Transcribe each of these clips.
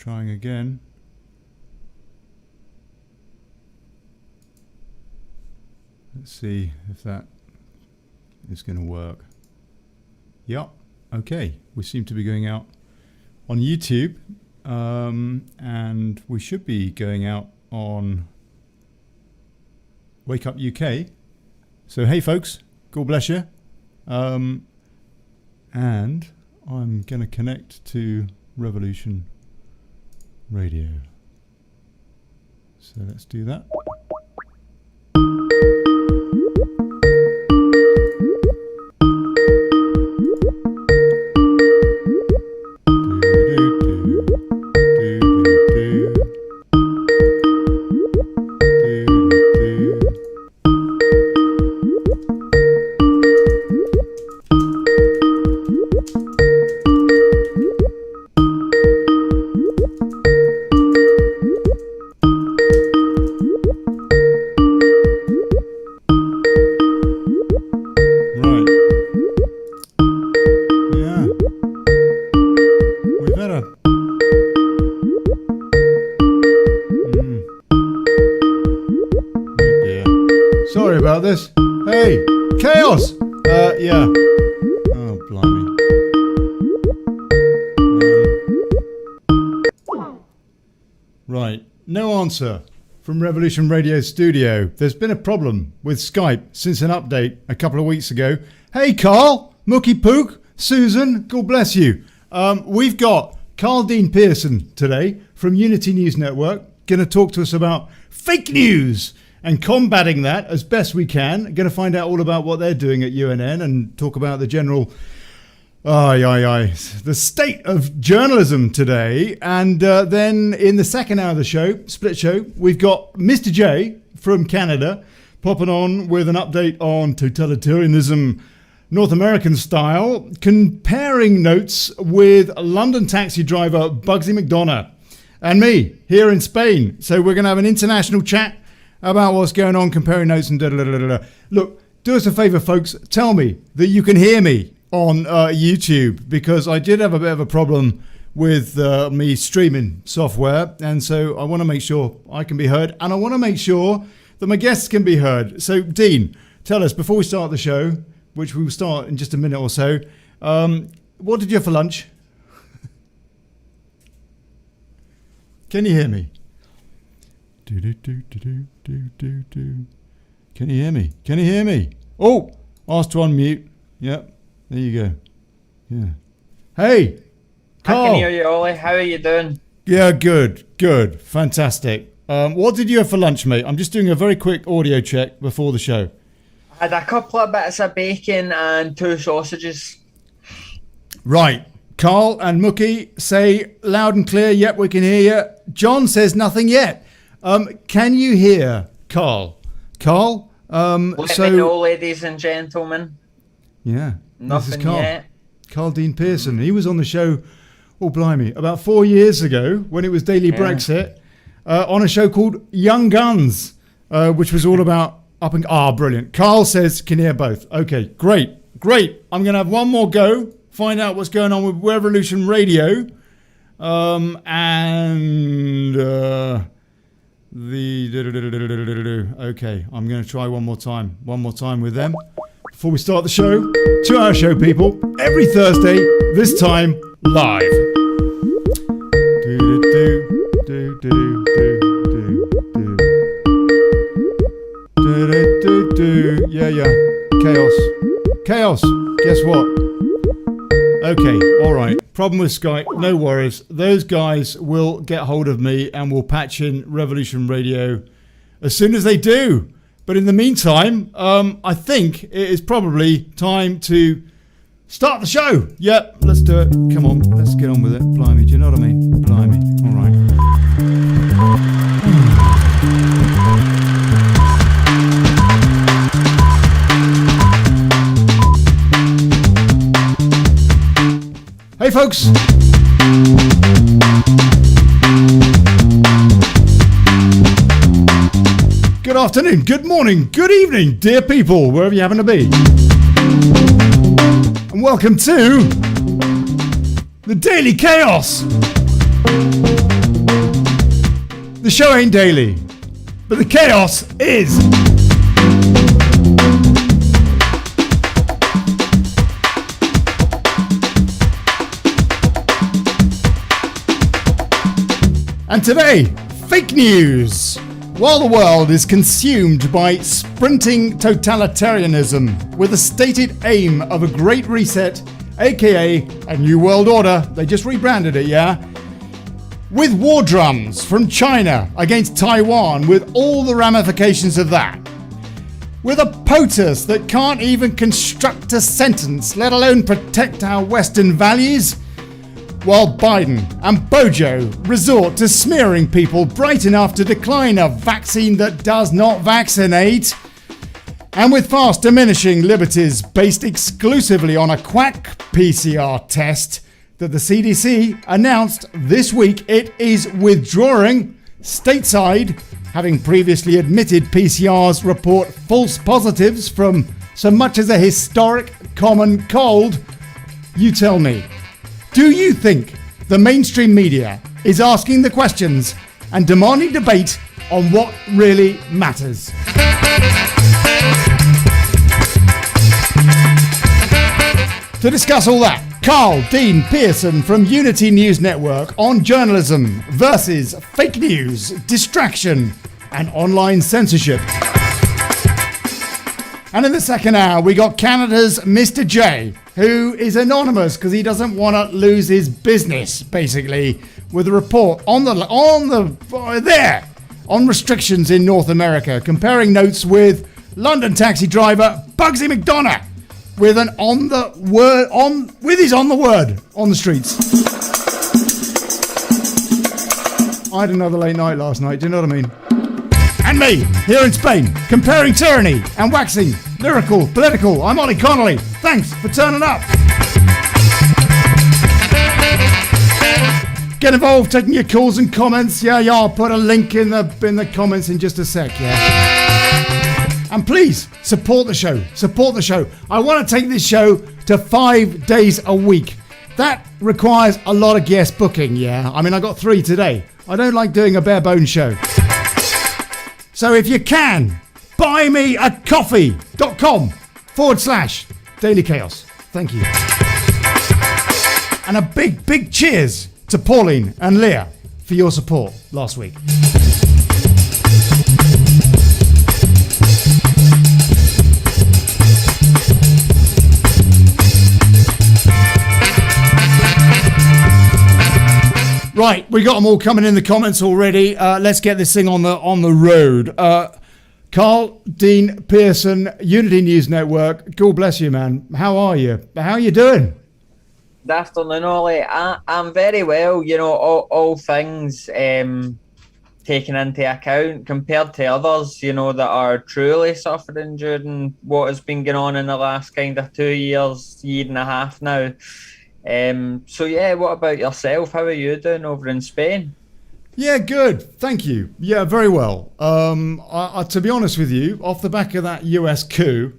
trying again. Let's see if that is going to work. Yep. Okay. We seem to be going out on YouTube, and we should be going out on Wake Up UK. So hey folks, God bless you. And I'm going to connect to Revolution Radio. So let's do that. This. Hey, chaos! Yeah. Oh, blimey. Right. No answer from Revolution Radio Studio. There's been a problem with Skype since an update a couple of weeks ago. Hey, Carl, Mookie Pook, Susan, God bless you. We've got Carl Dean Pearson today from Unity News Network going to talk to us about fake news and combating that as best we can. Going to find out all about what they're doing at UNN and talk about the general, the state of journalism today. And then in the second hour of the show, split show, we've got Mr. J from Canada popping on with an update on totalitarianism, North American style, comparing notes with London taxi driver Bugsy McDonough and me here in Spain. So we're going to have an international chat about what's going on, comparing notes and da-da-da-da-da. Look, do us a favour, folks. Tell me that you can hear me on YouTube, because I did have a bit of a problem with me streaming software, and so I want to make sure I can be heard, and I want to make sure that my guests can be heard. So, Dean, tell us, before we start the show, which we will start in just a minute or so, what did you have for lunch? Can you hear me? Can you hear me? Can you hear me? Oh, asked to unmute. Yep, there you go. Yeah. Hey, Carl. I can hear you, Ollie. How are you doing? Yeah, good, fantastic. What did you have for lunch, mate? I'm just doing a very quick audio check before the show. I had a couple of bits of bacon and 2 sausages. Right. Carl and Mookie say loud and clear, yep, we can hear you. John says nothing yet. Can you hear Carl? Carl? Let me know, ladies and gentlemen. Yeah. Nothing this is Carl. yet. Carl Dean Pearson. He was on the show, oh blimey, about 4 years ago when it was Daily Brexit, on a show called Young Guns, which was all about brilliant. Carl says can hear both. Okay, great. I'm going to have one more go, find out what's going on with Revolution Radio, okay, I'm going to try one more time with them before we start the show. 2-hour show, people, every Thursday, this time live. Yeah, chaos, guess what? Okay, all right. Problem with Skype, no worries. Those guys will get hold of me and will patch in Revolution Radio as soon as they do. But in the meantime, I think it is probably time to start the show. Yep, let's do it. Come on, let's get on with it. Blimey, do you know what I mean? Blimey. All right. Hey folks! Good afternoon, good morning, good evening, dear people, wherever you happen to be. And welcome to the Daily Chaos. The show ain't daily, but the chaos is. And today, fake news. While the world is consumed by sprinting totalitarianism with the stated aim of a great reset, aka a new world order, they just rebranded it, yeah? With war drums from China against Taiwan with all the ramifications of that. With a POTUS that can't even construct a sentence, let alone protect our Western values. While Biden and BoJo resort to smearing people bright enough to decline a vaccine that does not vaccinate. And with fast-diminishing liberties based exclusively on a quack PCR test that the CDC announced this week it is withdrawing, Stateside, having previously admitted PCRs report false positives from so much as a historic common cold. You tell me. Do you think the mainstream media is asking the questions and demanding debate on what really matters? To discuss all that, Carl Dean Pearson from Unity News Network on journalism versus fake news, distraction, and online censorship. And in the second hour, we got Canada's Mr. J, who is anonymous because he doesn't want to lose his business, basically, with a report on restrictions in North America, comparing notes with London taxi driver Bugsy McDonough with an on the word on the streets. I had another late night last night, do you know what I mean? And me, here in Spain, comparing tyranny and waxing lyrical, political. I'm Ollie Connolly. Thanks for turning up. Get involved, taking your calls and comments. Yeah, I'll put a link in the comments in just a sec, yeah. And please, support the show. Support the show. I want to take this show to 5 days a week. That requires a lot of guest booking, yeah. I mean, I got 3 today. I don't like doing a bare bones show. So if you can, buy me a coffee.com/Daily Chaos. Thank you. And a big cheers to Pauline and Leah for your support last week. Right, we got them all coming in the comments already. Let's get this thing on the road. Carl Dean Pearson, Unity News Network. God bless you, man. How are you? How are you doing? Good afternoon, Ollie. I'm very well. You know, all things taken into account compared to others, you know, that are truly suffering during what has been going on in the last kind of 2 years, year and a half now. So yeah, what about yourself? How are you doing over in Spain? Yeah, good. Thank you. Yeah, very well. To be honest with you, off the back of that US coup,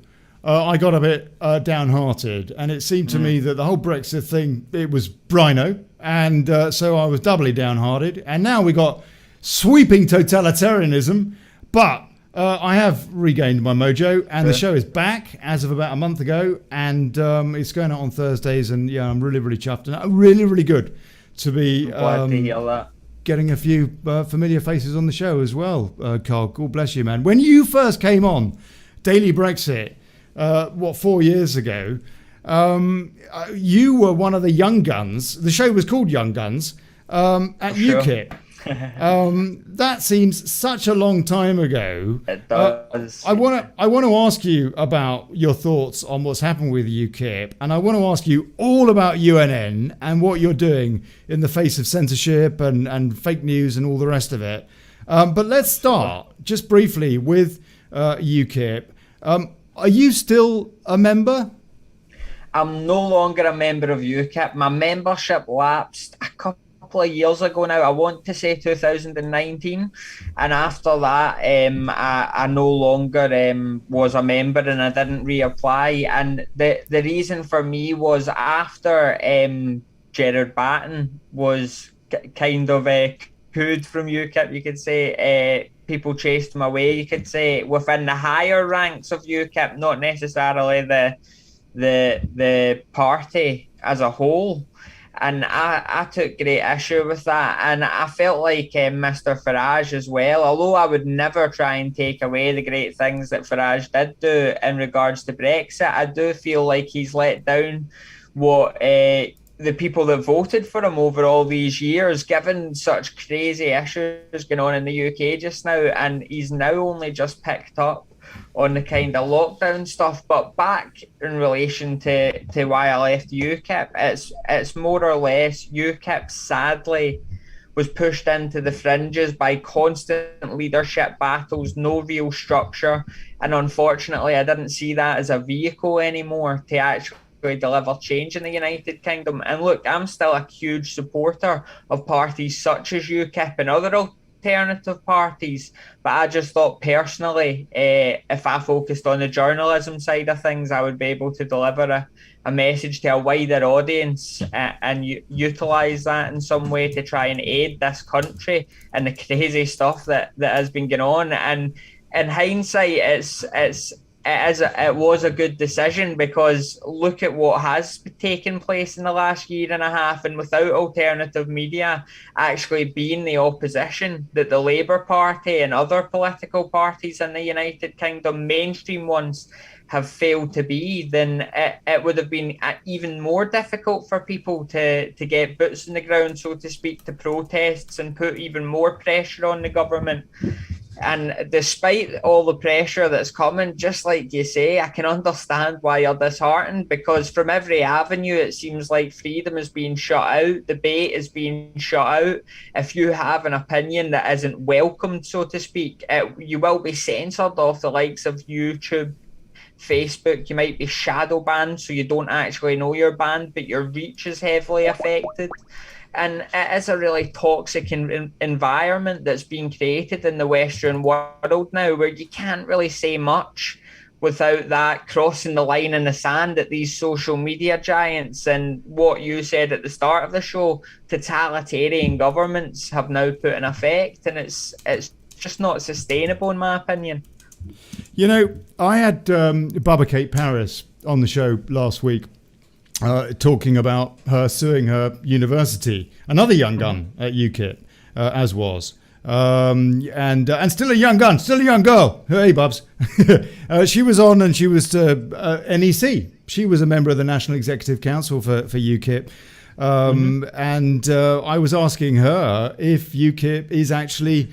I got a bit downhearted, and it seemed to me that the whole Brexit thing, it was brino, and so I was doubly downhearted. And now we got sweeping totalitarianism, but I have regained my mojo, and the show is back as of about a month ago, and it's going out on Thursdays, and yeah, I'm really, really chuffed, and really good to be glad to hear that. Getting a few familiar faces on the show as well. Carl, God bless you, man. When you first came on Daily Brexit, 4 years ago, you were one of the young guns. The show was called Young Guns at UKIP. That seems such a long time ago. It does. I want to ask you about your thoughts on what's happened with UKIP, and I want to ask you all about UNN and what you're doing in the face of censorship and fake news and all the rest of it. But let's start just briefly with UKIP. Are you still a member? I'm no longer a member of UKIP. My membership lapsed a couple of years ago now. I want to say 2019, and after that I no longer was a member, and I didn't reapply. And the reason for me was after Gerard Batten was kind of pooed from UKIP, you could say. People chased him away, you could say, within the higher ranks of UKIP, not necessarily the party as a whole. And I took great issue with that. And I felt like Mr. Farage as well, although I would never try and take away the great things that Farage did do in regards to Brexit, I do feel like he's let down what the people that voted for him over all these years, given such crazy issues going on in the UK just now. And he's now only just picked up on the kind of lockdown stuff. But back in relation to why I left UKIP, it's more or less UKIP sadly was pushed into the fringes by constant leadership battles, no real structure. And unfortunately, I didn't see that as a vehicle anymore to actually deliver change in the United Kingdom. And look, I'm still a huge supporter of parties such as UKIP and other alternative parties, but I just thought personally, if I focused on the journalism side of things, I would be able to deliver a message to a wider audience and utilise that in some way to try and aid this country and the crazy stuff that has been going on. And in hindsight, it was a good decision, because look at what has taken place in the last year and a half, and without alternative media actually being the opposition that the Labour Party and other political parties in the United Kingdom, mainstream ones, have failed to be, then it would have been even more difficult for people to get boots in the ground, so to speak, to protests and put even more pressure on the government. And despite all the pressure that's coming, just like you say, I can understand why you're disheartened, because from every avenue, it seems like freedom is being shut out, debate is being shut out. If you have an opinion that isn't welcomed, so to speak, you will be censored off the likes of YouTube, Facebook. You might be shadow banned, so you don't actually know you're banned, but your reach is heavily affected. And it is a really toxic environment that's being created in the Western world now, where you can't really say much without that crossing the line in the sand at these social media giants. And what you said at the start of the show, totalitarian governments have now put in effect, and it's just not sustainable, in my opinion. You know, I had Baba Kate Paris on the show last week, talking about her suing her university, another young gun at UKIP, as was. And still a young gun, still a young girl. Hey, Bubs. She was on, and she was NEC. She was a member of the National Executive Council for UKIP. And I was asking her if UKIP is actually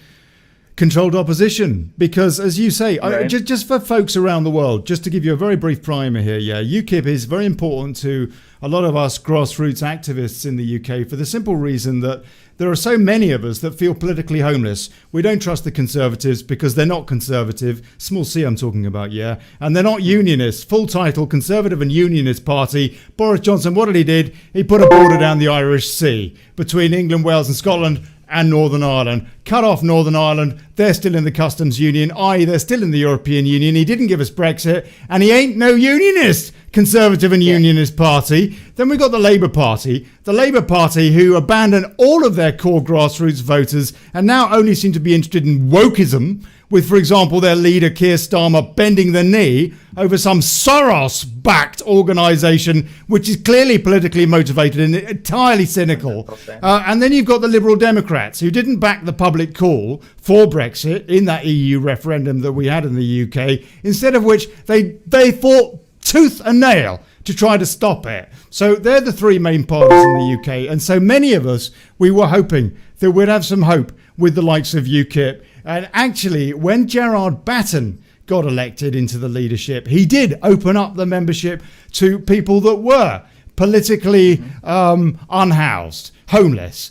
controlled opposition, because, as you say, right, just for folks around the world, just to give you a very brief primer here, UKIP is very important to a lot of us grassroots activists in the UK, for the simple reason that there are so many of us that feel politically homeless. We don't trust the Conservatives because they're not conservative, small c I'm talking about, and they're not unionists. Full title, Conservative and Unionist Party. Boris Johnson, what did he did? He put a border down the Irish Sea between England, Wales and Scotland and Northern Ireland. Cut off Northern Ireland. They're still in the customs union, i.e. they're still in the European Union. He didn't give us Brexit, and he ain't no unionist. Conservative and Unionist Party. Then we got the Labour Party. The Labour Party, who abandoned all of their core grassroots voters and now only seem to be interested in wokeism, with, for example, their leader Keir Starmer bending the knee over some Soros-backed organisation, which is clearly politically motivated and entirely cynical. And then you've got the Liberal Democrats, who didn't back the public call for Brexit in that EU referendum that we had in the UK, instead of which they fought tooth and nail to try to stop it. So they're the three main parties in the UK. And so many of us, we were hoping that we'd have some hope with the likes of UKIP. And actually, when Gerard Batten got elected into the leadership, he did open up the membership to people that were politically unhoused, homeless,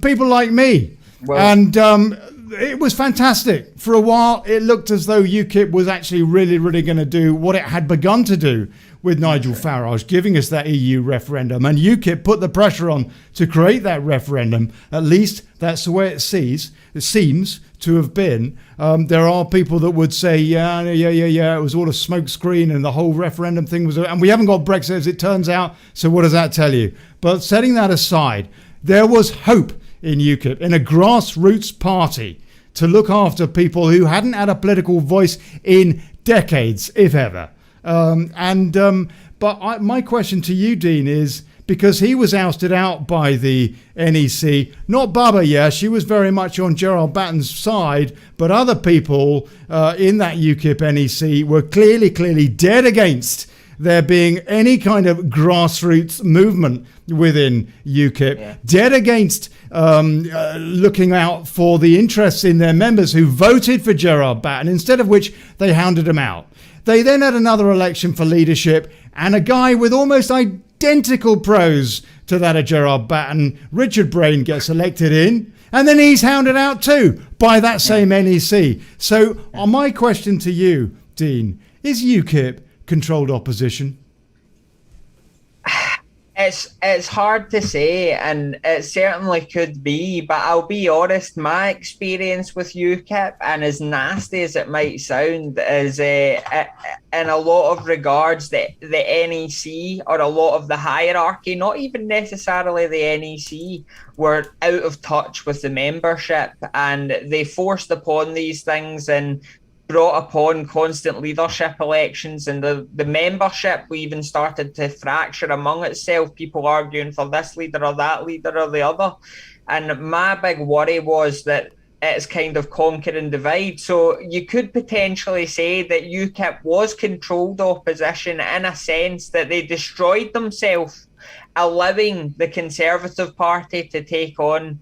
people like me. Well, and it was fantastic. For a while, it looked as though UKIP was actually really, really going to do what it had begun to do with Nigel Farage, giving us that EU referendum. And UKIP put the pressure on to create that referendum. At least that's the way it seems to have been. There are people that would say, yeah, it was all a smoke screen and the whole referendum thing was... And we haven't got Brexit, as it turns out. So what does that tell you? But setting that aside, there was hope in UKIP, in a grassroots party, to look after people who hadn't had a political voice in decades, if ever. But my question to you, Dean, is, because he was ousted out by the NEC, not Baba, she was very much on Gerald Batten's side, but other people in that UKIP NEC were clearly dead against there being any kind of grassroots movement within UKIP, dead against looking out for the interests in their members who voted for Gerard Batten, instead of which they hounded him out. They then had another election for leadership, and a guy with almost identical pros to that of Gerard Batten, Richard Brain, gets elected in, and then he's hounded out too by that same NEC. So my question to you, Dean, is UKIP controlled opposition? It's hard to say, and it certainly could be, but I'll be honest, my experience with UKIP, and as nasty as it might sound, is in a lot of regards the NEC, or a lot of the hierarchy, not even necessarily the NEC, were out of touch with the membership, and they forced upon these things and brought upon constant leadership elections, and the membership even started to fracture among itself, people arguing for this leader or that leader or the other. And my big worry was that it's kind of conquer and divide. So you could potentially say that UKIP was controlled opposition, in a sense that they destroyed themselves, allowing the Conservative Party to take on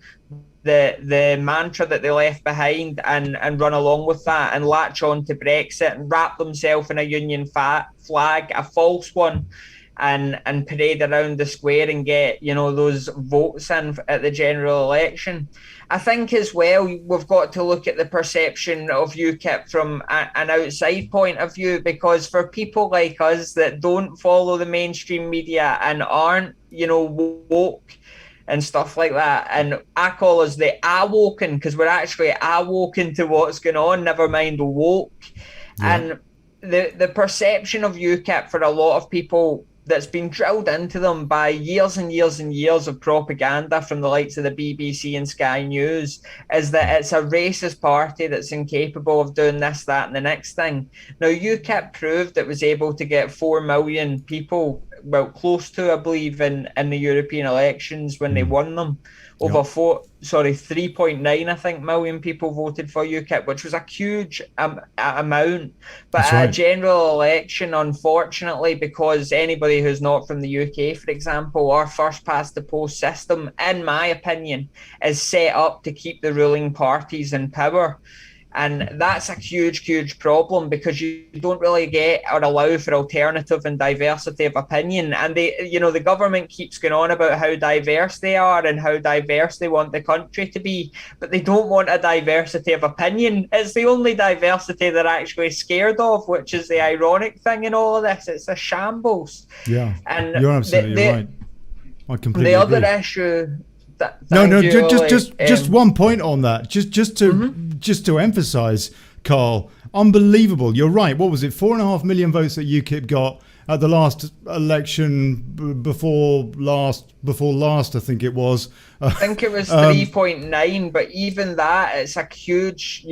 the mantra that they left behind and run along with that, and latch on to Brexit and wrap themselves in a union flag, a false one, and parade around the square and get, those votes in at the general election. I think as well, we've got to look at the perception of UKIP from an outside point of view, because for people like us that don't follow the mainstream media and aren't, woke and stuff like that, and I call us the awoken, because we're actually awoken to what's going on, never mind woke. And the perception of UKIP for a lot of people that's been drilled into them by years and years and years of propaganda from the likes of the BBC and Sky News is that it's a racist party that's incapable of doing this, that and the next thing. Now, UKIP proved it was able to get 4 million people, well, close to, I believe, in the European elections when they won them. Over 3.9, I think, million people voted for UKIP, which was a huge amount. But at a general election, unfortunately, because anybody who's not from the UK, for example, our first past the post system, in my opinion, is set up to keep the ruling parties in power. And that's a huge problem, because you don't really get or allow for alternative and diversity of opinion. And the government keeps going on about how diverse they are and how diverse they want the country to be, but they don't want a diversity of opinion. It's the only diversity they're actually scared of, which is the ironic thing in all of this. It's a shambles. Yeah, and you're absolutely right. I completely agree. The other issue. Just one point on that. Just to emphasise, Carl, unbelievable. You're right. What was it? 4.5 million votes that UKIP got at the last election before last, I think it was. I think it was 3.9, but even that, it's a huge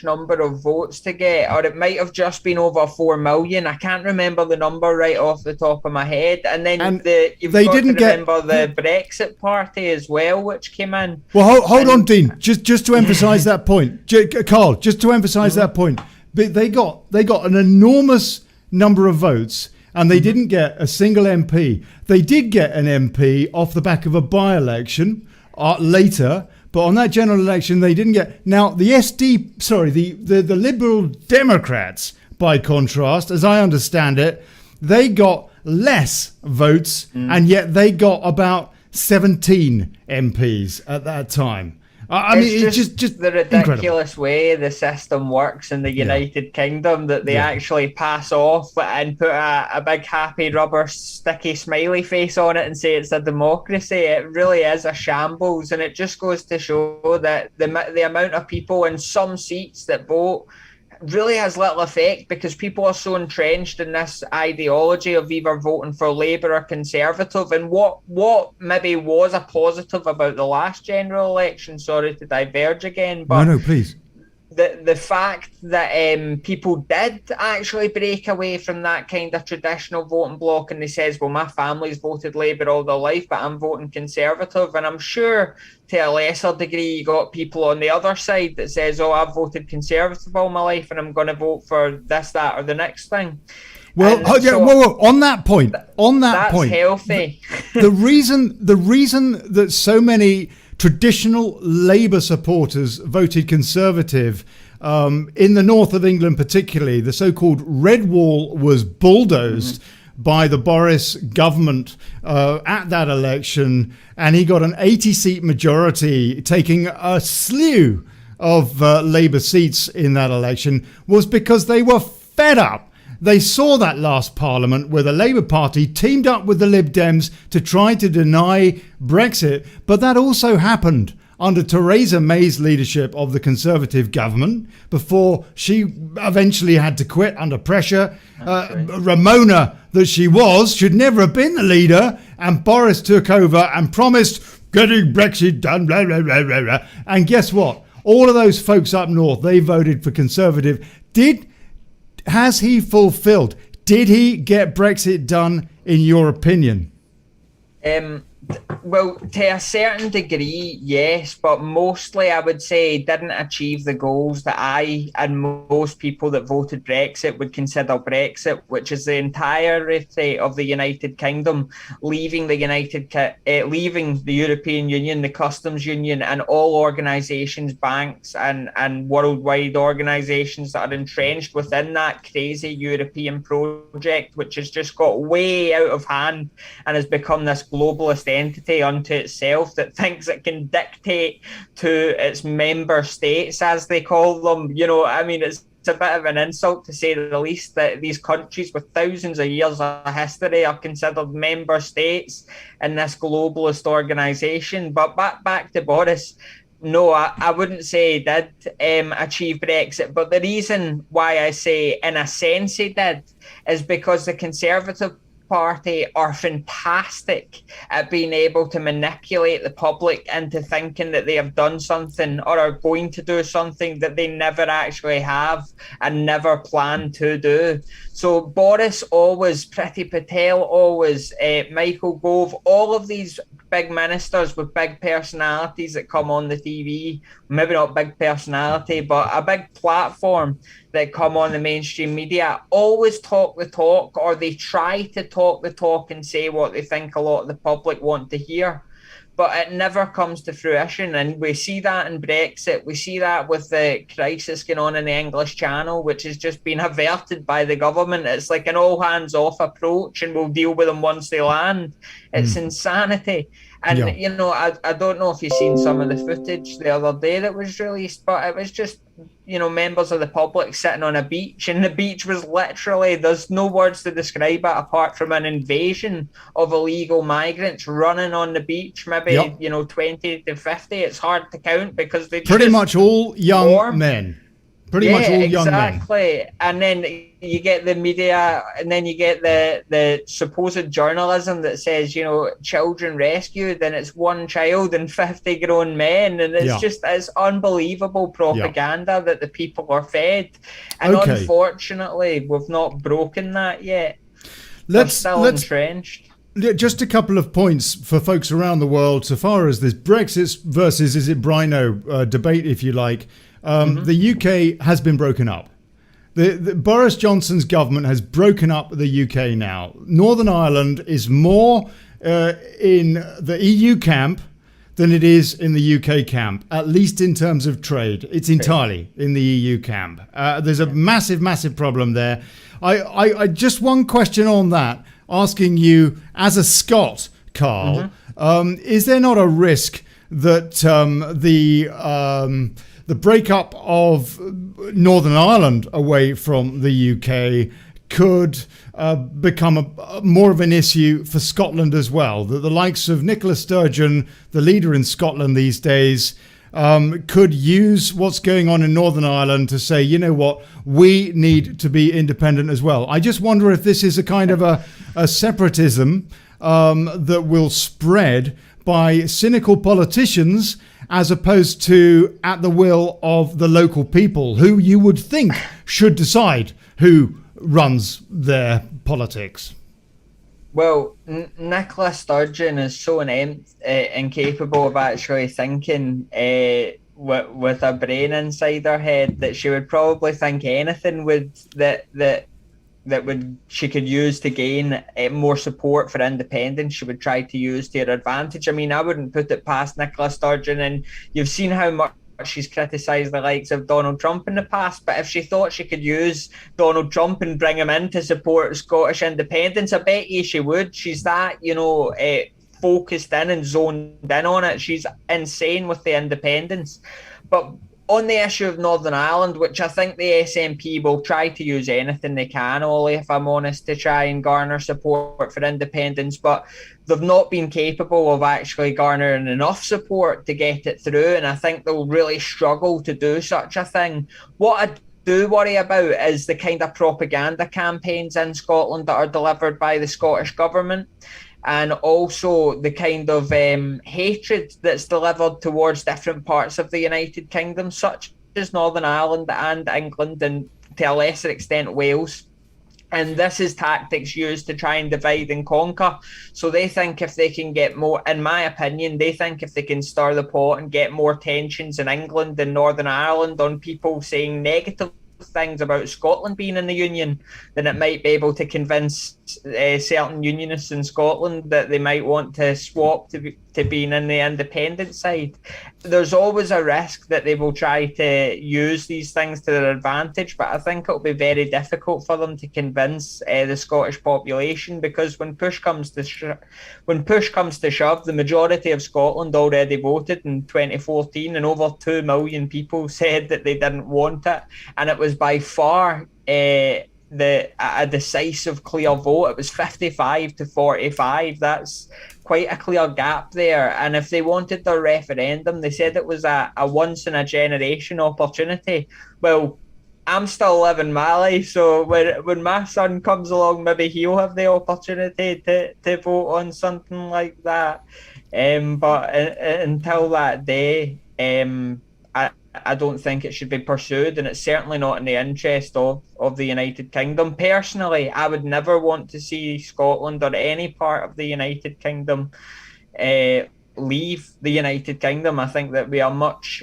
number of votes to get, or it might have just been over 4 million. I can't remember the number right off the top of my head. And then they didn't remember the Brexit Party as well, which came in. Well, hold on, Dean. Just to emphasise that point, Carl. Just to emphasise that point, but they got an enormous number of votes, and they didn't get a single MP. They did get an MP off the back of a by-election later, but on that general election they didn't get. Now the Liberal Democrats, by contrast, as I understand it, they got less votes, and yet they got about 17 MPs at that time. I mean, it's just the ridiculous incredible way the system works in the United Kingdom, that they actually pass off and put a big happy rubber sticky smiley face on it and say it's a democracy. It really is a shambles, and it just goes to show that the amount of people in some seats that vote really has little effect because people are so entrenched in this ideology of either voting for Labour or Conservative. And what maybe was a positive about the last general election, sorry to diverge again, but no, please. The fact that people did actually break away from that kind of traditional voting bloc, and they says, well, my family's voted Labour all their life, but I'm voting Conservative. And I'm sure to a lesser degree you got people on the other side that says, oh, I've voted Conservative all my life and I'm going to vote for this, that or the next thing. Well, whoa, on that point, that's healthy. the reason that so many traditional Labour supporters voted Conservative, in the north of England particularly, the so-called Red Wall was bulldozed by the Boris government at that election, and he got an 80-seat majority, taking a slew of Labour seats in that election, was because they were fed up. They saw that last parliament where the Labour Party teamed up with the Lib Dems to try to deny Brexit. But that also happened under Theresa May's leadership of the Conservative government before she eventually had to quit under pressure. Ramona, that she was, should never have been the leader. And Boris took over and promised getting Brexit done, blah, blah, blah, blah, blah. And guess what? All of those folks up north, they voted for Conservative. Has he fulfilled? Did he get Brexit done, in your opinion? Well, to a certain degree, yes, but mostly I would say didn't achieve the goals that I and most people that voted Brexit would consider Brexit, which is the entirety of the United Kingdom leaving the European Union, the Customs Union, and all organisations, banks, and worldwide organisations that are entrenched within that crazy European project, which has just got way out of hand and has become this globalist entity unto itself that thinks it can dictate to its member states, as they call them. You know, I mean, it's a bit of an insult, to say the least, that these countries with thousands of years of history are considered member states in this globalist organisation. But back to Boris. No, I wouldn't say he did achieve Brexit. But the reason why I say in a sense he did is because the Conservative Party are fantastic at being able to manipulate the public into thinking that they have done something or are going to do something that they never actually have and never plan to do. So Boris always, Priti Patel always, Michael Gove, all of these big ministers with big personalities that come on the TV, maybe not big personality, but a big platform that come on the mainstream media, always talk the talk, or they try to talk the talk and say what they think a lot of the public want to hear. But it never comes to fruition. And we see that in Brexit. We see that with the crisis going on in the English Channel, which has just been averted by the government. It's like an all-hands-off approach, and we'll deal with them once they land. It's insanity. And, you know, I don't know if you've seen some of the footage the other day that was released, but it was just, you know, members of the public sitting on a beach, and the beach was literally, there's no words to describe it apart from an invasion of illegal migrants running on the beach, maybe, you know, 20 to 50. It's hard to count because they pretty much all young men. Pretty much all young men. Exactly. And then you get the media, and then you get the supposed journalism that says, you know, children rescued, and it's one child and 50 grown men. And it's just, it's unbelievable propaganda that the people are fed. And unfortunately, we've not broken that yet. We're still entrenched. Just a couple of points for folks around the world so far as this Brexit versus is it Brino debate, if you like. The UK has been broken up. The Boris Johnson's government has broken up the UK now. Northern Ireland is more in the EU camp than it is in the UK camp, at least in terms of trade. It's entirely in the EU camp. There's a massive, massive problem there. I just one question on that, asking you as a Scot, Carl, is there not a risk that the breakup of Northern Ireland away from the UK could become more of an issue for Scotland as well? That the likes of Nicola Sturgeon, the leader in Scotland these days, could use what's going on in Northern Ireland to say, you know what, we need to be independent as well. I just wonder if this is a kind of a separatism that will spread by cynical politicians as opposed to at the will of the local people, who you would think should decide who runs their politics. Well, Nicola Sturgeon is so incapable of actually thinking with a brain inside her head that she would probably think anything she could use to gain more support for independence, she would try to use to her advantage. I mean, I wouldn't put it past Nicola Sturgeon, and you've seen how much she's criticised the likes of Donald Trump in the past, but if she thought she could use Donald Trump and bring him in to support Scottish independence, I bet you she would. She's that, focused in and zoned in on it. She's insane with the independence. But on the issue of Northern Ireland, which I think the SNP will try to use anything they can, Ollie, if I'm honest, to try and garner support for independence, but they've not been capable of actually garnering enough support to get it through, and I think they'll really struggle to do such a thing. What I do worry about is the kind of propaganda campaigns in Scotland that are delivered by the Scottish government, and also the kind of hatred that's delivered towards different parts of the United Kingdom, such as Northern Ireland and England, and to a lesser extent Wales. And this is tactics used to try and divide and conquer. So they think if they can get more, in my opinion, they think if they can stir the pot and get more tensions in England and Northern Ireland on people saying negative things about Scotland being in the Union, then it might be able to convince certain unionists in Scotland that they might want to swap to being in the independent side. There's always a risk that they will try to use these things to their advantage, but I think it'll be very difficult for them to convince the Scottish population, because when push comes to shove, the majority of Scotland already voted in 2014, and over 2 million people said that they didn't want it, and it was by far a decisive, clear vote. It was 55 to 45. That's quite a clear gap there. And if they wanted their referendum, they said it was a once in a generation opportunity. Well, I'm still living my life, so when my son comes along, maybe he'll have the opportunity to vote on something like that. But until that day, I don't think it should be pursued, and it's certainly not in the interest of the United Kingdom. Personally, I would never want to see Scotland or any part of the United Kingdom leave the United Kingdom. I think that we are much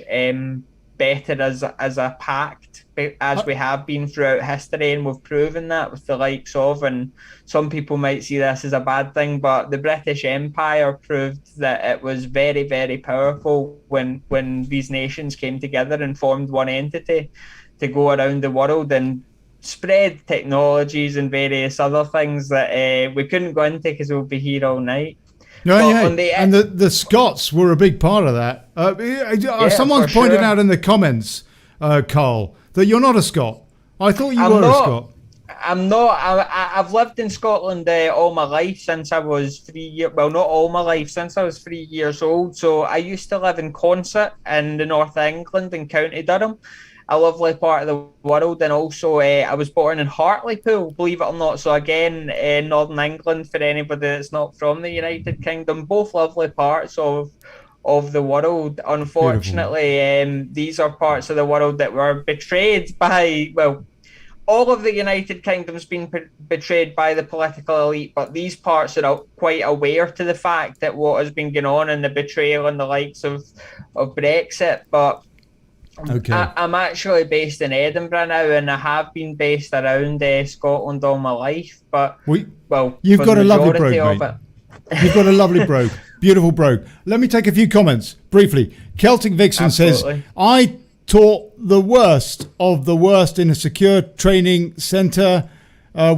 better as a pact, as we have been throughout history, and we've proven that with the likes of, and some people might see this as a bad thing, but the British Empire proved that it was very, very powerful when these nations came together and formed one entity to go around the world and spread technologies and various other things that we couldn't go into because we'll be here all night. And the Scots were a big part of that. Someone's pointed out in the comments, Carl, that you're not a Scot. I thought you were a Scot. I'm not. I've lived in Scotland all my life since I was 3 years. Well, not all my life, since I was 3 years old. So I used to live in Consett in the north of England in County Durham, a lovely part of the world. And also I was born in Hartlepool, believe it or not. So again, Northern England, for anybody that's not from the United Kingdom, both lovely parts of the world. Unfortunately, these are parts of the world that were betrayed by, well, all of the United Kingdom's been betrayed by the political elite, but these parts are quite aware to the fact that what has been going on and the betrayal and the likes of Brexit. But okay. I'm actually based in Edinburgh now, and I have been based around Scotland all my life. But you've got a lovely brogue, mate. You've got a lovely brogue, beautiful brogue. Let me take a few comments briefly. Celtic Vixen says, "I taught the worst of the worst in a secure training centre.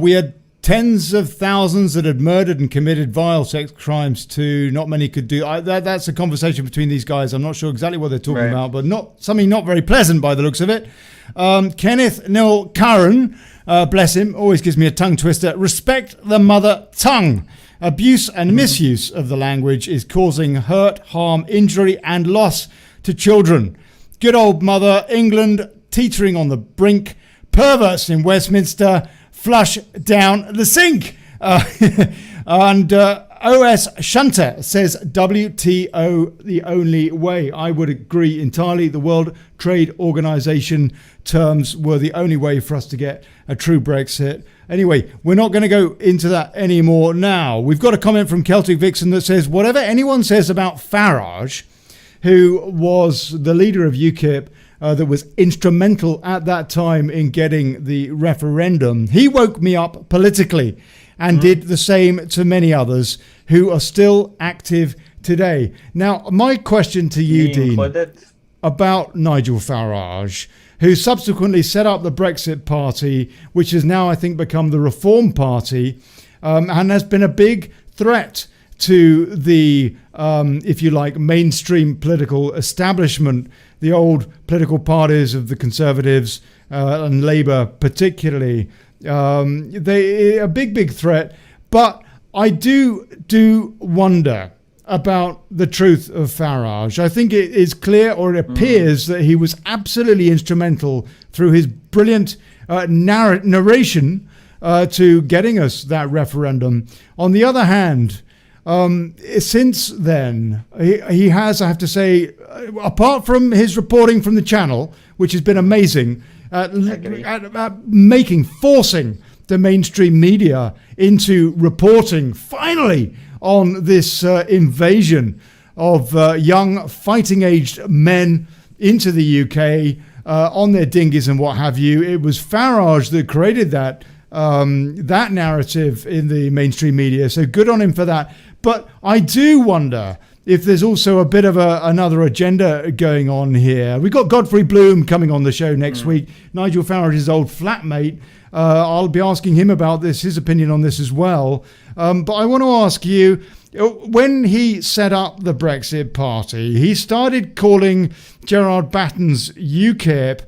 We had tens of thousands that had murdered and committed vile sex crimes too. Not many could do." That's a conversation between these guys. I'm not sure exactly what they're talking about, but something not very pleasant by the looks of it. Kenneth Neil Curran, bless him, always gives me a tongue twister. "Respect the mother tongue. Abuse and misuse of the language is causing hurt, harm, injury and loss to children. Good old mother England teetering on the brink. Perverts in Westminster flush down the sink. And OS Shunter says WTO the only way. I would agree entirely. The World Trade Organization terms were the only way for us to get a true Brexit. Anyway, we're not going to go into that anymore now. We've got a comment from Celtic Vixen that says, whatever anyone says about Farage, who was the leader of UKIP, that was instrumental at that time in getting the referendum, he woke me up politically and did the same to many others who are still active today. Now, my question to you, Dean, about Nigel Farage, who subsequently set up the Brexit Party, which has now, I think, become the Reform Party, and has been a big threat to the, if you like, mainstream political establishment, the old political parties of the Conservatives and Labour particularly. They a big threat, but I do wonder about the truth of Farage. I think it is clear, or it appears, that he was absolutely instrumental through his brilliant narration to getting us that referendum. On the other hand, since then, he has, I have to say, apart from his reporting from the channel, which has been amazing, forcing the mainstream media into reporting, finally, on this invasion of young fighting-aged men into the UK on their dinghies and what have you. It was Farage that created that narrative in the mainstream media, so good on him for that. But I do wonder if there's also a bit of another agenda going on here. We've got Godfrey Bloom coming on the show next week, Nigel Farage's old flatmate. I'll be asking him about this, his opinion on this as well. But I want to ask you, when he set up the Brexit Party, he started calling Gerard Batten's UKIP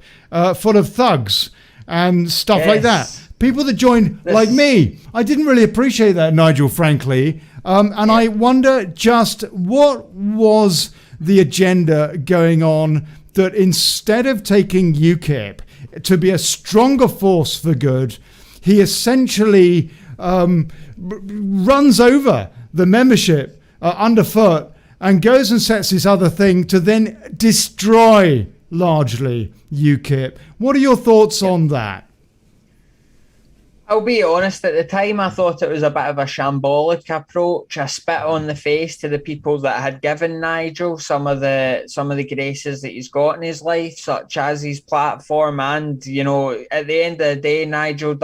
full of thugs and stuff like that. People that joined, like me. I didn't really appreciate that, Nigel, frankly. And I wonder just what was the agenda going on that instead of taking UKIP to be a stronger force for good, he essentially runs over the membership underfoot and goes and sets this other thing to then destroy largely UKIP. What are your thoughts on that? I'll be honest, at the time I thought it was a bit of a shambolic approach, a spit on the face to the people that had given Nigel some of the graces that he's got in his life, such as his platform. And, you know, at the end of the day, Nigel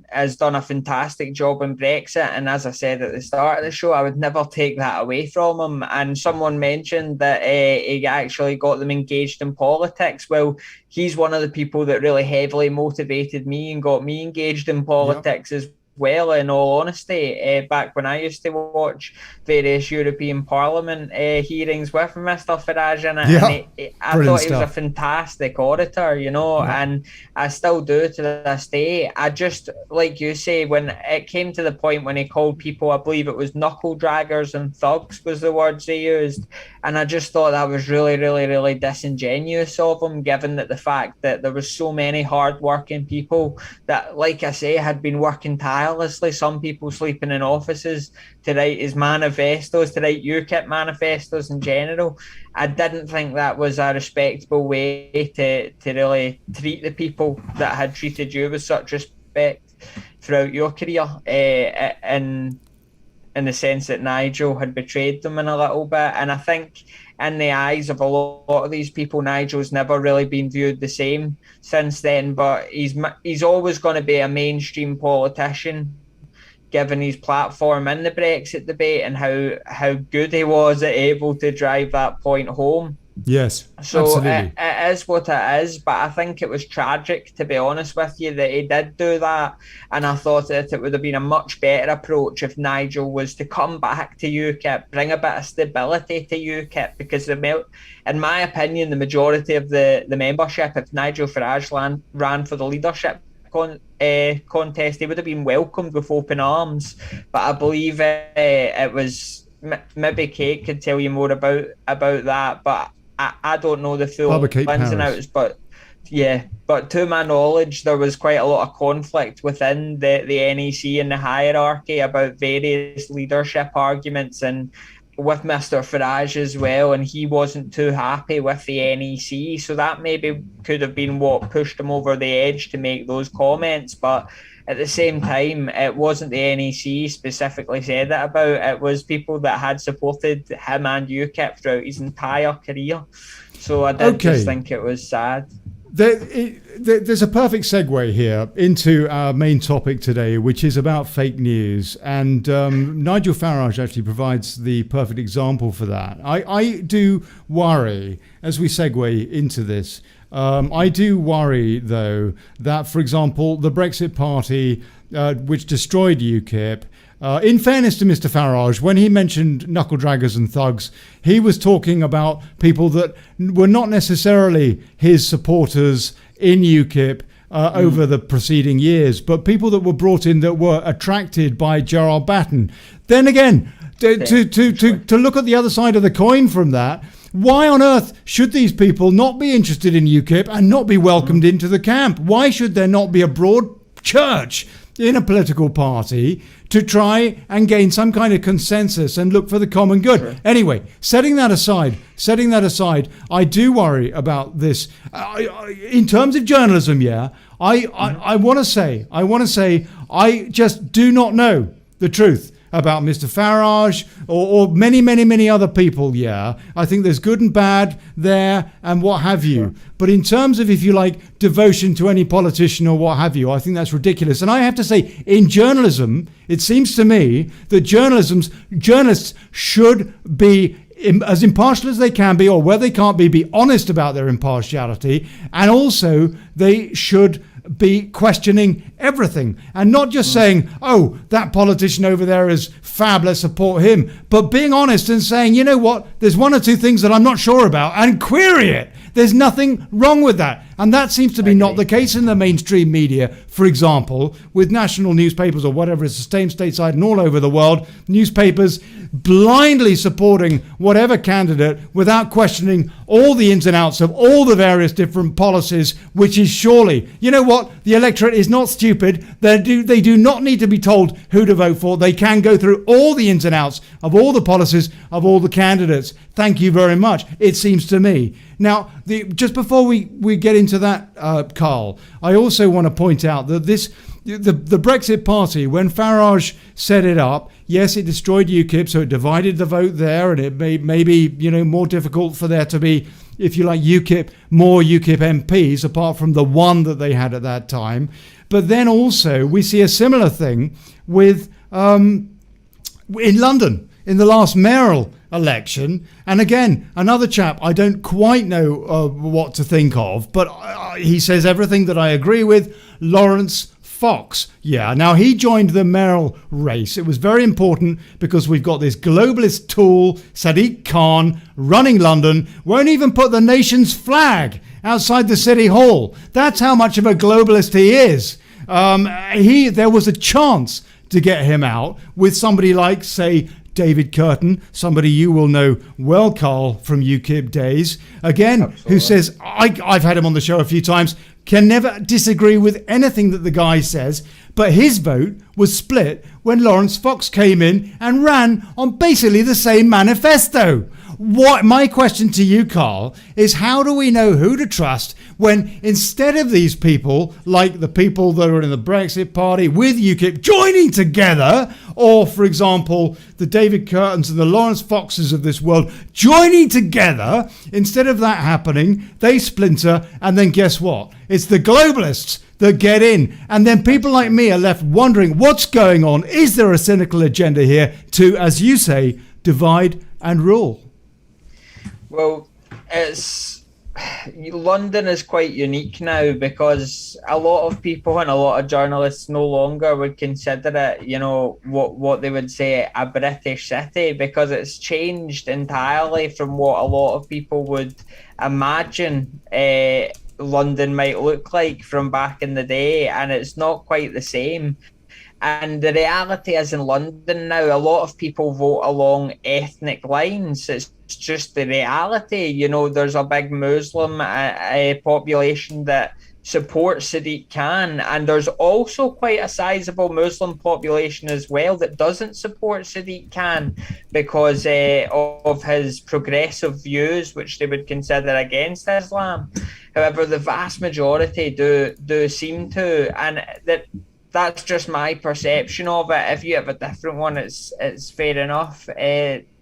has done a fantastic job in Brexit. And as I said at the start of the show, I would never take that away from him. And someone mentioned that he actually got them engaged in politics. Well, he's one of the people that really heavily motivated me and got me engaged in politics as well, in all honesty. Back when I used to watch various European Parliament hearings with Mr. Farage in it, I thought he was a fantastic orator, you know, and I still do to this day. I just, like you say, when it came to the point when he called people, I believe it was knuckle draggers and thugs was the words he used, and I just thought that was really, really, really disingenuous of him, given that the fact that there was so many hard-working people that, like I say, had been working tirelessly, some people sleeping in offices to write his manifestos, to write UKIP manifestos in general. I didn't think that was a respectable way to really treat the people that had treated you with such respect throughout your career, in the sense that Nigel had betrayed them in a little bit. And I think in the eyes of a lot of these people, Nigel's never really been viewed the same since then, but he's always going to be a mainstream politician, given his platform in the Brexit debate and how good he was at able to drive that point home. Yes, so absolutely. It is what it is, but I think it was tragic, to be honest with you, that he did do that. And I thought that it would have been a much better approach if Nigel was to come back to UKIP, bring a bit of stability to UKIP, because in my opinion, the majority of the membership, if Nigel Farage ran for the leadership contest, he would have been welcomed with open arms. But I believe it was, maybe Kate could tell you more about that, but I don't know the full Barbara ins and outs, but yeah, but to my knowledge, there was quite a lot of conflict within the NEC and the hierarchy about various leadership arguments, and with Mr. Farage as well, and he wasn't too happy with the NEC, so that maybe could have been what pushed him over the edge to make those comments. But at the same time, it wasn't the NEC specifically said that about, it was people that had supported him and UKIP throughout his entire career. So I did just think it was sad. There's a perfect segue here into our main topic today, which is about fake news. And Nigel Farage actually provides the perfect example for that. I do worry, as we segue into this, I do worry, though, that, for example, the Brexit Party, which destroyed UKIP, in fairness to Mr. Farage, when he mentioned knuckle draggers and thugs, he was talking about people that were not necessarily his supporters in UKIP over the preceding years, but people that were brought in that were attracted by Gerard Batten. Then again, to look at the other side of the coin from that, why on earth should these people not be interested in UKIP and not be welcomed into the camp? Why should there not be a broad church in a political party to try and gain some kind of consensus and look for the common good? Sure. Anyway, setting that aside, I do worry about this. In terms of journalism, I want to say, I just do not know the truth about Mr. Farage or many other people. I think there's good and bad there and what have you. Sure. But in terms of, if you like, devotion to any politician or what have you, I think that's ridiculous. And I have to say, in journalism, it seems to me that journalists should be as impartial as they can be, or where they can't be honest about their impartiality. And also, they should be questioning everything and not just saying, oh, that politician over there is fab, let's support him, but being honest and saying, you know what, there's one or two things that I'm not sure about, and query it. There's nothing wrong with that. And that seems to be not the case in the mainstream media. For example, with national newspapers or whatever, it's the same stateside and all over the world, newspapers blindly supporting whatever candidate without questioning all the ins and outs of all the various different policies, which is surely, you know what, the electorate is not stupid. They do not need to be told who to vote for. They can go through all the ins and outs of all the policies of all the candidates. Thank you very much, it seems to me. Now, just before we get into that, Carl, I also want to point out that the Brexit Party, when Farage set it up, yes, it destroyed UKIP, so it divided the vote there, and it may be more difficult for there to be, if you like, more UKIP MPs, apart from the one that they had at that time. But then also we see a similar thing with in London in the last mayoral election. And again, another chap I don't quite know what to think of, but he says everything that I agree with, Lawrence Fox. Now he joined the mayoral race. It was very important because we've got this globalist tool, Sadiq Khan, running London, won't even put the nation's flag outside the city hall. That's how much of a globalist he is. There was a chance to get him out with somebody like, say, David Curtin, somebody you will know well, Carl, from UKIP days, again, Absolutely. Who says, I've had him on the show a few times, can never disagree with anything that the guy says, but his vote was split when Lawrence Fox came in and ran on basically the same manifesto. My question to you, Carl, is how do we know who to trust when instead of these people, like the people that are in the Brexit Party with UKIP joining together, or, for example, the David Curtins and the Lawrence Foxes of this world joining together, instead of that happening, they splinter, and then guess what? It's the globalists that get in. And then people like me are left wondering what's going on. Is there a cynical agenda here to, as you say, divide and rule? Well, London is quite unique now because a lot of people and a lot of journalists no longer would consider it, what they would say a British city, because it's changed entirely from what a lot of people would imagine London might look like from back in the day, and it's not quite the same. And the reality is, in London now, a lot of people vote along ethnic lines. It's just the reality. You know, there's a big Muslim population that supports Sadiq Khan, and there's also quite a sizable Muslim population as well that doesn't support Sadiq Khan because of his progressive views, which they would consider against Islam. However, the vast majority do seem to, and that's just my perception of it. If you have a different one, it's fair enough.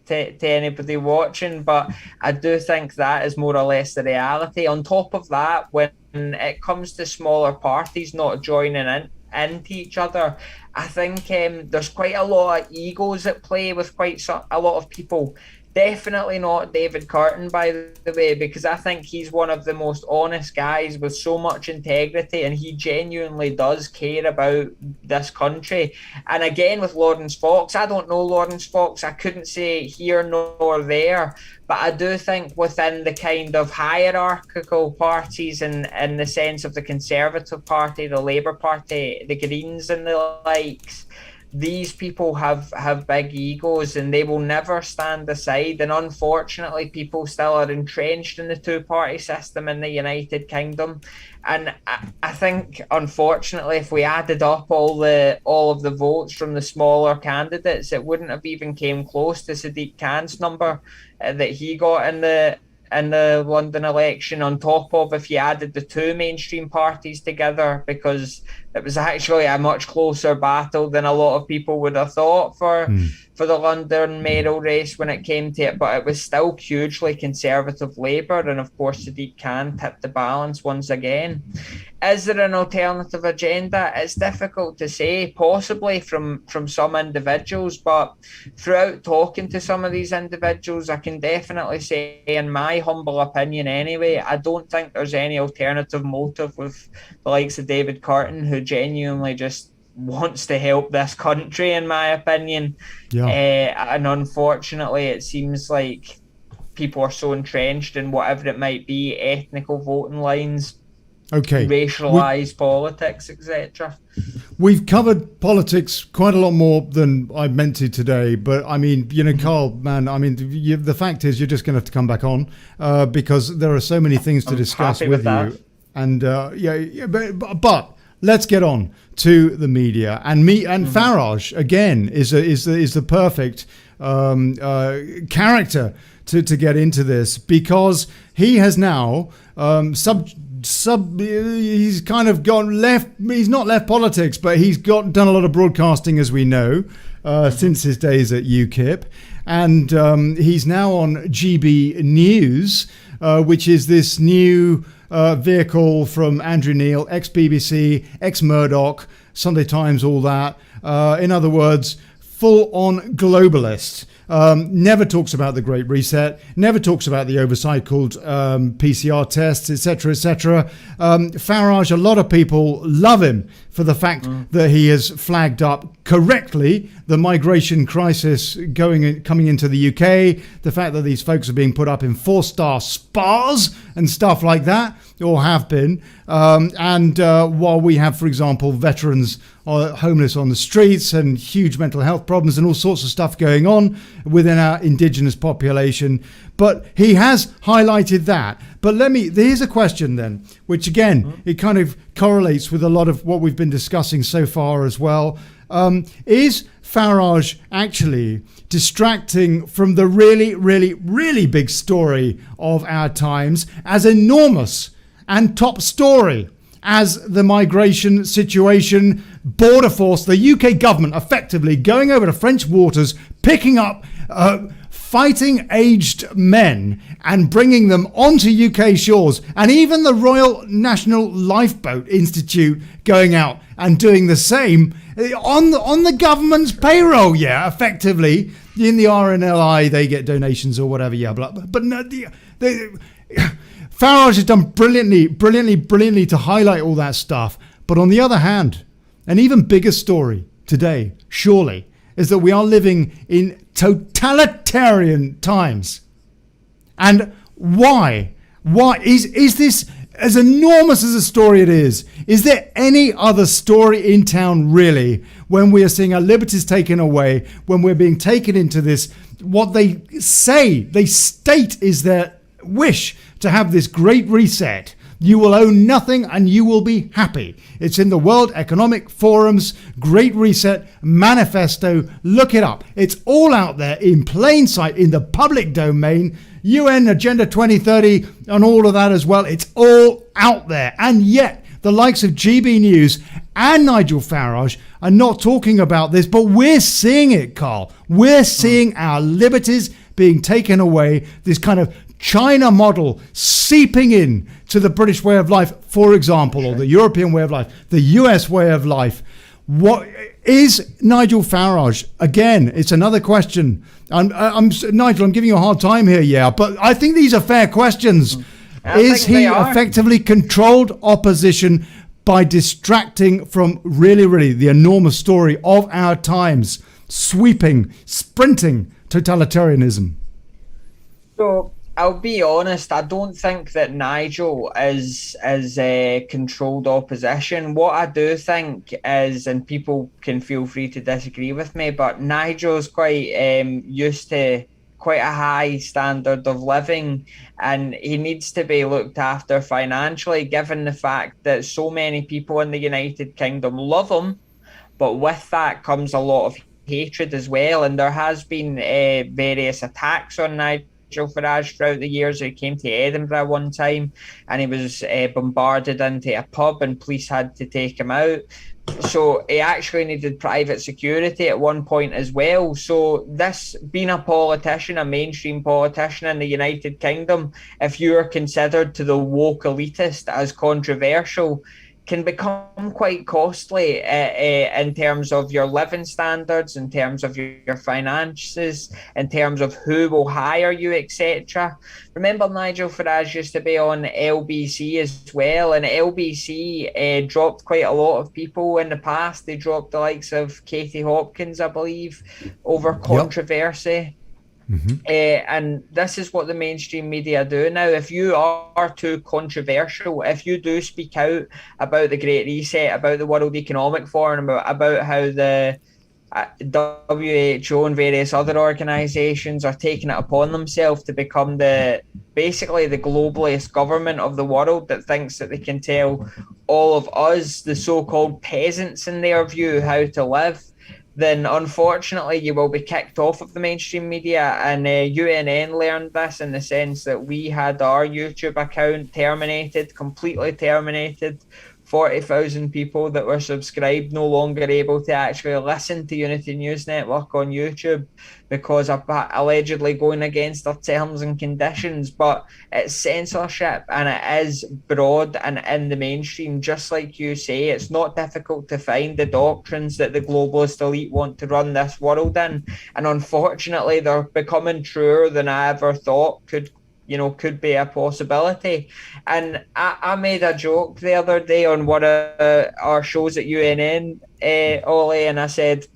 To anybody watching, but I do think that is more or less the reality. On top of that, when it comes to smaller parties not joining into each other, I think there's quite a lot of egos at play with a lot of people. Definitely not David Curtin, by the way, because I think he's one of the most honest guys with so much integrity, and he genuinely does care about this country. And again, with Lawrence Fox, I don't know Lawrence Fox. I couldn't say here nor there, but I do think within the kind of hierarchical parties in the sense of the Conservative Party, the Labour Party, the Greens and the likes, these people have big egos and they will never stand aside. And unfortunately, people still are entrenched in the two-party system in the United Kingdom. And I think, unfortunately, if we added up all of the votes from the smaller candidates, it wouldn't have even came close to Sadiq Khan's number that he got in the London election, on top of if you added the two mainstream parties together, because it was actually a much closer battle than a lot of people would have thought for the London mayoral race when it came to it. But it was still hugely Conservative Labour, and of course Sadiq Khan tipped the balance once again. Is there an alternative agenda? It's difficult to say, possibly from some individuals, but throughout talking to some of these individuals, I can definitely say, in my humble opinion anyway, I don't think there's any alternative motive with the likes of David Curtin, who genuinely just wants to help this country, in my opinion. And unfortunately, it seems like people are so entrenched in whatever it might be, ethnical voting lines, racialized politics, etc. We've covered politics quite a lot more than I meant to today, but I mean, you know, Carl, man, I mean, the fact is you're just going to have to come back on because there are so many things to discuss with you. And but let's get on to the media and Farage again is the perfect character to get into this, because he has now he's kind of gone left. He's not left politics, but he's done a lot of broadcasting, as we know, since his days at UKIP, and he's now on GB News, which is this new vehicle from Andrew Neil, ex-BBC, ex-Murdoch, Sunday Times, all that. In other words, full-on globalist. Never talks about the Great Reset, never talks about the overcycled PCR tests, etc., etc. Farage, a lot of people love him for the fact that he has flagged up correctly the migration crisis coming into the UK, the fact that these folks are being put up in 4-star spas and stuff like that, or have been. And while we have, for example, veterans homeless on the streets and huge mental health problems and all sorts of stuff going on within our indigenous population. But he has highlighted that. But here's a question then, which again, it kind of correlates with a lot of what we've been discussing so far as well. Is Farage actually distracting from the really, really, really big story of our times, as enormous and top story as the migration situation, border force, the UK government effectively going over to French waters, picking up fighting aged men and bringing them onto UK shores, and even the Royal National Lifeboat Institute going out and doing the same on the government's payroll, effectively. In the RNLI, they get donations or whatever, but no, Farage has done brilliantly to highlight all that stuff. But on the other hand, an even bigger story today, surely, is that we are living in totalitarian times. And why? Why is this as enormous as a story it is there any other story in town really when we are seeing our liberties taken away, when we're being taken into this, what they state is their wish to have this great reset? You will own nothing and you will be happy. It's in the World Economic Forum's Great Reset Manifesto. Look it up. It's all out there in plain sight, in the public domain. UN Agenda 2030 and all of that as well. It's all out there. And yet the likes of GB News and Nigel Farage are not talking about this, but we're seeing it, Carl. We're seeing our liberties being taken away, this kind of China model seeping in to the British way of life, for example, or the European way of life, the US way of life. What is Nigel Farage? Again, it's another question. Nigel, I'm giving you a hard time here, yeah, but I think these are fair questions. Is he effectively controlled opposition by distracting from really the enormous story of our times, sweeping, sprinting totalitarianism? So I'll be honest, I don't think that Nigel is controlled opposition. What I do think is, and people can feel free to disagree with me, but Nigel's quite used to quite a high standard of living, and he needs to be looked after financially, given the fact that so many people in the United Kingdom love him, but with that comes a lot of hatred as well. And there has been various attacks on Nigel Farage throughout the years. He came to Edinburgh one time and he was bombarded into a pub and police had to take him out. So he actually needed private security at one point as well. So this, being a politician, a mainstream politician in the United Kingdom, if you are considered to the woke elitist as controversial, can become quite costly in terms of your living standards, in terms of your finances, in terms of who will hire you, etc. Remember, Nigel Farage used to be on LBC as well, and LBC dropped quite a lot of people in the past. They dropped the likes of Katie Hopkins, I believe, over controversy. Yep. Mm-hmm. And this is what the mainstream media do now. If you are too controversial, if you do speak out about the Great Reset, about the World Economic Forum, about how the WHO and various other organisations are taking it upon themselves to become basically the globalist government of the world that thinks that they can tell all of us, the so-called peasants in their view, how to live, then unfortunately you will be kicked off of the mainstream media. And UNN learned this in the sense that we had our YouTube account completely terminated. 40,000 people that were subscribed no longer able to actually listen to Unity News Network on YouTube because of allegedly going against their terms and conditions. But it's censorship, and it is broad and in the mainstream. Just like you say, it's not difficult to find the doctrines that the globalist elite want to run this world in, and unfortunately they're becoming truer than I ever thought could be a possibility. And I made a joke the other day on one of our shows at UNN, Ollie, and I said,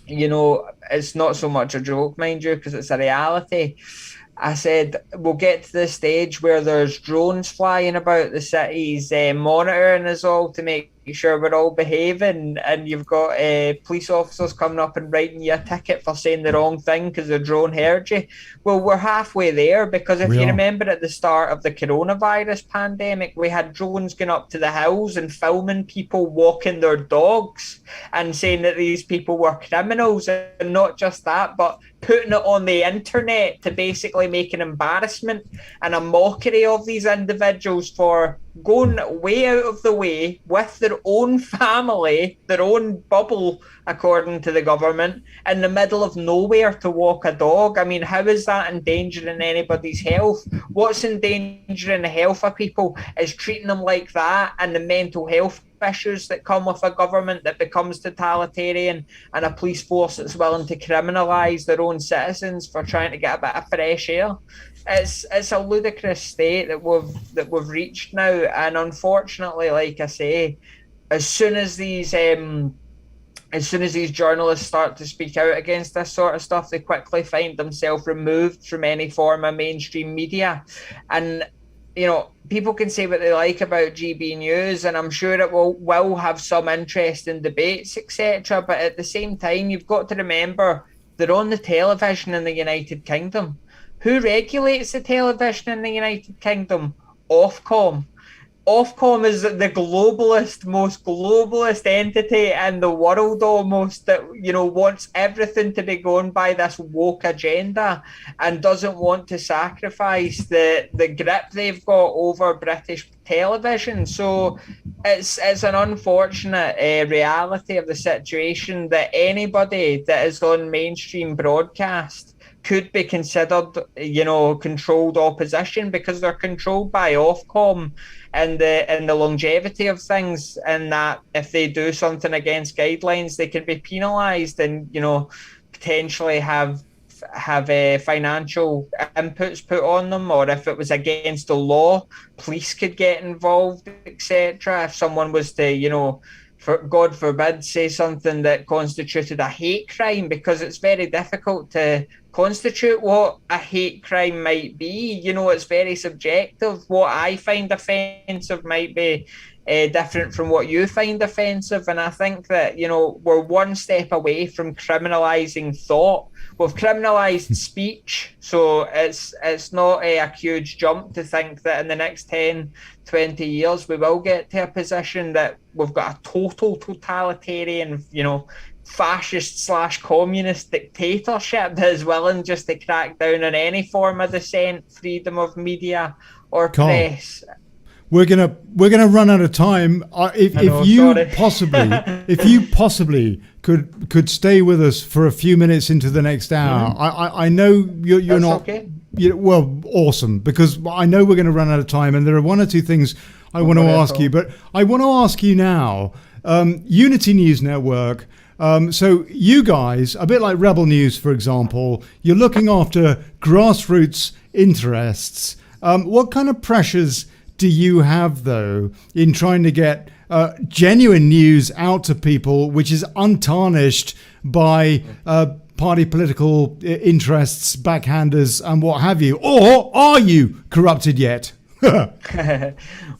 it's not so much a joke, mind you, because it's a reality. I said, we'll get to the stage where there's drones flying about the cities, monitoring us all to make sure we're all behaving, and you've got police officers coming up and writing you a ticket for saying the wrong thing because the drone heard you. Well, we're halfway there, because if you remember at the start of the coronavirus pandemic, we had drones going up to the hills and filming people walking their dogs and saying that these people were criminals, and not just that, but putting it on the internet to basically make an embarrassment and a mockery of these individuals for going way out of the way with their own family, their own bubble, according to the government, in the middle of nowhere to walk a dog. I mean, how is that endangering anybody's health? What's endangering the health of people is treating them like that, and the mental health issues that come with a government that becomes totalitarian and a police force that's willing to criminalise their own citizens for trying to get a bit of fresh air. It's a ludicrous state that we've reached now, and unfortunately, like I say, as soon as these journalists start to speak out against this sort of stuff, they quickly find themselves removed from any form of mainstream media. And people can say what they like about GB News, and I'm sure it will have some interesting debates, etc. But at the same time, you've got to remember they're on the television in the United Kingdom. Who regulates the television in the United Kingdom? Ofcom. Ofcom is the most globalist entity in the world almost, that, wants everything to be going by this woke agenda and doesn't want to sacrifice the grip they've got over British television. So it's an unfortunate reality of the situation that anybody that is on mainstream broadcast could be considered, controlled opposition, because they're controlled by Ofcom and the longevity of things, and that if they do something against guidelines, they can be penalised and potentially have financial inputs put on them, or if it was against the law, police could get involved, etc. If someone was to for God forbid, say something that constituted a hate crime, because it's very difficult to constitute what a hate crime might be. It's very subjective. What I find offensive might be different from what you find offensive. And I think that, we're one step away from criminalising thought. We've criminalised speech, so it's not a huge jump to think that in the next 10, 20 years we will get to a position that we've got a total totalitarian, fascist/communist dictatorship that is willing just to crack down on any form of dissent, freedom of media or press. We're gonna run out of time. If you possibly could stay with us for a few minutes into the next hour. I know you're That's not. Okay. Well, awesome, because I know we're going to run out of time, and there are one or two things I want to ask you. But I want to ask you now. Unity News Network. So you guys, a bit like Rebel News, for example, you're looking after grassroots interests. What kind of pressures do you have, though, in trying to get genuine news out to people, which is untarnished by party political interests, backhanders, and what have you? Or are you corrupted yet?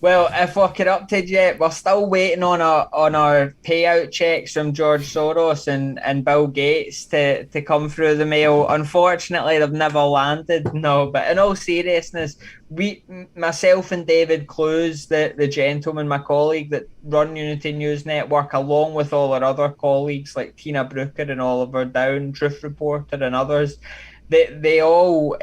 Well, if we're corrupted yet, we're still waiting on our payout checks from George Soros and Bill Gates to come through the mail. Unfortunately, they've never landed. No, but in all seriousness, myself and David Clues, the gentleman, my colleague that run Unity News Network, along with all our other colleagues like Tina Brooker and Oliver Down, Truth Reporter and others, they all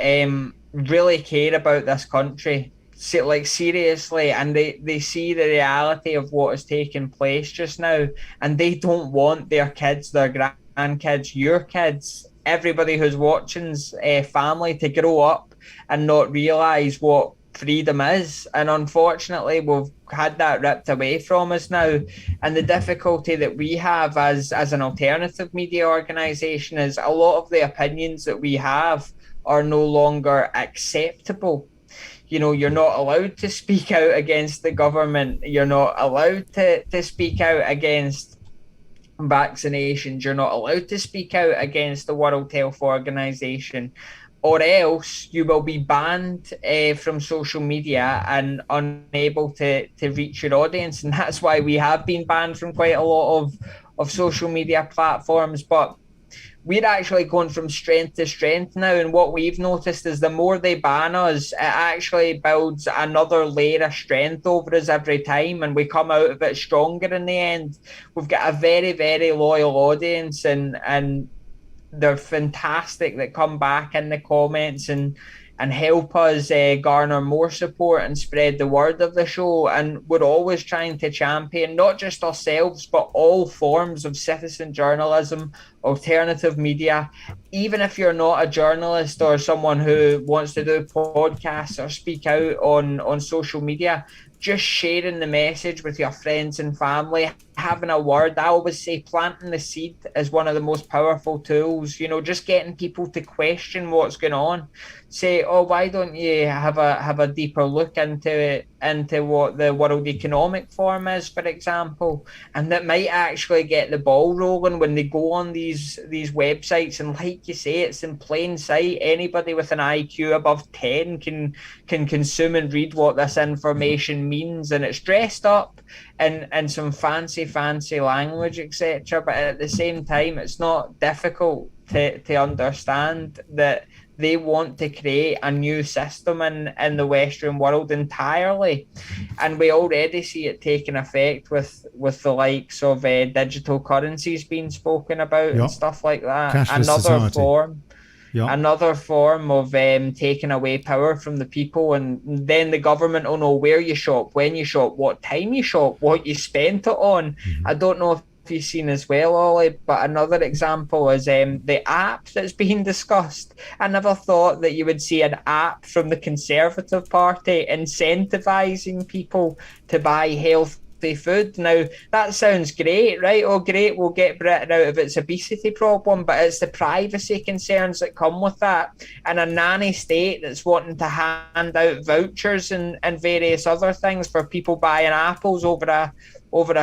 really care about this country. Seriously, and they see the reality of what is taking place just now, and they don't want their kids, their grandkids, your kids, everybody who's watching's family to grow up and not realise what freedom is. And unfortunately, we've had that ripped away from us now. And the difficulty that we have as an alternative media organisation is a lot of the opinions that we have are no longer acceptable. You're not allowed to speak out against the government. You're not allowed to speak out against vaccinations. You're not allowed to speak out against the World Health Organization, or else you will be banned from social media and unable to reach your audience. And that's why we have been banned from quite a lot of social media platforms. But we're actually going from strength to strength now, and what we've noticed is the more they ban us, it actually builds another layer of strength over us every time, and we come out of it stronger in the end. We've got a very, very loyal audience, and they're fantastic that come back in the comments and help us garner more support and spread the word of the show. And we're always trying to champion not just ourselves, but all forms of citizen journalism, alternative media. Even if you're not a journalist or someone who wants to do podcasts or speak out on social media, just sharing the message with your friends and family, having a word. I always say planting the seed is one of the most powerful tools, just getting people to question what's going on. say, oh, why don't you have a deeper look into what the World Economic Forum is, for example, and that might actually get the ball rolling when they go on these websites. And like you say, it's in plain sight. Anybody with an IQ above 10 can consume and read what this information means, and it's dressed up in some fancy language, etc. But at the same time, it's not difficult to understand that they want to create a new system in the Western world entirely. And we already see it taking effect with the likes of digital currencies being spoken about and stuff like that. Cashless Another form of taking away power from the people, and then the government will know where you shop, when you shop, what time you shop, what you spent it on. I don't know if you've seen as well, Ollie, but another example is the app that's being discussed. I never thought that you would see an app from the Conservative Party incentivizing people to buy healthy food. Now, that sounds great, right? Oh, great, we'll get Britain out of its obesity problem, but it's the privacy concerns that come with that. And a nanny state that's wanting to hand out vouchers and various other things for people buying apples over a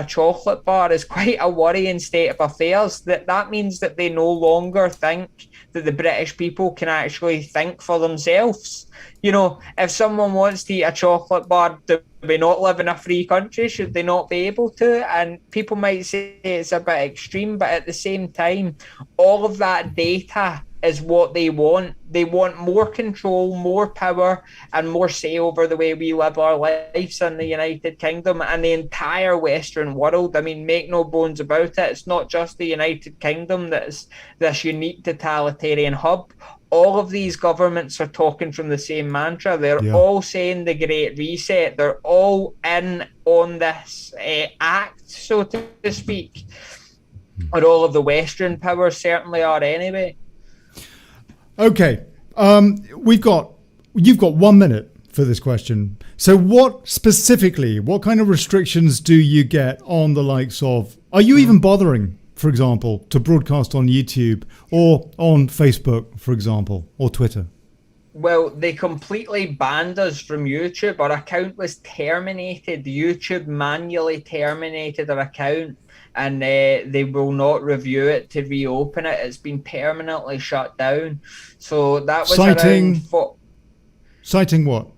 chocolate bar is quite a worrying state of affairs. That means that they no longer think that the British people can actually think for themselves. You know, if someone wants to eat a chocolate bar, do we not live in a free country? Should they not be able to? And people might say it's a bit extreme, but at the same time, all of that data is what they want. They want more control, more power, and more say over the way we live our lives in the United Kingdom and the entire Western world. I mean, make no bones about it, it's not just the United Kingdom that's this unique totalitarian hub. All of these governments are talking from the same mantra. They're all saying the Great Reset. They're all in on this act, so to speak. Or all of the Western powers certainly are anyway. Okay, you've got 1 minute for this question. So what kind of restrictions do you get on the likes of, are you even bothering, for example, to broadcast on YouTube or on Facebook, for example, or Twitter? Well, they completely banned us from YouTube. Our account was terminated. YouTube manually terminated our account, and they will not review it to reopen it. It's been permanently shut down. So that was citing what?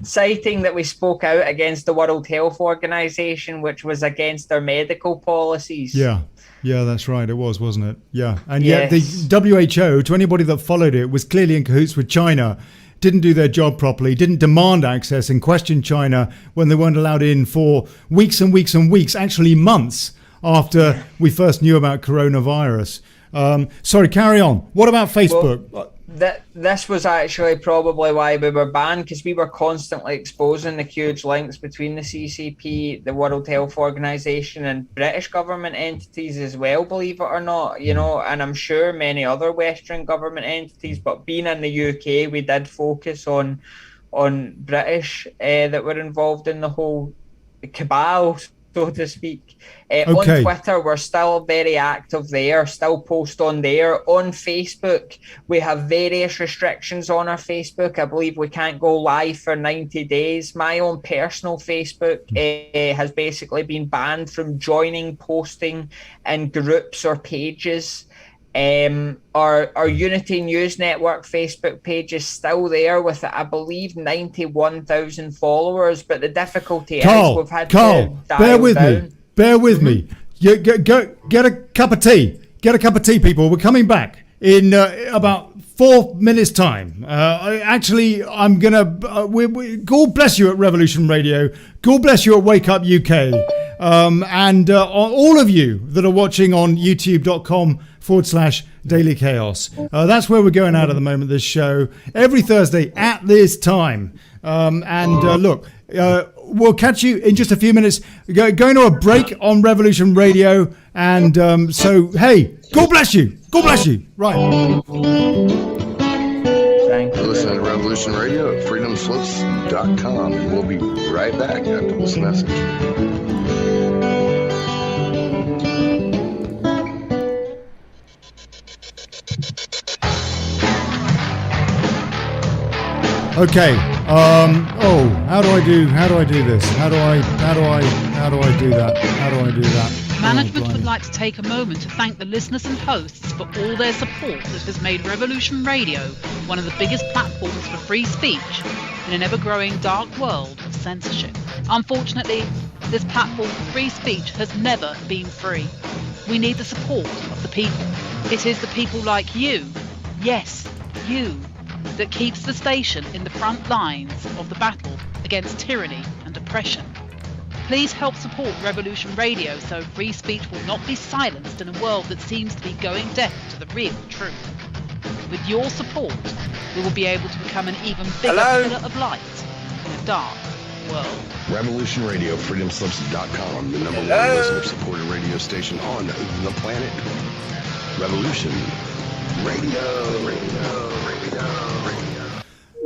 Citing that we spoke out against the World Health Organization, which was against their medical policies. Yeah, that's right. It was, wasn't it? Yeah. And yet the WHO, to anybody that followed it, was clearly in cahoots with China, didn't do their job properly, didn't demand access and question China when they weren't allowed in for weeks and weeks and weeks, actually months after we first knew about coronavirus. Sorry, carry on. What about Facebook? Well, this was actually probably why we were banned, because we were constantly exposing the huge links between the CCP, the World Health Organization, and British government entities as well, believe it or not, you know, and I'm sure many other Western government entities. But being in the UK, we did focus on British that were involved in the whole cabal, so to speak. On Twitter, we're still very active there, still post on there. On Facebook, we have various restrictions on our Facebook. I believe we can't go live for 90 days. My own personal Facebook has basically been banned from joining, posting in groups or pages. Our Unity News Network Facebook page is still there with, I believe, 91,000 followers. But the difficulty is we've had to dial down. Bear with me. You go get a cup of tea. Get a cup of tea, people. We're coming back in about 4 minutes' time. I'm gonna. God bless you at Revolution Radio. God bless you at Wake Up UK, and all of you that are watching on YouTube.com/Daily Chaos. That's where we're going out at the moment. This show every Thursday at this time. Look. We'll catch you in just a few minutes. Going to a break on Revolution Radio. And so, hey, God bless you. God bless you. Right. Thank you. Listen to Revolution Radio at freedomslips.com. And we'll be right back after this message. Okay. How do I do this? How do I do that? Management would like to take a moment to thank the listeners and hosts for all their support that has made Revolution Radio one of the biggest platforms for free speech in an ever-growing dark world of censorship. Unfortunately, this platform for free speech has never been free. We need the support of the people. It is the people like you, yes, you, that keeps the station in the front lines of the battle against tyranny and oppression. Please help support Revolution Radio so free speech will not be silenced in a world that seems to be going deaf to the real truth. With your support, we will be able to become an even bigger pillar of light in a dark world. Revolution Radio, freedomslips.com, the number one listener-supported radio station on the planet. Revolution Radio.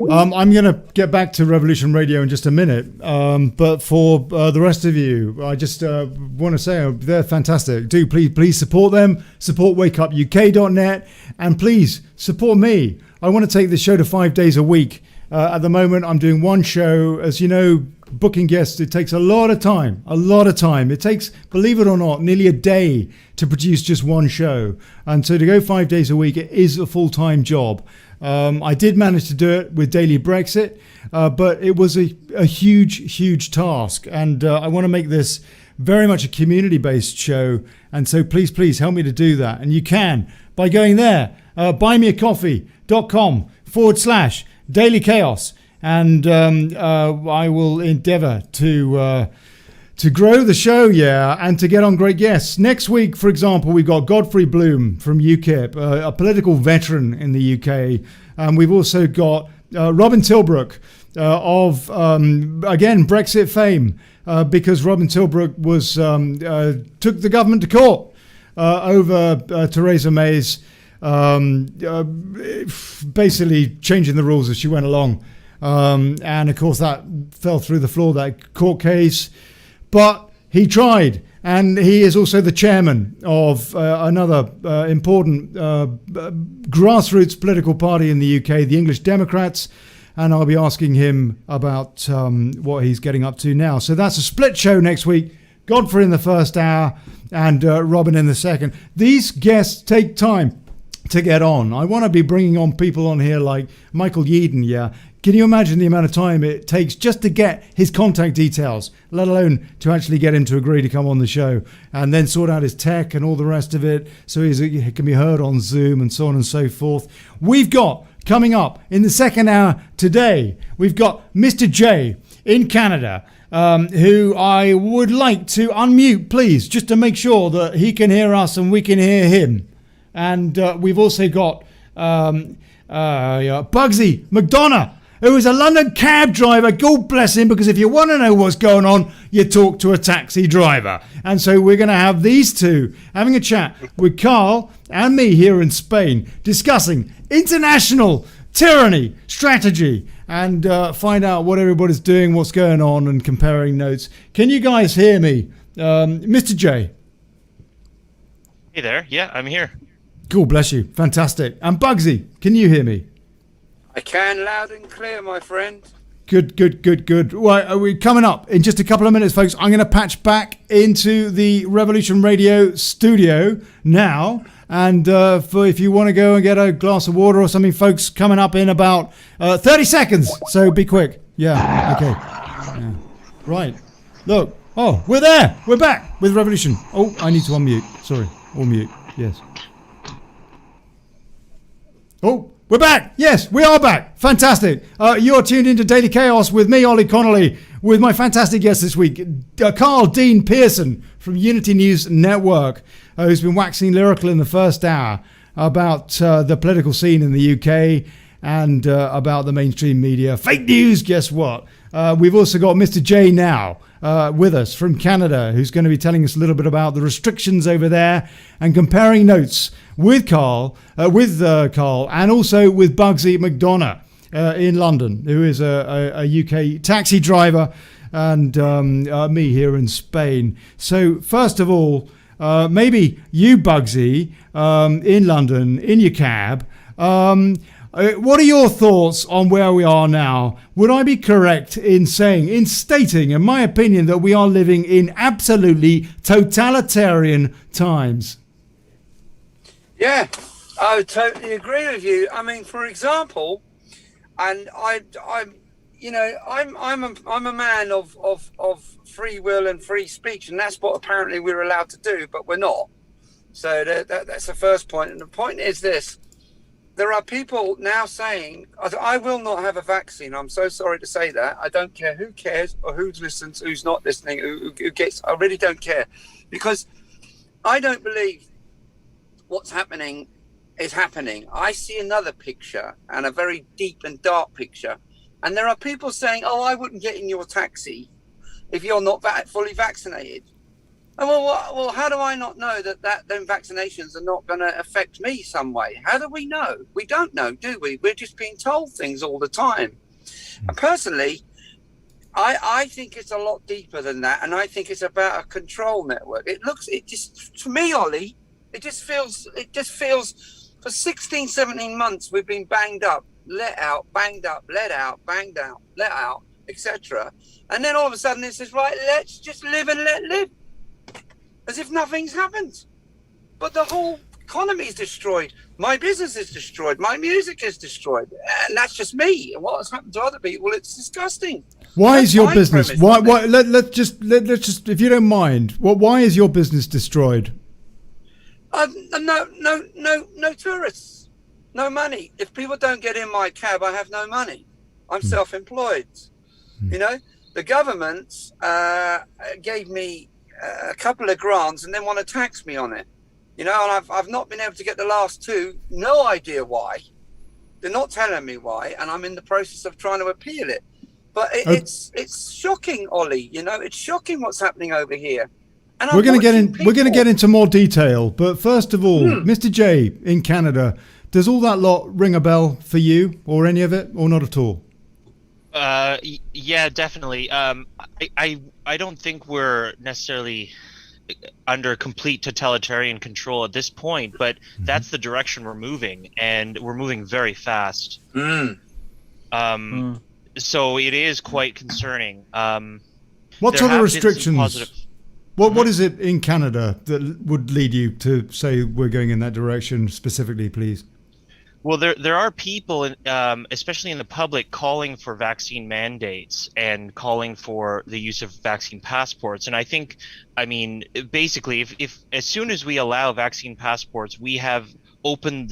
I'm going to get back to Revolution Radio in just a minute, but for the rest of you, I just want to say they're fantastic. Do please support them, support wakeupuk.net, and please support me. I want to take this show to 5 days a week. At the moment, I'm doing one show. As you know, booking guests, it takes a lot of time. It takes, believe it or not, nearly a day to produce just one show. And so to go 5 days a week, it is a full-time job. I did manage to do it with Daily Brexit, but it was a huge task. And I want to make this very much a community-based show. And so please help me to do that. And you can by going there, buymeacoffee.com/Daily Chaos. And I will endeavor to grow the show, and to get on great guests. Next week, for example, we've got Godfrey Bloom from UKIP, a political veteran in the UK. And we've also got Robin Tilbrook of, again, Brexit fame, because Robin Tilbrook was took the government to court over Theresa May's basically changing the rules as she went along. And of course that fell through the floor, that court case, but he tried, and he is also the chairman of another important grassroots political party in the UK, the English Democrats, and I'll be asking him about what he's getting up to now. So that's a split show next week. Godfrey in the first hour and Robin in the second. These guests take time to get on. I want to be bringing on people on here like Michael Yeadon, Can you imagine the amount of time it takes just to get his contact details, let alone to actually get him to agree to come on the show, and then sort out his tech and all the rest of it so he can be heard on Zoom and so on and so forth. We've got, coming up in the second hour today, we've got Mr. J in Canada, who I would like to unmute, please, just to make sure that he can hear us and we can hear him. And we've also got Bugsy McDonough, who is a London cab driver. God bless him, because if you want to know what's going on, you talk to a taxi driver. And so we're going to have these two having a chat with Carl and me here in Spain, discussing international tyranny strategy, and find out what everybody's doing, what's going on, and comparing notes. Can you guys hear me? Mr. J. Hey there. Yeah, I'm here. Cool, bless you. Fantastic. And Bugsy, can you hear me? I can, loud and clear, my friend. Good. Right, we're coming up in just a couple of minutes, folks. I'm going to patch back into the Revolution Radio studio now. And if you want to go and get a glass of water or something, folks, coming up in about 30 seconds. So be quick. Yeah, okay. Yeah. Right. Look. Oh, we're there. We're back with Revolution. Oh, I need to unmute. Sorry. Or mute. Yes. Oh, we're back. Yes, we are back. Fantastic. You're tuned into Daily Chaos with me, Ollie Connolly, with my fantastic guest this week, Carl Dean Pearson from Unity News Network, who's been waxing lyrical in the first hour about the political scene in the UK and about the mainstream media. Fake news, guess what? We've also got Mr. J now with us from Canada, who's going to be telling us a little bit about the restrictions over there and comparing notes with Carl, and also with Bugsy McDonough in London, who is a UK taxi driver, and me here in Spain. So first of all, maybe you, Bugsy, in London, in your cab, What are your thoughts on where we are now? Would I be correct in stating, in my opinion, that we are living in absolutely totalitarian times? Yeah, I would totally agree with you. I mean, for example, and I'm a man of free will and free speech, and that's what apparently we're allowed to do, but we're not. So that's the first point. And the point is this. There are people now saying, I will not have a vaccine. I'm so sorry to say that. I don't care who cares or who listens, who's not listening, who gets. I really don't care. Because I don't believe what's happening is happening. I see another picture, and a very deep and dark picture. And there are people saying, oh, I wouldn't get in your taxi if you're not fully vaccinated. And well, how do I not know that them vaccinations are not going to affect me some way? How do we know? We don't know, do we? We're just being told things all the time. And personally, I think it's a lot deeper than that, and I think it's about a control network. To me, Ollie, it just feels for 16, 17 months we've been banged up, let out, banged up, let out, banged out, let out, etc. And then all of a sudden it says, right, let's just live and let live. As if nothing's happened. But the whole economy is destroyed. My business is destroyed. My music is destroyed. And that's just me. And what has happened to other people, it's disgusting. Why is your business? Why? Let's just, if you don't mind, why is your business destroyed? No tourists. No money. If people don't get in my cab, I have no money. I'm self-employed. You know, the government gave me a couple of grants and then want to tax me on it, you know, and I've not been able to get the last two. No idea why. They're not telling me why, and I'm in the process of trying to appeal it. But it's shocking, Ollie. You know, it's shocking what's happening over here. And we're going to get into more detail, but first of all, Mr. J in Canada, does all that lot ring a bell for you, or any of it, or not at all? Yeah, definitely. I don't think we're necessarily under complete totalitarian control at this point, but that's the direction we're moving, and we're moving very fast. So it is quite concerning. What sort of restrictions? What is it in Canada that would lead you to say we're going in that direction specifically, please? Well, there are people, especially in the public, calling for vaccine mandates and calling for the use of vaccine passports. And I mean, basically, if as soon as we allow vaccine passports, we've opened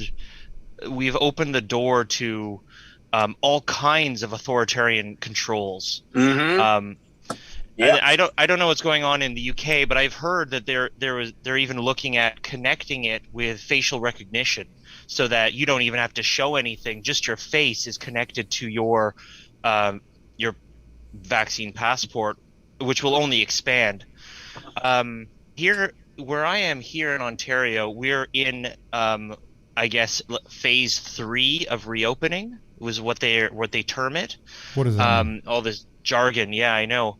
the door to all kinds of authoritarian controls. Yeah. I don't know what's going on in the UK, but I've heard that they're even looking at connecting it with facial recognition, so that you don't even have to show anything; just your face is connected to your vaccine passport, which will only expand. Here, where I am here in Ontario, we're in I guess phase 3 of reopening was what they term it. What is that? All this jargon, yeah, I know.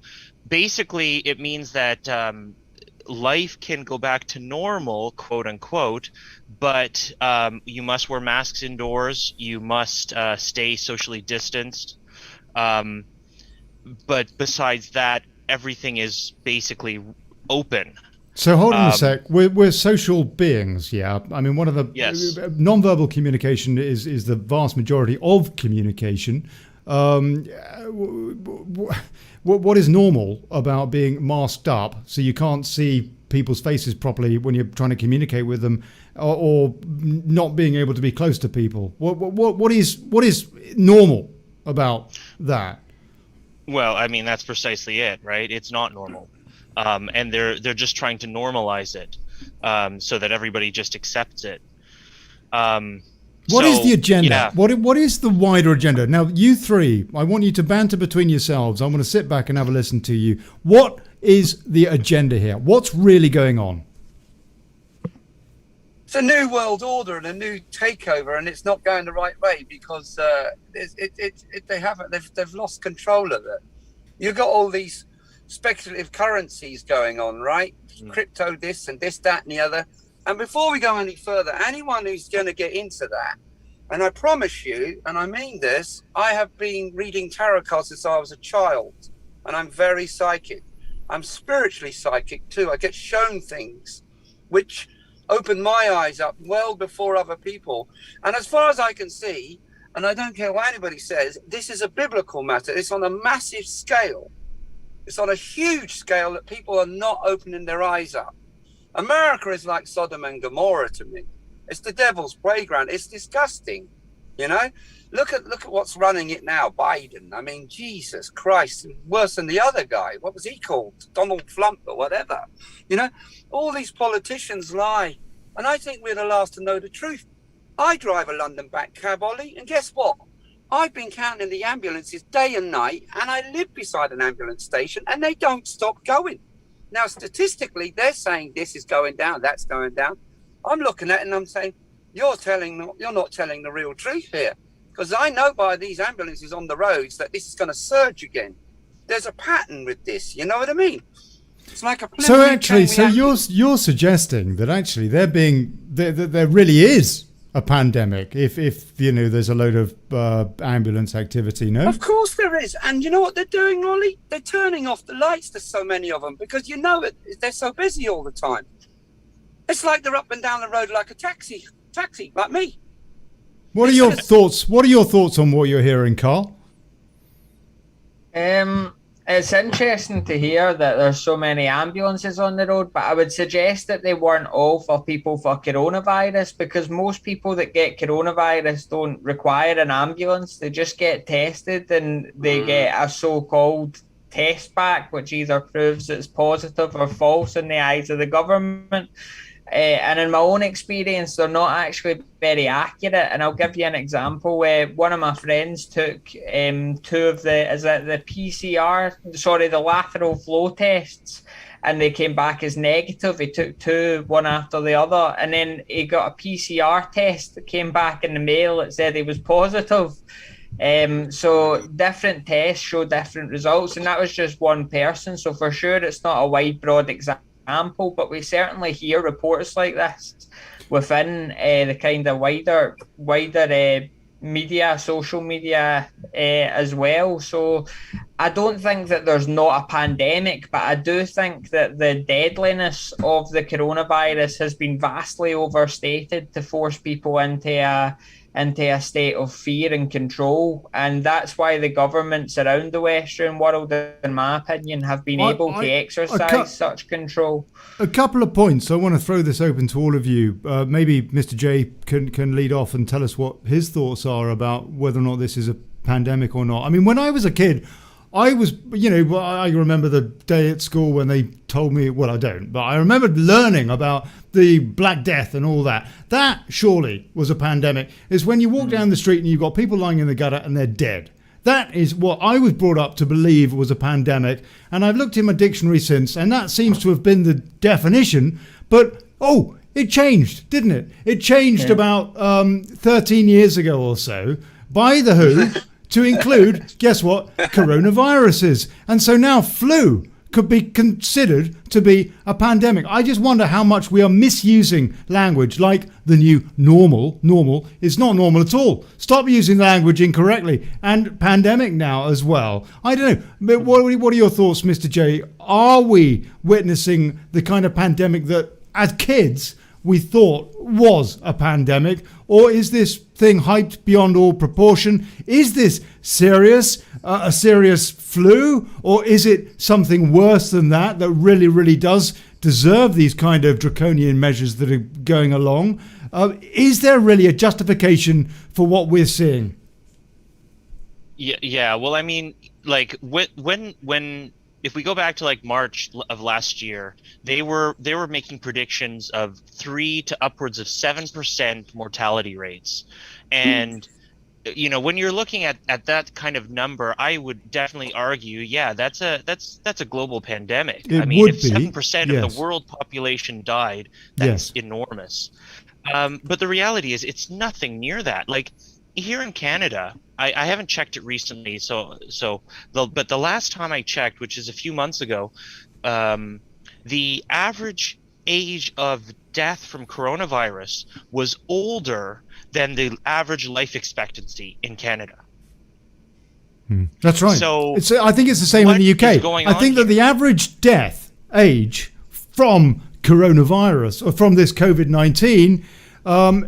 Basically, it means that life can go back to normal, quote unquote, but you must wear masks indoors. You must stay socially distanced. But besides that, everything is basically open. So hold on a sec. We're social beings, yeah. I mean, one of the non-verbal communication is the vast majority of communication. What is normal about being masked up so you can't see people's faces properly when you're trying to communicate with them, or not being able to be close to people? What is normal about that? Well, I mean, that's precisely it, right? It's not normal. And they're just trying to normalize it so that everybody just accepts it. What is the agenda? Yeah. What is the wider agenda? Now, you three, I want you to banter between yourselves. I'm going to sit back and have a listen to you. What is the agenda here? What's really going on? It's a new world order and a new takeover, and it's not going the right way because they've lost control of it. You've got all these speculative currencies going on, right? Crypto, this and this, that, and the other. And before we go any further, anyone who's going to get into that And I promise you, and I mean this, I have been reading tarot cards since I was a child, and I'm very psychic. I'm spiritually psychic too. I get shown things which open my eyes up well before other people. And as far as I can see, and I don't care what anybody says, this is a biblical matter. It's on a massive scale. It's on a huge scale that people are not opening their eyes up. America is like Sodom and Gomorrah to me. It's the devil's playground. It's disgusting. You know, look at what's running it now, Biden. I mean, Jesus Christ, worse than the other guy. What was he called? Donald Trump or whatever. You know, all these politicians lie. And I think we're the last to know the truth. I drive a London back cab, Ollie, and guess what? I've been counting the ambulances day and night, and I live beside an ambulance station, and they don't stop going. Now, statistically, they're saying this is going down, that's going down. I'm looking at it and I'm saying, you're not telling the real truth here, because I know by these ambulances on the roads that this is going to surge again. There's a pattern with this, you know what I mean? It's like a so actually, so you're suggesting that actually there really is a pandemic if you know there's a load of ambulance activity. No, of course there is. And you know what they're doing, Ollie? They're turning off the lights. There's so many of them because you know it, they're so busy all the time. It's like they're up and down the road like a taxi like me. What are your thoughts? What are your thoughts on what you're hearing, Carl? It's interesting to hear that there's so many ambulances on the road, but I would suggest that they weren't all for people for coronavirus, because most people that get coronavirus don't require an ambulance. They just get tested and they get a so-called test back, which either proves it's positive or false in the eyes of the government. And in my own experience, they're not actually very accurate. And I'll give you an example. One of my friends took two of the lateral flow tests, and they came back as negative. He took two, one after the other, and then he got a PCR test that came back in the mail that said he was positive. So different tests show different results, and that was just one person. So for sure, it's not a wide, broad example, but we certainly hear reports like this within the kind of wider media, social media as well. So I don't think that there's not a pandemic, but I do think that the deadliness of the coronavirus has been vastly overstated to force people into a state of fear and control. And that's why the governments around the Western world, in my opinion, have been able to exercise such control. A couple of points. I want to throw this open to all of you. Maybe Mr. J can lead off and tell us what his thoughts are about whether or not this is a pandemic or not. I mean, when I was a kid, I remember the day at school when they told me, well, I don't, but I remember learning about the Black Death and all that. That surely was a pandemic. It's when you walk down the street and you've got people lying in the gutter and they're dead. That is what I was brought up to believe was a pandemic. And I've looked in my dictionary since, and that seems to have been the definition. But, it changed, didn't it? It changed about 13 years ago or so by the WHO to include, guess what, coronaviruses. And so now flu could be considered to be a pandemic. I just wonder how much we are misusing language like the new normal. Normal is not normal at all. Stop using language incorrectly. And pandemic now as well. I don't know. But what are your thoughts, Mr. J? Are we witnessing the kind of pandemic that as kids we thought was a pandemic? Or is this thing hyped beyond all proportion? Is this serious, a serious flu? Or is it something worse than that really, really does deserve these kind of draconian measures that are going along? Is there really a justification for what we're seeing? Yeah. Well, I mean, like when if we go back to like March of last year, they were making predictions of 3 to upwards of 7% mortality rates. And you know, when you're looking at that kind of number, I would definitely argue, that's a global pandemic. I mean, if 7% of the world population died, that's enormous. But the reality is it's nothing near that. Like here in Canada, I haven't checked it recently, but the last time I checked, which is a few months ago, the average age of death from coronavirus was older than the average life expectancy in Canada. That's right. So I think it's the same in the UK. I think that the average death age from coronavirus or from this COVID-19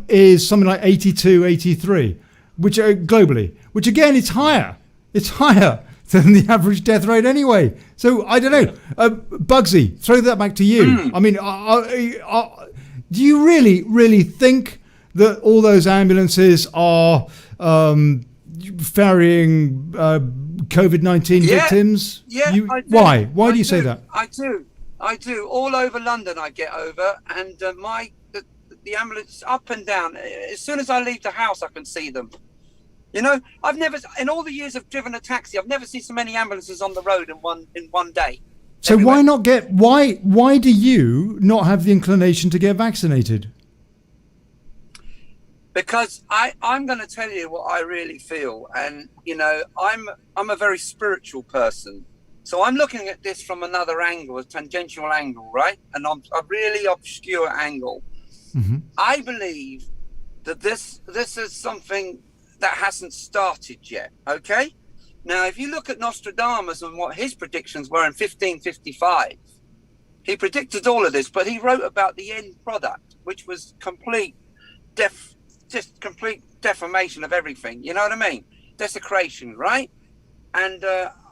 is something like 82, 83, which globally, which again, it's higher. It's higher than the average death rate anyway. So I don't know. Bugsy, throw that back to you. I mean, do you really think that all those ambulances are ferrying COVID-19 victims? Yeah, I do. Why? Why do you say that? I do. All over London I get over, and the ambulance up and down. As soon as I leave the house, I can see them. You know, I've never, in all the years I've driven a taxi, I've never seen so many ambulances on the road in one day. So everywhere. why not get? Why do you not have the inclination to get vaccinated? Because I'm going to tell you what I really feel, and you know, I'm a very spiritual person, so I'm looking at this from another angle, a tangential angle, right? And a really obscure angle. Mm-hmm. I believe that this is something that hasn't started yet. Okay, now if you look at Nostradamus and what his predictions were in 1555, he predicted all of this, but he wrote about the end product, which was complete defamation of everything. You know what I mean? Desecration, right? And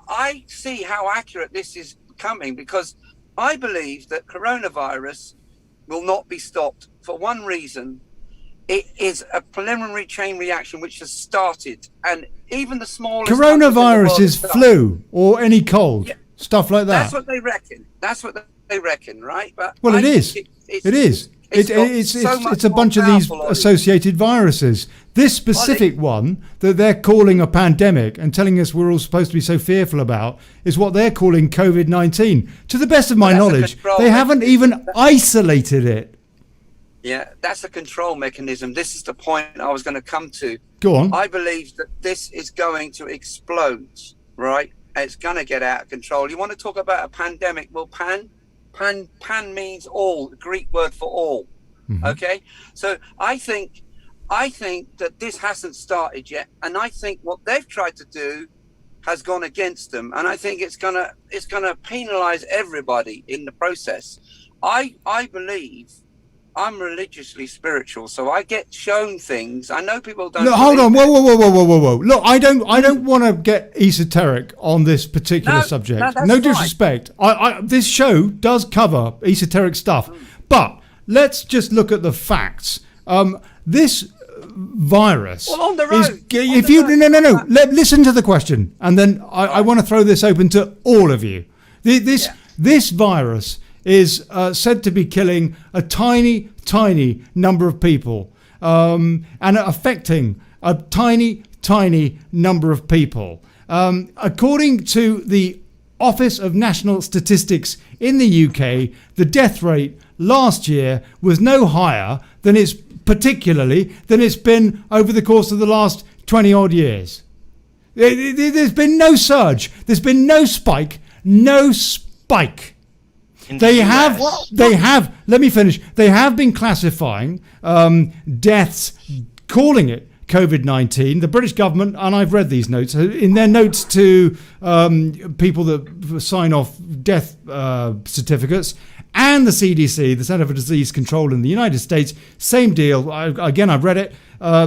I see how accurate this is becoming, because I believe that coronavirus will not be stopped for one reason. It is a preliminary chain reaction which has started, and even the smallest coronavirus is flu or any cold, stuff like that. That's what they reckon. Right? But well, it is. It's a bunch of these associated viruses. This specific one that they're calling a pandemic and telling us we're all supposed to be so fearful about is what they're calling COVID-19. To the best of my knowledge, they haven't even isolated it. Yeah, that's a control mechanism. This is the point I was going to come to. Go on. I believe that this is going to explode, right? It's going to get out of control. You want to talk about a pandemic? Well, pan means all, the Greek word for all. Mm-hmm. Okay, so I think that this hasn't started yet, and I think what they've tried to do has gone against them, and I think it's gonna penalize everybody in the process. I believe. I'm religiously spiritual, so I get shown things. I know people don't. Look, hold on, whoa! Look, I don't want to get esoteric on this particular subject. No disrespect. This show does cover esoteric stuff, but let's just look at the facts. This virus. Well, on the road. Listen to the question, and then I want to throw this open to all of you. This virus is said to be killing a tiny number of people and affecting a tiny number of people. According to the Office of National Statistics in the UK, the death rate last year was no higher than it's been over the course of the last 20 odd years. There's been no surge. There's been no spike. They have. Let me finish. They have been classifying deaths, calling it COVID-19. The British government, and I've read these notes in their notes to people that sign off death certificates, and the CDC, the Center for Disease Control in the United States, same deal. I've read it.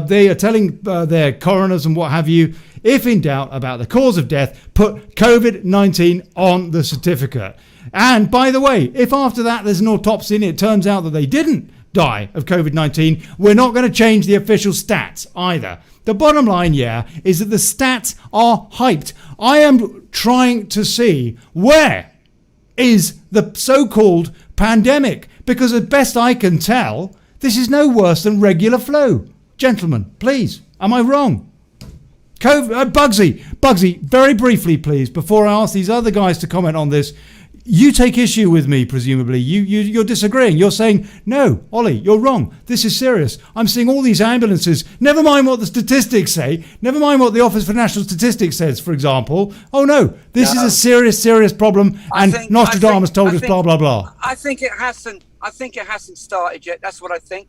They are telling their coroners and what have you, if in doubt about the cause of death, put COVID-19 on the certificate. And by the way, if after that there's an autopsy and it turns out that they didn't die of COVID-19, we're not going to change the official stats either. The bottom line, is that the stats are hyped. I am trying to see where is the so-called pandemic, because as best I can tell, this is no worse than regular flu. Gentlemen, please, am I wrong? Bugsy, very briefly, please, before I ask these other guys to comment on this. You take issue with me, presumably. You're disagreeing. You're saying, no, Ollie, you're wrong. This is serious. I'm seeing all these ambulances. Never mind what the statistics say. Never mind what the Office for National Statistics says, for example. Oh, no, this is a serious problem. And Nostradamus told us blah, blah, blah. I think it hasn't started yet. That's what I think.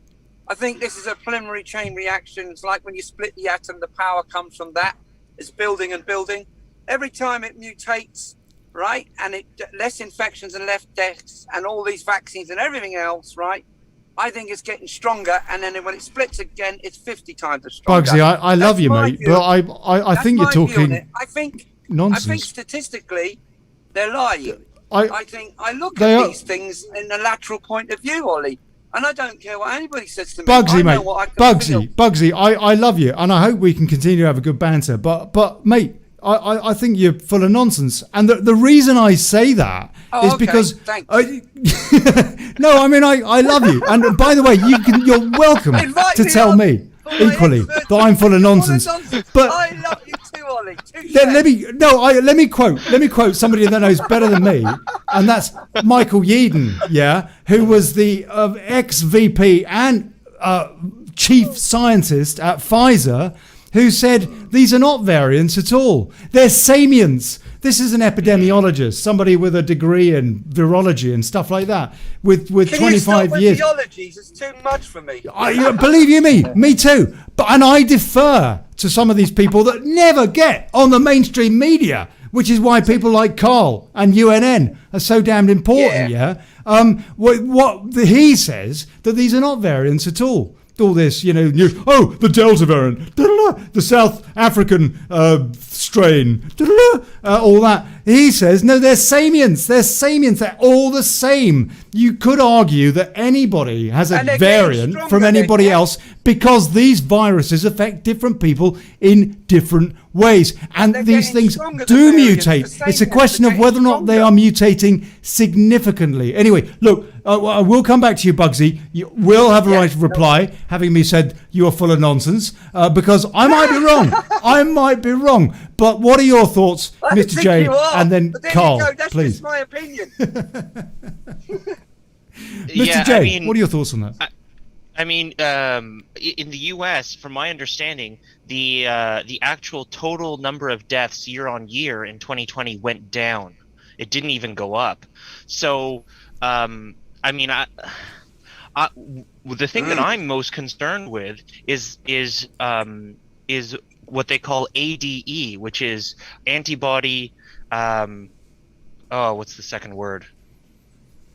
I think this is a preliminary chain reaction. It's like when you split the atom, the power comes from that. It's building and building. Every time it mutates, right, and it less infections and less deaths and all these vaccines and everything else, right, I think it's getting stronger, and then when it splits again, it's 50 times as stronger. Bugsy, I love you, mate, but I think you're talking nonsense. I think statistically, they're lying. I think I look at these things in a lateral point of view, Ollie, and I don't care what anybody says to me. Bugsy, mate, Bugsy, I love you, and I hope we can continue to have a good banter. But mate, I think you're full of nonsense, and the reason I say that is because no, I mean I love you, and by the way, you're welcome to tell me equally that I'm full of nonsense. But I love you too, Ollie. Let me quote somebody that knows better than me, and that's Michael Yeadon, who was the ex-VP and chief scientist at Pfizer, who said these are not variants at all. They're samians. This is an epidemiologist, somebody with a degree in virology and stuff like that, with 25 years. Virologies, it's too much for me. Believe you me too. And I defer to some of these people that never get on the mainstream media, which is why people like Carl and UNN are so damned important. He says that these are not variants at all. All this, the Delta variant, the South African strain, all that. He says, no, they're samians. They're all the same. You could argue that anybody has a variant from anybody else because these viruses affect different people in different ways. And these things do mutate. It's a question of whether or not they are mutating significantly. Anyway, look, I will come back to you, Bugsy. You will have a right to reply, having me said you are full of nonsense, because I might be wrong. But what are your thoughts, Mr. J, and then Carl, that's please? Just my opinion. Mr. J, what are your thoughts on that? I mean, in the U.S., from my understanding, the actual total number of deaths year on year in 2020 went down. It didn't even go up. So, I mean, the thing that I'm most concerned with is what they call ADE, which is antibody. What's the second word?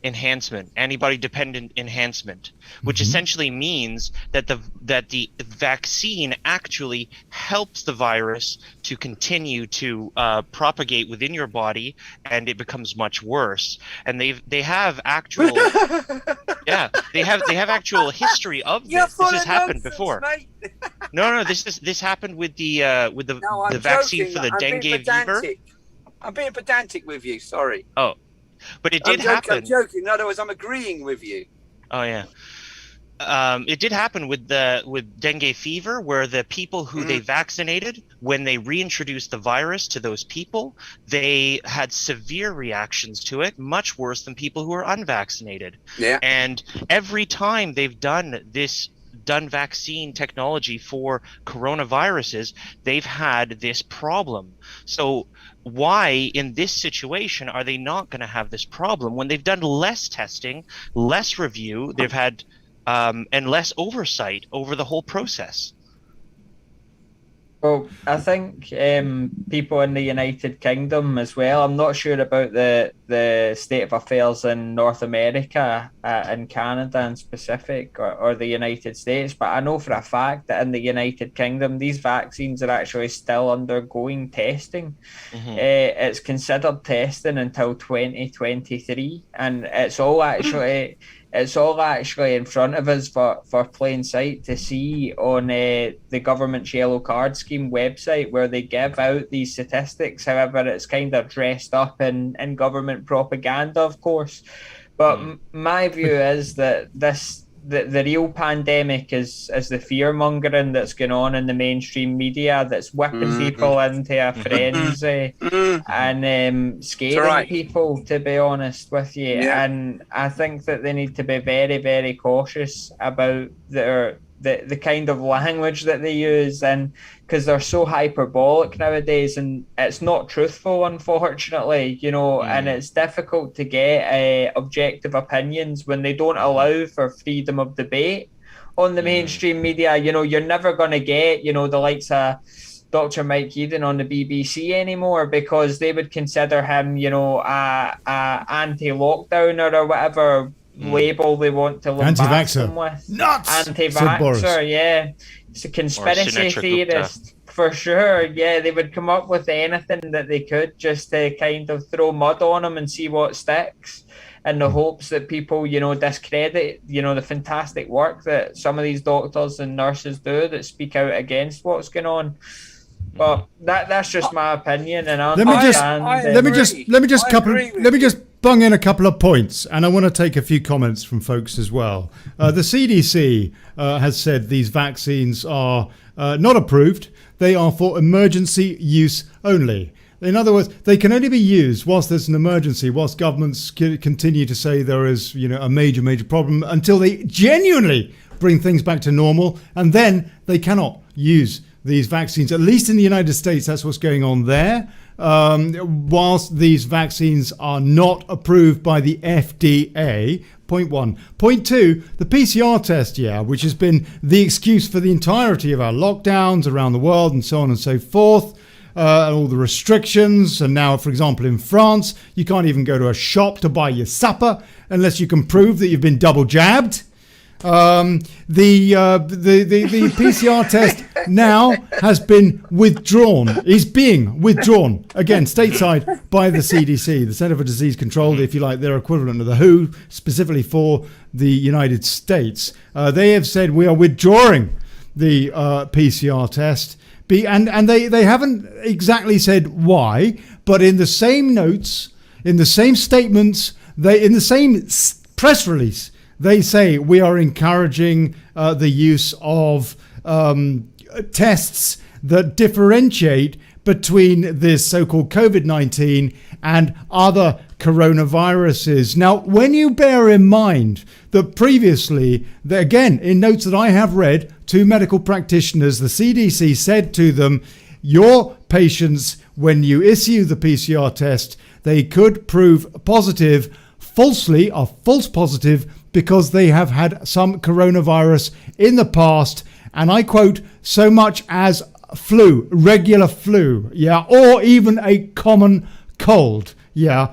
Enhancement, antibody-dependent enhancement, which essentially means that the vaccine actually helps the virus to continue to propagate within your body, and it becomes much worse. And they have actual they have actual history of this. This has happened before. No, this happened with the vaccine for the dengue fever. I'm being pedantic with you. Sorry. Oh. But it did happen. I'm joking. In other words, I'm agreeing with you. Oh yeah, it did happen with dengue fever, where the people who they vaccinated, when they reintroduced the virus to those people, they had severe reactions to it, much worse than people who are unvaccinated. Yeah. And every time they've done vaccine technology for coronaviruses, they've had this problem. So why in this situation are they not going to have this problem when they've done less testing, less review, they've had and less oversight over the whole process? Well, I think people in the United Kingdom as well, I'm not sure about the state of affairs in North America and Canada in specific, or the United States, but I know for a fact that in the United Kingdom, these vaccines are actually still undergoing testing. It's considered testing until 2023, and it's all actually in front of us for plain sight to see on the government's Yellow Card Scheme website, where they give out these statistics. However, it's kind of dressed up in government propaganda, of course. But my view is that the real pandemic is the fear-mongering that's going on in the mainstream media, that's whipping people into a frenzy and scaring people, to be honest with you. And I think that they need to be very, very cautious about the kind of language that they use, and because they're so hyperbolic nowadays, and it's not truthful, unfortunately, and it's difficult to get objective opinions when they don't allow for freedom of debate on the mainstream media. You know, you're never going to get, you know, the likes of Dr. Mike Eden on the BBC anymore, because they would consider him, you know, a anti-lockdown or whatever label they want to lambast him with. Nuts! Anti-vaxxer, yeah. It's a conspiracy theorist. For sure, yeah, they would come up with anything that they could just to kind of throw mud on them and see what sticks, in the hopes that people, you know, discredit, you know, the fantastic work that some of these doctors and nurses do that speak out against what's going on. But that's just my opinion, and let me just bung in a couple of points, and I want to take a few comments from folks as well. The CDC has said these vaccines are not approved. They are for emergency use only. In other words, they can only be used whilst there's an emergency, whilst governments continue to say there is, you know, a major problem, until they genuinely bring things back to normal, and then they cannot use these vaccines. At least in the United States, that's what's going on there. Whilst these vaccines are not approved by the FDA, point one. Point two, the PCR test, which has been the excuse for the entirety of our lockdowns around the world and so on and so forth. All the restrictions, and now, for example, in France, you can't even go to a shop to buy your supper unless you can prove that you've been double jabbed. The PCR test now has been withdrawn, is being withdrawn, again, stateside by the CDC, the Center for Disease Control, if you like, their equivalent of the WHO, specifically for the United States. They have said we are withdrawing the PCR test. And they haven't exactly said why, but in the same notes, in the same statements, in the same press release, they say we are encouraging the use of tests that differentiate between this so-called COVID-19 and other coronaviruses. Now, when you bear in mind that previously, again, in notes that I have read, to medical practitioners, the CDC said to them, your patients, when you issue the PCR test, they could prove positive, falsely, a false positive, because they have had some coronavirus in the past, and I quote, so much as flu, regular flu, or even a common cold.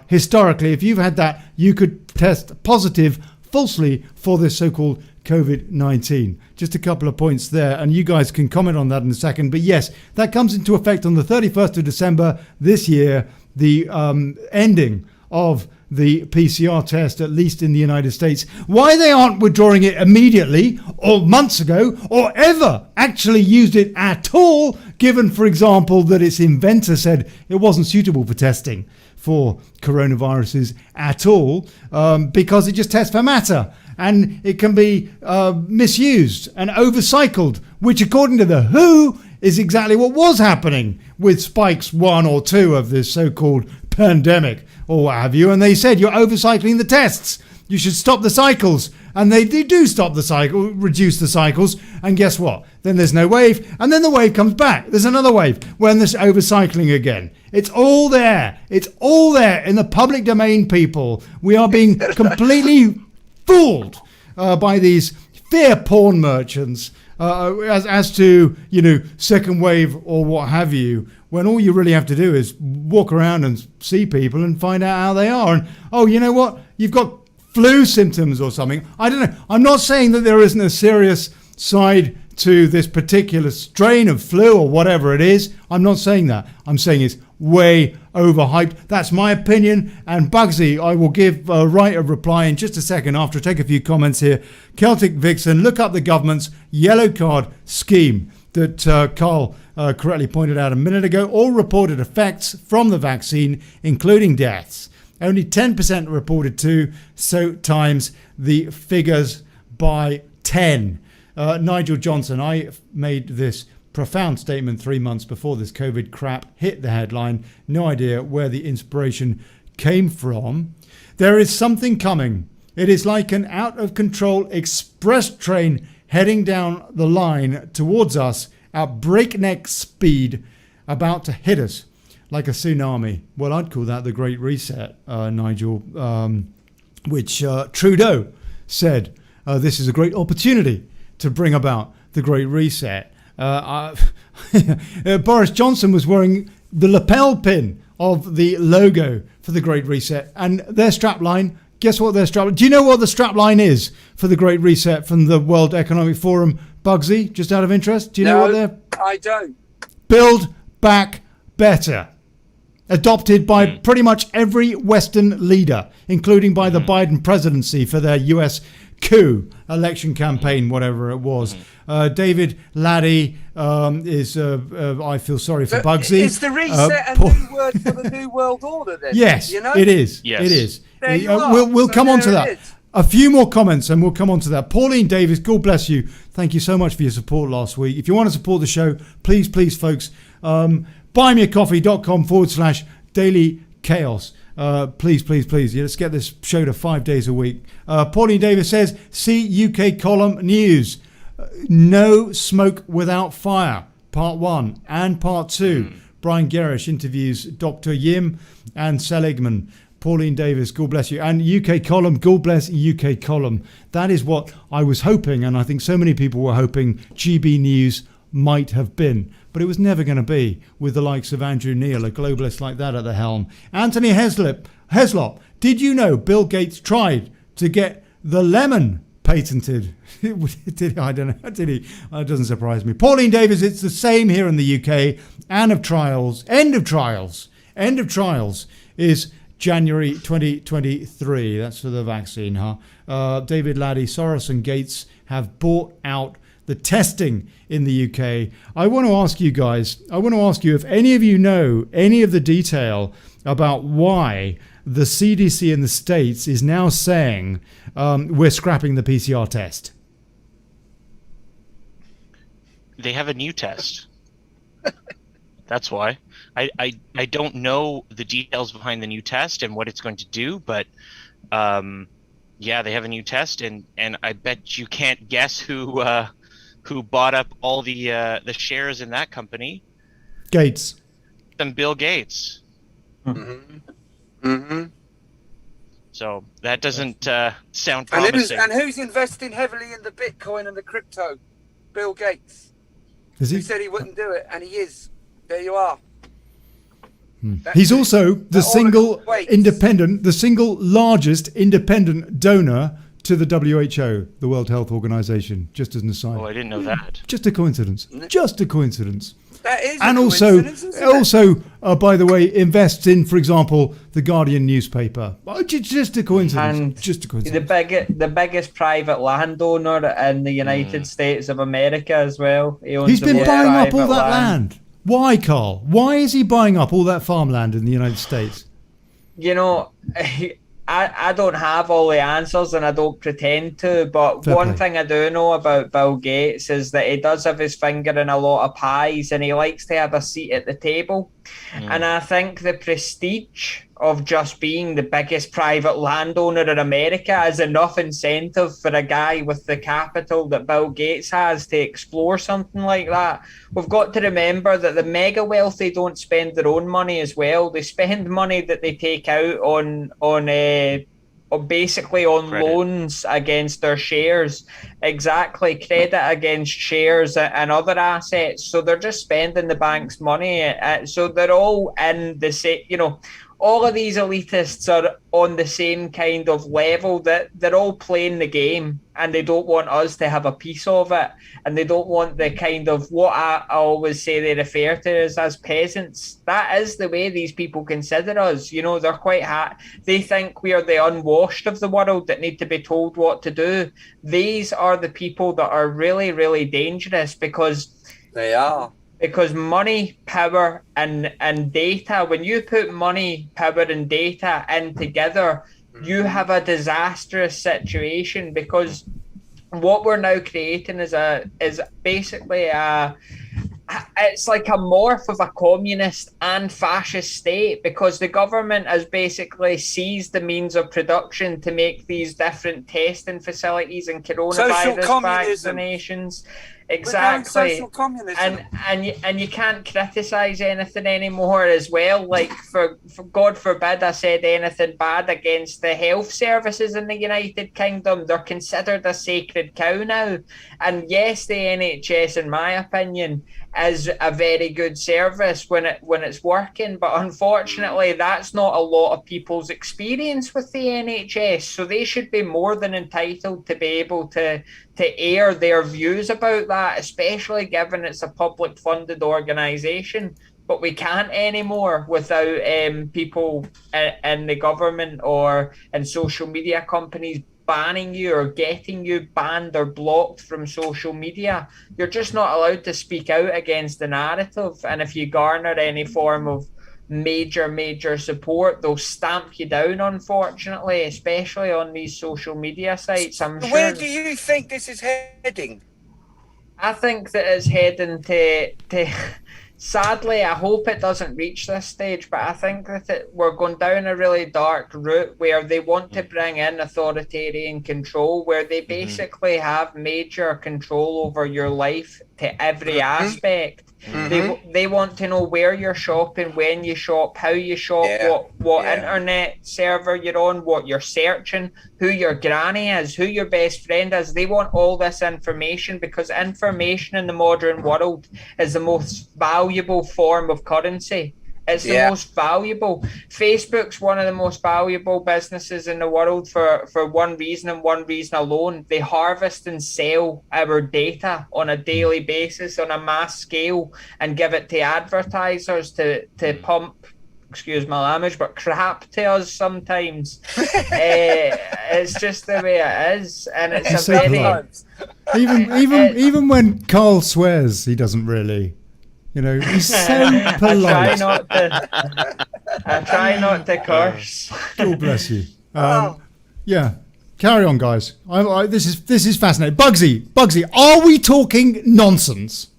Historically, if you've had that, you could test positive falsely for this so-called COVID-19. Just a couple of points there, and you guys can comment on that in a second. But yes, that comes into effect on the 31st of December this year, the ending of the PCR test, at least in the United States. Why they aren't withdrawing it immediately or months ago or ever actually used it at all, given, for example, that its inventor said it wasn't suitable for testing for coronaviruses at all, because it just tests for matter and it can be misused and overcycled, which according to the WHO is exactly what was happening with spikes 1 or 2 of this so-called pandemic or what have you. And they said you're overcycling the tests. You should stop the cycles. And they do stop the cycle, reduce the cycles. And guess what? Then there's no wave. And then the wave comes back. There's another wave when there's overcycling again. It's all there. It's all there in the public domain, people. We are being completely fooled by these fear porn merchants as to, second wave or what have you, when all you really have to do is walk around and see people and find out how they are. And, oh, you know what? You've got flu symptoms or something. I don't know. I'm not saying that there isn't a serious side to this particular strain of flu or whatever it is. I'm not saying that. I'm saying it's way overhyped. That's my opinion. And Bugsy, I will give a right of reply in just a second after I take a few comments here. Celtic Vixen, look up the government's yellow card scheme that Carl correctly pointed out a minute ago. All reported effects from the vaccine, including deaths. Only 10% reported too, so times the figures by 10. Nigel Johnson, I made this profound statement 3 months before this COVID crap hit the headline. No idea where the inspiration came from. There is something coming. It is like an out-of-control express train heading down the line towards us at breakneck speed, about to hit us like a tsunami. Well, I'd call that the Great Reset, Nigel, which Trudeau said this is a great opportunity to bring about the Great Reset. Boris Johnson was wearing the lapel pin of the logo for the Great Reset, and their strapline. Guess what their strapline? Do you know what the strapline is for the Great Reset from the World Economic Forum? Bugsy, just out of interest, do you know what they're? I don't. Build Back Better. Adopted by pretty much every Western leader, including by the Biden presidency for their US coup election campaign, whatever it was. David Laddie is, I feel sorry for Bugsy. Is the reset a new word for the New World Order then? Yes, you know? it is. Yes. It is. There you are. We'll So come on to there that. it is. A few more comments and we'll come on to that. Pauline Davis, God bless you. Thank you so much for your support last week. If you want to support the show, please, folks, buymeacoffee.com/daily chaos. Please. Yeah, let's get this show to 5 days a week. Pauline Davis says, see UK column news. No smoke without fire. Part 1 and Part 2. Brian Gerrish interviews Dr. Yim and Seligman. Pauline Davis, God bless you. And UK column, God bless UK column. That is what I was hoping, and I think so many people were hoping GB News might have been. But it was never going to be with the likes of Andrew Neil, a globalist like that at the helm. Anthony Heslop, did you know Bill Gates tried to get the lemon patented? Did he? I don't know. Did he? It doesn't surprise me. Pauline Davis, it's the same here in the UK. End of trials is January 2023. That's for the vaccine, huh? David Laddie, Soros and Gates have bought out the testing in the UK. I want to ask you if any of you know any of the detail about why the CDC in the States is now saying we're scrapping the PCR test. They have a new test. That's why. I don't know the details behind the new test and what it's going to do, but yeah, they have a new test, and I bet you can't guess who bought up all the shares in that company. Gates. And Bill Gates. So that doesn't sound promising. And who's investing heavily in the Bitcoin and the crypto? Bill Gates. Is he? Who said he wouldn't do it, and he is. There you are. He's also the single largest independent donor to the WHO, the World Health Organization, just as an aside. Oh, I didn't know that. Just a coincidence. Just a coincidence. That is And a coincidence, isn't it? also, by the way, invests in, for example, the Guardian newspaper. Just a coincidence. And just a coincidence. the biggest private landowner in the United States of America as well. He's been buying up all that land. Why, Carl? Why is he buying up all that farmland in the United States? You know, I don't have all the answers and I don't pretend to, but Fair one play. thing I do know about Bill Gates is that he does have his finger in a lot of pies and he likes to have a seat at the table. And I think the prestige of just being the biggest private landowner in America is enough incentive for a guy with the capital that Bill Gates has to explore something like that. We've got to remember that the mega wealthy don't spend their own money as well. They spend money that they take out on basically on Credit. loans against their shares. Exactly, credit against shares and other assets. So they're just spending the bank's money. So they're all in the same, you know, all of these elitists are on the same kind of level, that they're all playing the game and they don't want us to have a piece of it. And they don't want the kind of what I always say they refer to as peasants. That is the way these people consider us. You know, they're quite they think we are the unwashed of the world that need to be told what to do. These are the people that are really, really dangerous because They are. Because money, power, and data, when you put money, power, and data in together, you have a disastrous situation, because what we're now creating is basically it's like a morph of a communist and fascist state, because the government has basically seized the means of production to make these different testing facilities and coronavirus vaccinations. Exactly. We're going social communism. And you can't criticize anything anymore as well. Like for God forbid I said anything bad against the health services in the United Kingdom. They're considered a sacred cow now. And yes, the NHS, in my opinion, is a very good service when it's working, but unfortunately that's not a lot of people's experience with the NHS. So they should be more than entitled to be able to air their views about that, especially given it's a public funded organisation. But we can't anymore without people in the government or in social media companies banning you or getting you banned or blocked from social media. You're just not allowed to speak out against the narrative, and if you garner any form of major support, they'll stamp you down, unfortunately, especially on these social media sites. Where do you think this is heading? I think that it's heading to sadly, I hope it doesn't reach this stage, but I think that we're going down a really dark route where they want to bring in authoritarian control, where they basically have major control over your life to every aspect. They want to know where you're shopping, when you shop, how you shop, what internet server you're on, what you're searching, who your granny is, who your best friend is. They want all this information because information in the modern world is the most valuable form of currency. It's the most valuable. Facebook's one of the most valuable businesses in the world for one reason and one reason alone. They harvest and sell our data on a daily basis on a mass scale and give it to advertisers to pump, excuse my language, but crap to us sometimes. It's just the way it is. And it's a very... Even when Carl swears, he doesn't really... You know, he's so polite. I try not to curse. God bless you. Yeah, carry on, guys. This is fascinating. Bugsy, are we talking nonsense?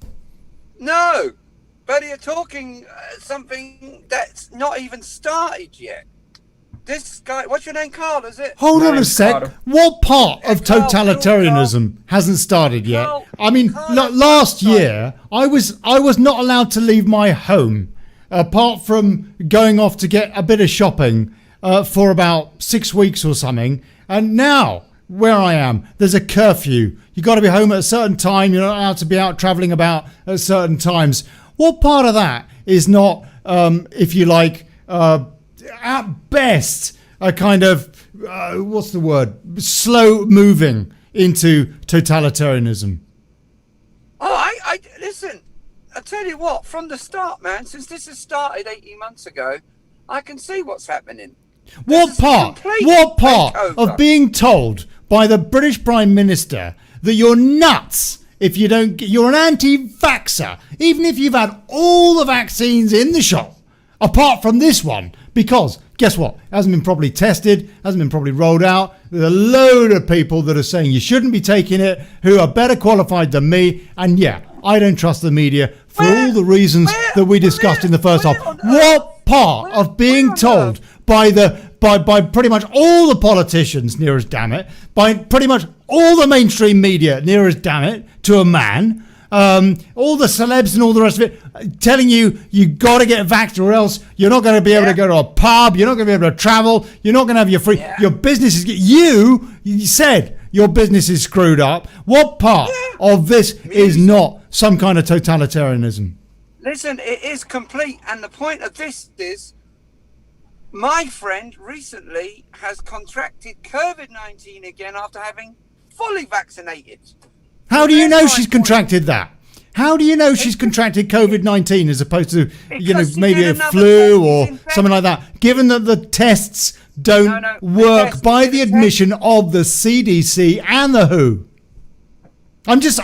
No, but you're talking something that's not even started yet. This guy, what's your name, Carl? Is it? Hold on a sec. What part of totalitarianism hasn't started yet? I mean, last year I was not allowed to leave my home, apart from going off to get a bit of shopping for about 6 weeks or something. And now, where I am, there's a curfew. You got to be home at a certain time. You're not allowed to be out travelling about at certain times. What part of that is not, if you like, at best, a kind of, what's the word, slow moving into totalitarianism? I listen, I tell you what, from the start, man, since this has started 18 months ago, I can see what's happening. What part of being told by the British Prime Minister that you're nuts if you don't, you're an anti-vaxxer, even if you've had all the vaccines in the shop, apart from this one, because guess what? It hasn't been properly tested, hasn't been properly rolled out. There's a load of people that are saying you shouldn't be taking it, who are better qualified than me. And yeah, I don't trust the media for all the reasons that we discussed in the first half. What part of being told by pretty much all the politicians, near as damn it, by pretty much all the mainstream media, near as damn it, to a man, all the celebs and all the rest of it telling you got to get vaxxed or else you're not going to be able to go to a pub, you're not going to be able to travel, you're not going to have your free, your business is, you said your business is screwed up. What part of this is not some kind of totalitarianism? Listen, it is complete, and the point of this is my friend recently has contracted COVID-19 again after having fully vaccinated. How do you know she's contracted that? How do you know she's contracted COVID-19 as opposed to, maybe a flu or something like that? Given that the tests don't work by the admission of the CDC and the WHO. I'm just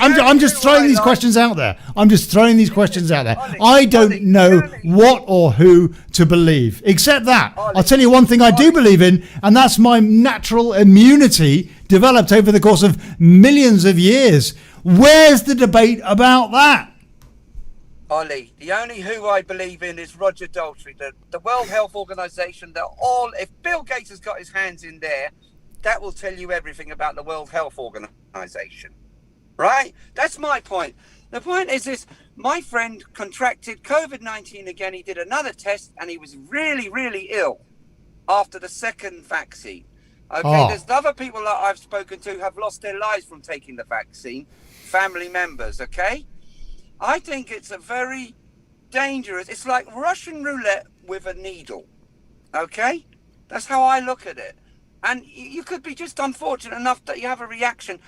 throwing these questions out there. I don't know what or who to believe. Except that, I'll tell you one thing I do believe in, and that's my natural immunity developed over the course of millions of years. Where's the debate about that? Ollie, the only who I believe in is Roger Daltrey, the World Health Organization. If Bill Gates has got his hands in there, that will tell you everything about the World Health Organization. right? That's my point. The point is this: my friend contracted COVID-19 again. He did another test, and he was really, really ill after the second vaccine. Okay, there's other people that I've spoken to have lost their lives from taking the vaccine, family members. Okay, I think it's a very dangerous. It's like Russian roulette with a needle. Okay, that's how I look at it. And you could be just unfortunate enough that you have a reaction.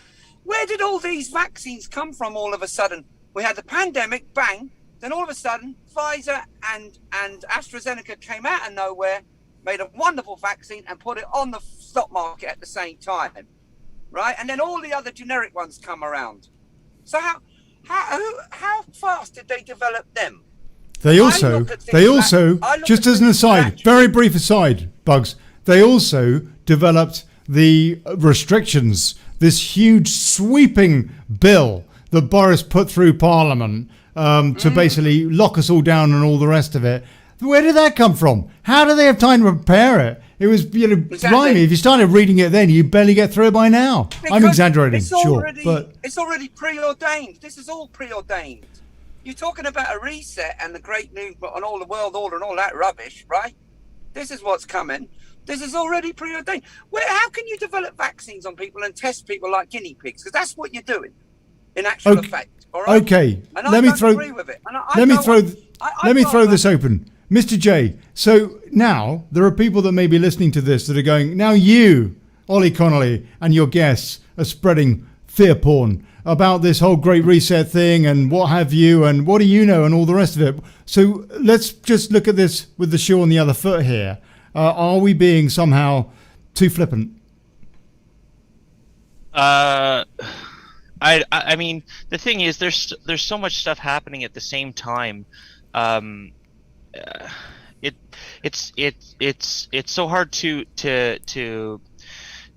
Where did all these vaccines come from all of a sudden? We had the pandemic, bang. Then all of a sudden, Pfizer and AstraZeneca came out of nowhere, made a wonderful vaccine and put it on the stock market at the same time, right? And then all the other generic ones come around. So how fast did they develop them? They also, just as an aside, very brief aside, Bugs, they also developed the restrictions, this huge sweeping bill that Boris put through Parliament to basically lock us all down and all the rest of it. Where did that come from? How do they have time to prepare it? It was, blimey, if you started reading it then, you barely get through it by now. Because I'm exaggerating, but it's already preordained. This is all preordained. You're talking about a reset and the great movement on all the world order and all that rubbish, right? This is what's coming. This is already preordained. How can you develop vaccines on people and test people like guinea pigs? Because that's what you're doing, in actual effect. All right. Okay. And I don't agree with it. Let me throw this open, Mr. J. So now there are people that may be listening to this that are going, now you, Ollie Connolly, and your guests are spreading fear porn about this whole Great Reset thing and what have you, and what do you know, and all the rest of it. So let's just look at this with the shoe on the other foot here. Are we being somehow too flippant? I mean, the thing is, there's so much stuff happening at the same time. It's so hard to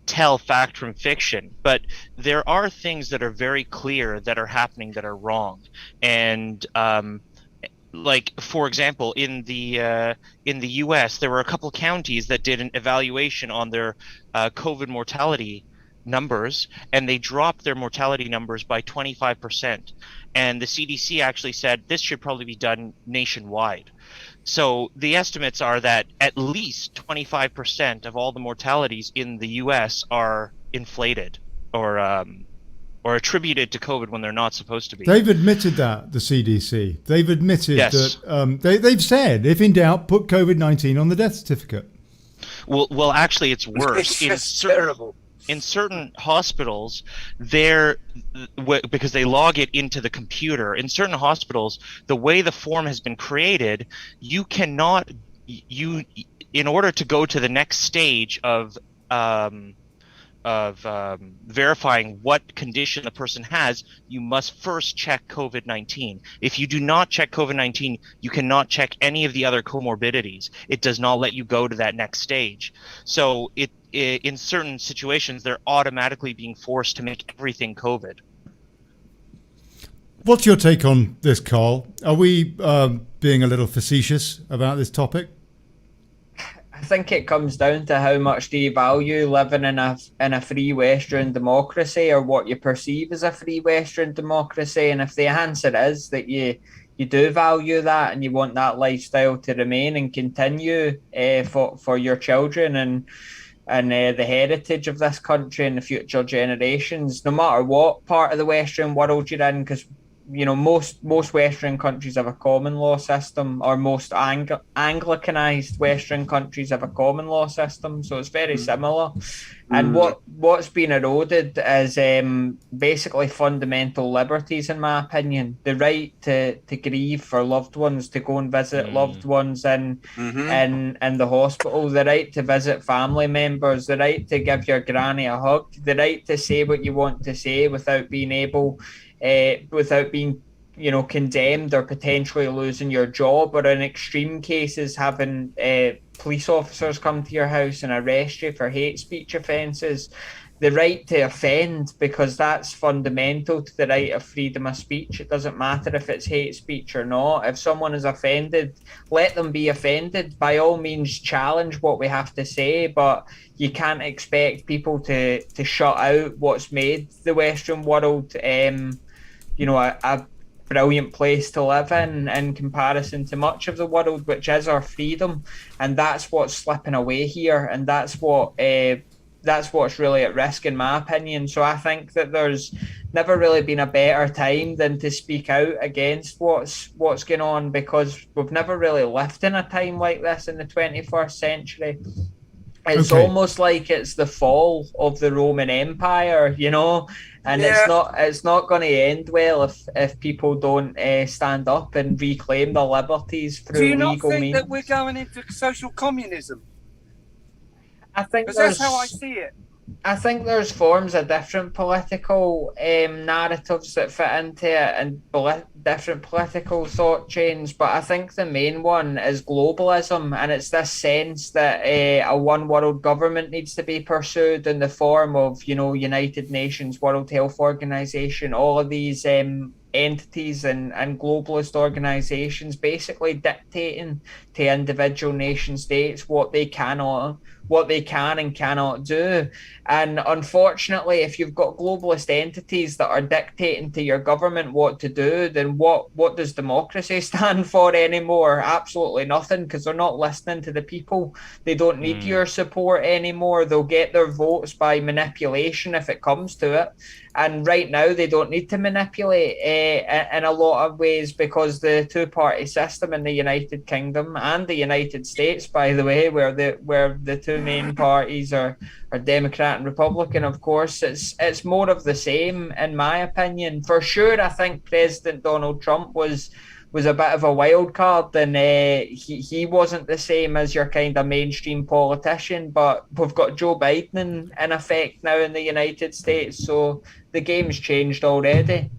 tell fact from fiction, but there are things that are very clear that are happening that are wrong. And like, for example, in the US, there were a couple of counties that did an evaluation on their COVID mortality numbers, and they dropped their mortality numbers by 25%. And the CDC actually said this should probably be done nationwide. So the estimates are that at least 25% of all the mortalities in the US are inflated or attributed to COVID when they're not supposed to be. They've admitted that, the CDC. They've admitted yes. that they've said, if in doubt, put COVID-19 on the death certificate. Well, actually, it's worse. It's terrible. In certain hospitals, because they log it into the computer, in certain hospitals, the way the form has been created, you cannot, in order to go to the next stage of verifying what condition the person has, you must first check COVID-19. If you do not check COVID-19, you cannot check any of the other comorbidities. It does not let you go to that next stage. So in certain situations, they're automatically being forced to make everything COVID. What's your take on this, Carl? Are we being a little facetious about this topic? I think it comes down to how much do you value living in a free Western democracy, or what you perceive as a free Western democracy. And if the answer is that you do value that and you want that lifestyle to remain and continue for your children and the heritage of this country and the future generations, no matter what part of the Western world you're in, because most Western countries have a common law system, or most Anglicanized Western countries have a common law system, so it's very similar. And what's been eroded is basically fundamental liberties, in my opinion. The right to grieve for loved ones, to go and visit loved ones in the hospital, the right to visit family members, the right to give your granny a hug, the right to say what you want to say without being condemned or potentially losing your job, or in extreme cases having police officers come to your house and arrest you for hate speech offences. the right to offend, because that's fundamental to the right of freedom of speech. It doesn't matter if it's hate speech or not. If someone is offended, let them be offended. By all means, challenge what we have to say, but you can't expect people to shut out what's made the Western world, you know, a brilliant place to live in comparison to much of the world, which is our freedom. And that's what's slipping away here, and that's what's really at risk, in my opinion. So I think that there's never really been a better time than to speak out against what's going on, because we've never really lived in a time like this in the 21st century. It's almost like it's the fall of the Roman Empire, you know, and it's not going to end well if people don't stand up and reclaim their liberties through legal means. Do you not think that we're going into social communism? I think that's how I see it. I think there's forms of different political narratives that fit into it, and different political thought chains, but I think the main one is globalism, and it's this sense that a one world government needs to be pursued in the form of, you know, United Nations, World Health Organization, all of these entities and globalist organizations basically dictating to individual nation states what they can and cannot do. And unfortunately, if you've got globalist entities that are dictating to your government what to do, then what does democracy stand for anymore? Absolutely nothing, because they're not listening to the people. They don't need your support anymore. They'll get their votes by manipulation if it comes to it. And right now, they don't need to manipulate in a lot of ways, because the two-party system in the United Kingdom and the United States, by the way, where the two main parties are Democrat and Republican, of course, it's more of the same, in my opinion. For sure, I think President Donald Trump was a bit of a wild card, and he wasn't the same as your kind of mainstream politician, but we've got Joe Biden in effect now in the United States, so the game's changed already.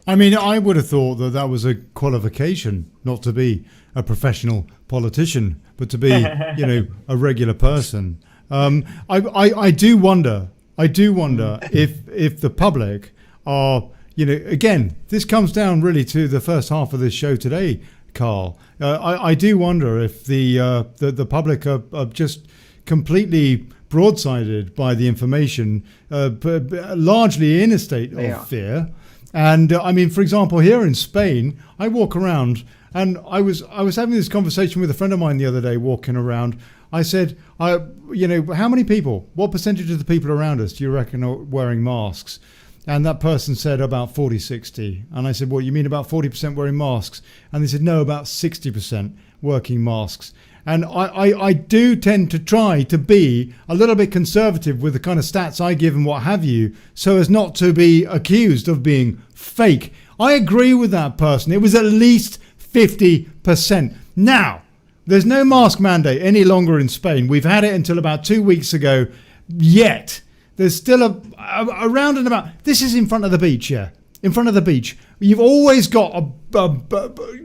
I mean, I would have thought that was a qualification, not to be a professional politician, but to be, you know, a regular person. I do wonder if the public are, you know, again, this comes down really to the first half of this show today, Carl. I do wonder if the public are just completely broadsided by the information, largely in a state of fear. And I mean, for example, here in Spain, I walk around, and I was having this conversation with a friend of mine the other day, walking around. I said, you know, how many people, what percentage of the people around us do you reckon are wearing masks? And that person said about 40, 60. And I said, well, you mean about 40% wearing masks? And they said, no, about 60% working masks. And I do tend to try to be a little bit conservative with the kind of stats I give and what have you, so as not to be accused of being fake. I agree with that person. It was at least 50%. Now, there's no mask mandate any longer in Spain. We've had it until about 2 weeks ago. Yet, there's still a round and about. This is in front of the beach, yeah. In front of the beach. You've always got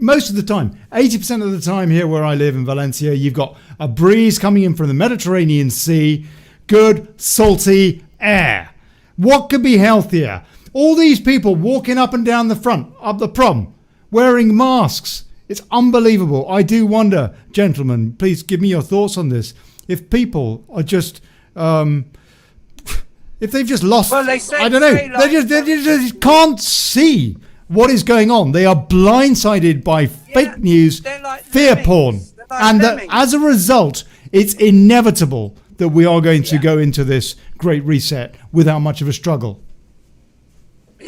most of the time, 80% of the time here where I live in Valencia, you've got a breeze coming in from the Mediterranean Sea, good salty air. What could be healthier? All these people walking up and down the front, up the prom, wearing masks. It's unbelievable. I do wonder, gentlemen, please give me your thoughts on this. If people are just, if they've just lost, well, I don't know, they just can't see what is going on. They are blindsided by fake news, like fear porn. And that as a result, it's inevitable that we are going to go into this great reset without much of a struggle.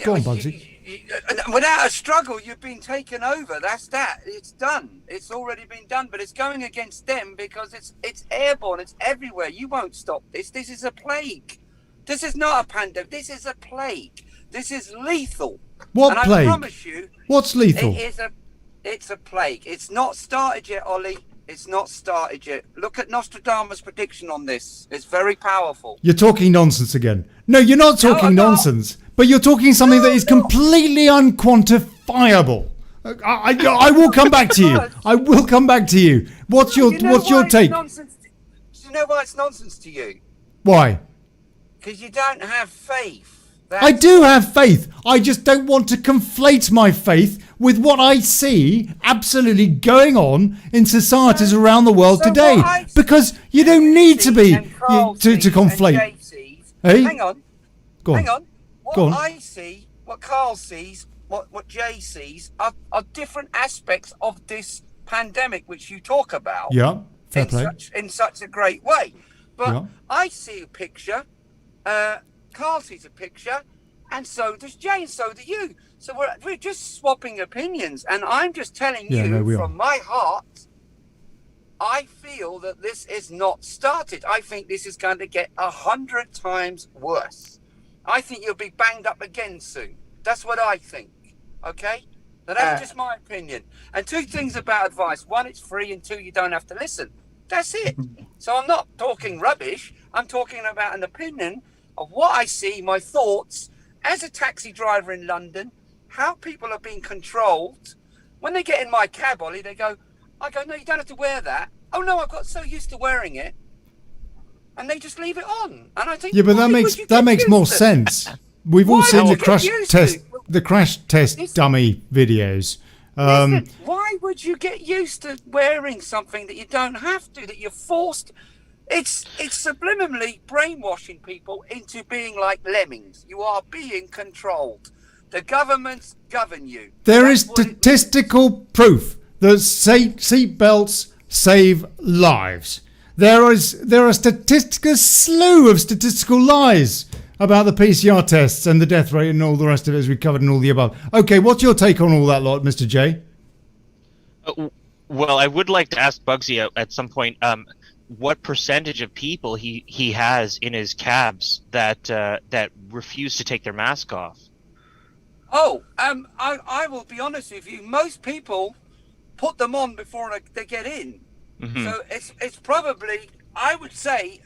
Go on, Bugsy. Without a struggle, you've been taken over. That's that. It's done. It's already been done. But it's going against them because it's airborne. It's everywhere. You won't stop this. This is a plague. This is not a pandemic. This is a plague. This is lethal. What and plague? I promise you, what's lethal? It's a plague. It's not started yet, Ollie. It's not started yet. Look at Nostradamus' prediction on this. It's very powerful. You're talking nonsense again. No, you're not talking nonsense. But you're talking something that is completely unquantifiable. I will come back to you. I will come back to you. What's your take? Do you know why it's nonsense to you? Why? because you don't have faith. I do have faith. I just don't want to conflate my faith with what I see absolutely going on in societies around the world today. Because you don't need to be to conflate. Hey? Hang on. Go on. Hang on. What Go on. I see, what Carl sees, what Jay sees are different aspects of this pandemic which you talk about. Yeah. Fair play. In such a great way. But Yeah. I see a picture, Carl sees a picture, and so does Jay, and so do you. So we're just swapping opinions, and I'm just telling you from my heart, I feel that this is not started. I think this is going to get 100 times worse. I think you'll be banged up again soon. That's what I think. Okay? Now that's just my opinion. And 2 things about advice. 1, it's free, and 2, you don't have to listen. That's it. So I'm not talking rubbish. I'm talking about an opinion of what I see, my thoughts as a taxi driver in London, how people are being controlled. When they get in my cab, Ollie, I go, no, you don't have to wear that. Oh no, I've got so used to wearing it. And they just leave it on. And I think, yeah, but that makes more sense. We've all seen the crash test dummy videos. Listen, why would you get used to wearing something that you don't have to, that you're forced? It's subliminally brainwashing people into being like lemmings. You are being controlled. The governments govern you. There is statistical proof that seat belts save lives. There are a slew of statistical lies about the PCR tests and the death rate and all the rest of it, as we covered in all the above. Okay, what's your take on all that lot, Mr. J? Well, I would like to ask Bugsy at some point what percentage of people he has in his cabs that refuse to take their mask off. I will be honest with you. Most people put them on before they get in. Mm-hmm. So it's probably, I would say.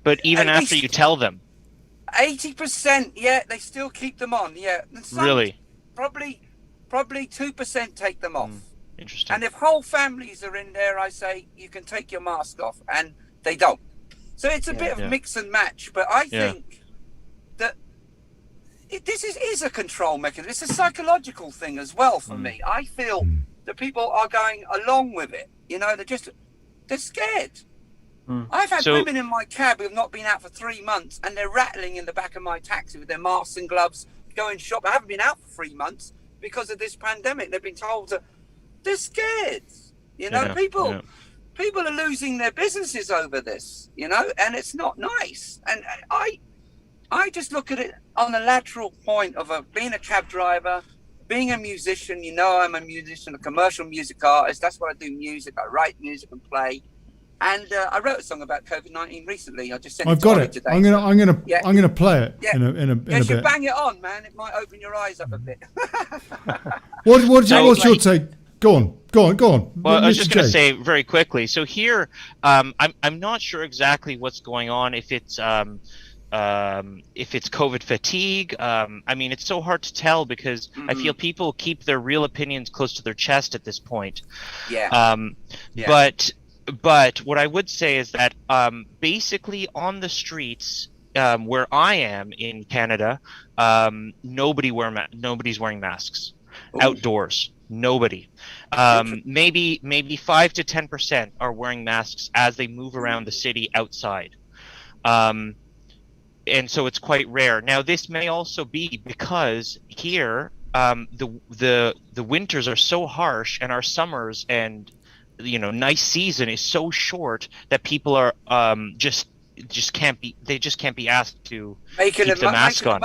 But even after you tell them. 80%, yeah, they still keep them on, yeah. And some, really? Probably 2% take them off. Interesting. And if whole families are in there, I say you can take your mask off, and they don't. So it's a bit of mix and match, but I think that this is a control mechanism. It's a psychological thing as well for me. I feel that people are going along with it. You know, they're scared. I've had women in my cab who have not been out for 3 months, and they're rattling in the back of my taxi with their masks and gloves, going shop. I haven't been out for 3 months because of this pandemic. They've been told they're scared. You know, people are losing their businesses over this. You know, and it's not nice. And I just look at it on the lateral point of being a cab driver, being a musician. You know, I'm a musician, a commercial music artist. That's what I do. Music. I write music and play. And I wrote a song about COVID-19 recently. I just sent it to Ollie today. I'm gonna play it in a bit. You bang it on, man. It might open your eyes up a bit. What's your take? Go on. Well, Mr. I was just going to J. say very quickly. So here, I'm not sure exactly what's going on. If it's COVID fatigue. I mean, it's so hard to tell because I feel people keep their real opinions close to their chest at this point. But what I would say is that basically on the streets where I am in Canada, nobody's wearing masks. Ooh. Outdoors. Nobody. Maybe 5 to 10% are wearing masks as they move around the city outside. And so it's quite rare. Now, this may also be because here the winters are so harsh and our summers and nice season is so short that people are just can't be asked to keep the mask on.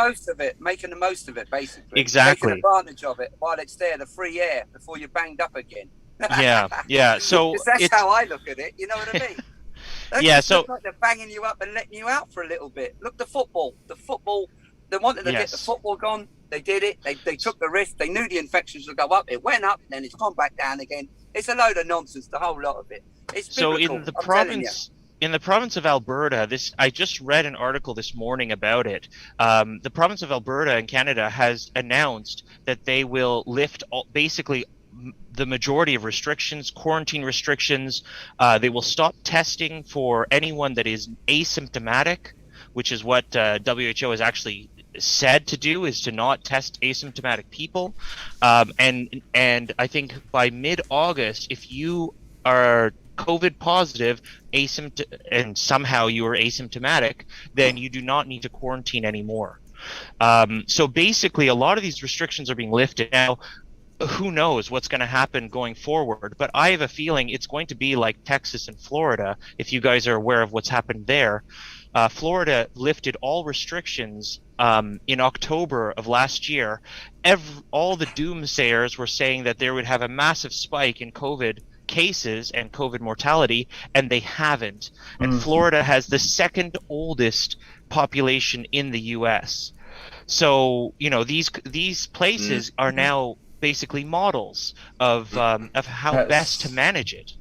Making the most of it, basically. Exactly. Taking advantage of it while it's there, the free air, before you're banged up again. Yeah. So that's how I look at it. You know what I mean? So like they're banging you up and letting you out for a little bit. Look, the football. They wanted to get the football gone. They did it. They took the risk. They knew the infections would go up. It went up, and then it's gone back down again. It's a load of nonsense, the whole lot of it. It's biblical, in the province of Alberta, I just read an article this morning about it. The province of Alberta in Canada has announced that they will lift basically the majority of restrictions, quarantine restrictions. They will stop testing for anyone that is asymptomatic. which is what WHO has actually said to do, is to not test asymptomatic people. And I think by mid-August, if you are COVID positive, and somehow you are asymptomatic, then you do not need to quarantine anymore. So basically, a lot of these restrictions are being lifted now. Who knows what's going to happen going forward? But I have a feeling it's going to be like Texas and Florida. If you guys are aware of what's happened there, Florida lifted all restrictions in October of last year. All the doomsayers were saying that they would have a massive spike in COVID cases and COVID mortality, and they haven't. And Florida has the second oldest population in the U.S. So, you know, these places are now basically models of how best to manage it.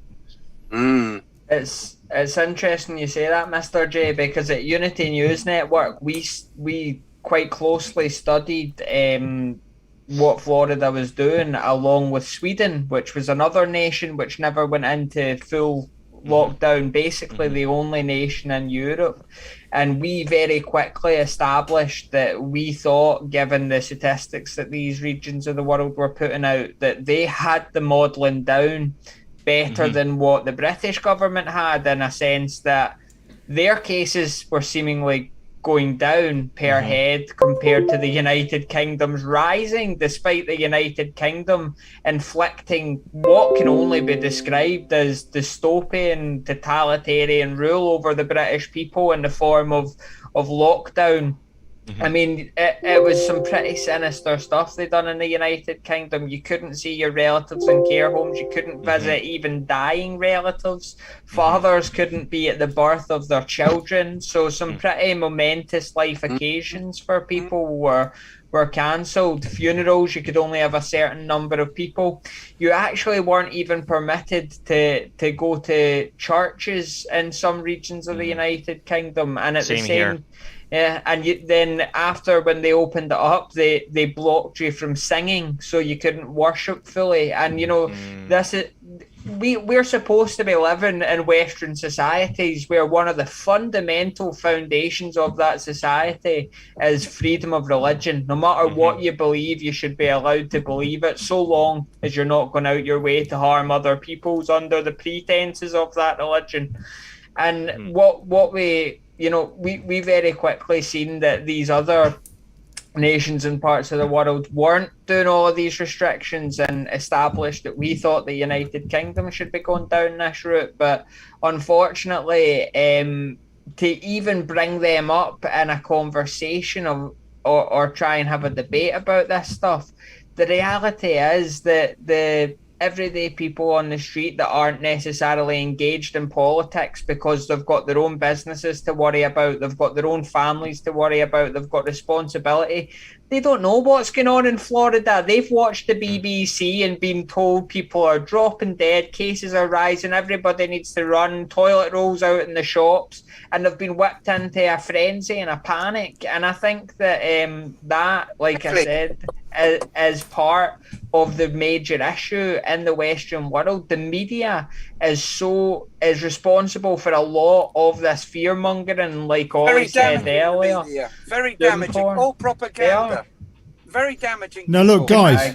It's interesting you say that, Mr. J, because at Unity News Network we quite closely studied what Florida was doing, along with Sweden, which was another nation which never went into full lockdown, basically the only nation in Europe. And we very quickly established that we thought, given the statistics that these regions of the world were putting out, that they had the modelling down better than what the British government had, in a sense that their cases were seemingly going down per head compared to the United Kingdom's rising, despite the United Kingdom inflicting what can only be described as dystopian, totalitarian rule over the British people in the form of lockdown. I mean, it was some pretty sinister stuff they done in the United Kingdom. You couldn't see your relatives in care homes. You couldn't visit even dying relatives. Fathers couldn't be at the birth of their children. So some pretty momentous life occasions for people were cancelled. Funerals, you could only have a certain number of people. You actually weren't even permitted to go to churches in some regions of the United Kingdom. And at the same here. Yeah, and then after, when they opened it up, they blocked you from singing, so you couldn't worship fully. And you know, this is we're supposed to be living in Western societies where one of the fundamental foundations of that society is freedom of religion. No matter what you believe, you should be allowed to believe it, so long as you're not going out your way to harm other peoples under the pretenses of that religion. And what we, you know, we very quickly seen that these other nations and parts of the world weren't doing all of these restrictions, and established that we thought the United Kingdom should be going down this route. But unfortunately, to even bring them up in a conversation or try and have a debate about this stuff, the reality is that the everyday people on the street that aren't necessarily engaged in politics because they've got their own businesses to worry about, they've got their own families to worry about, they've got responsibility, they don't know what's going on in Florida. They've watched the BBC and been told people are dropping dead, cases are rising, everybody needs to run, toilet rolls out in the shops, and they've been whipped into a frenzy and a panic. And I think that that, like I said, is part of the major issue in the Western world. The media is responsible for a lot of this fear mongering, like Ollie said earlier. Media. Very damaging. All propaganda. Very damaging. Now look, guys,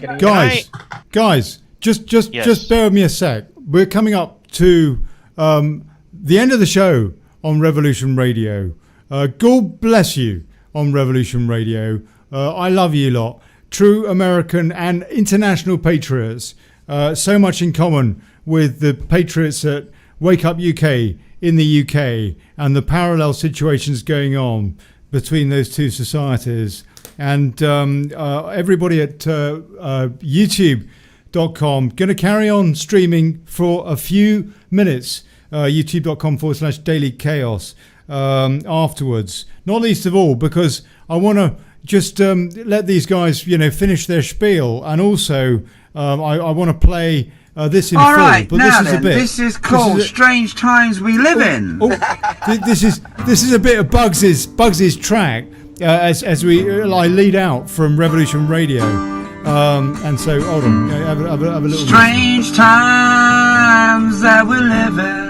just bear with me a sec. We're coming up to the end of the show on Revolution Radio. God bless you on Revolution Radio. I love you lot. True American and international patriots. So much in common with the patriots at Wake Up UK in the UK, and the parallel situations going on between those two societies. And everybody at youtube.com going to carry on streaming for a few minutes. youtube.com/Daily Chaos afterwards. Not least of all because I want to just let these guys, finish their spiel, and also I want to play this in all full. Right, but now this is then, a bit. this is called Strange Times We Live In. This is a bit of Bugs's track as I lead out from Revolution Radio, and so hold on, have a little. Strange times that we live in.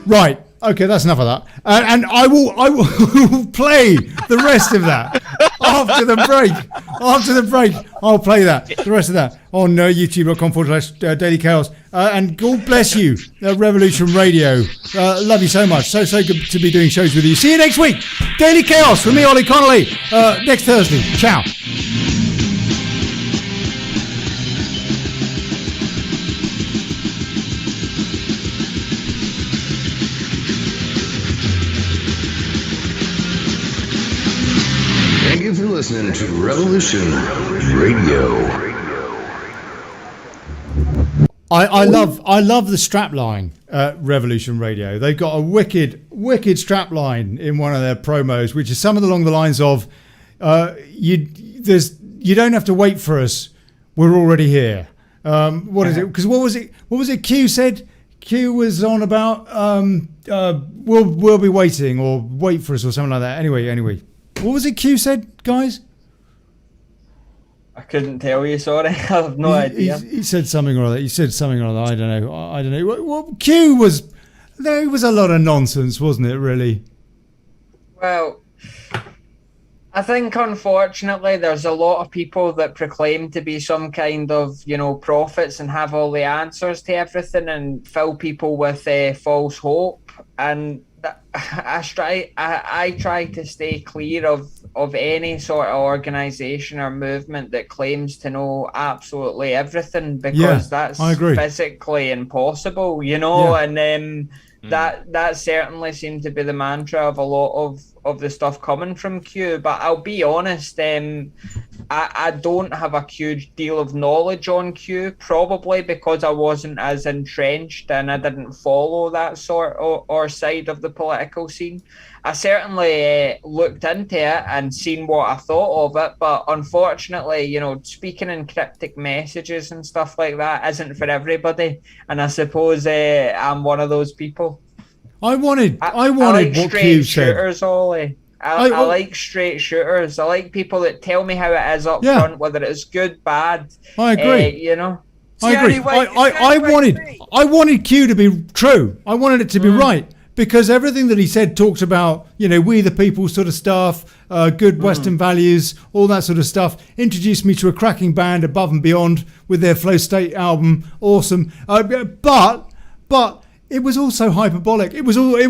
Right, Okay, that's enough of that. And I will play the rest of that after the break. After the break, I'll play that. The rest of that on youtube.com/Daily Chaos. And God bless you, Revolution Radio. Love you so much. So good to be doing shows with you. See you next week. Daily Chaos with me, Ollie Connolly. Next Thursday. Ciao. Thank you for listening to Revolution Radio. I love the strap line at Revolution Radio. They've got a wicked strap line in one of their promos, which is something along the lines of you don't have to wait for us, we're already here. What is it? Because what was it Q said? Q was on about we'll be waiting, or wait for us, or something like that. Anyway. What was it Q said, guys? I couldn't tell you, sorry. I have no idea. He said something or other. He said something or other. I don't know. Well, Q was... There was a lot of nonsense, wasn't it, really? Well, I think, unfortunately, there's a lot of people that proclaim to be some kind of, prophets and have all the answers to everything and fill people with false hope. And I try to stay clear of any sort of organisation or movement that claims to know absolutely everything, because that's physically impossible, and that certainly seemed to be the mantra of a lot of the stuff coming from Q. But I'll be honest, I don't have a huge deal of knowledge on Q, probably because I wasn't as entrenched and I didn't follow that sort or side of the political scene. I certainly looked into it and seen what I thought of it, but unfortunately, speaking in cryptic messages and stuff like that isn't for everybody, and I suppose I'm one of those people. I wanted like what Q said. Shooters, Ollie. I like straight shooters. I like people that tell me how it is up front, whether it's good, bad. I agree. I agree. I wanted Q to be true. I wanted it to be right, because everything that he said talks about, we the people sort of stuff, good Western values, all that sort of stuff. Introduced me to a cracking band, Above and Beyond, with their Flow State album, awesome. But it was also hyperbolic. It was all.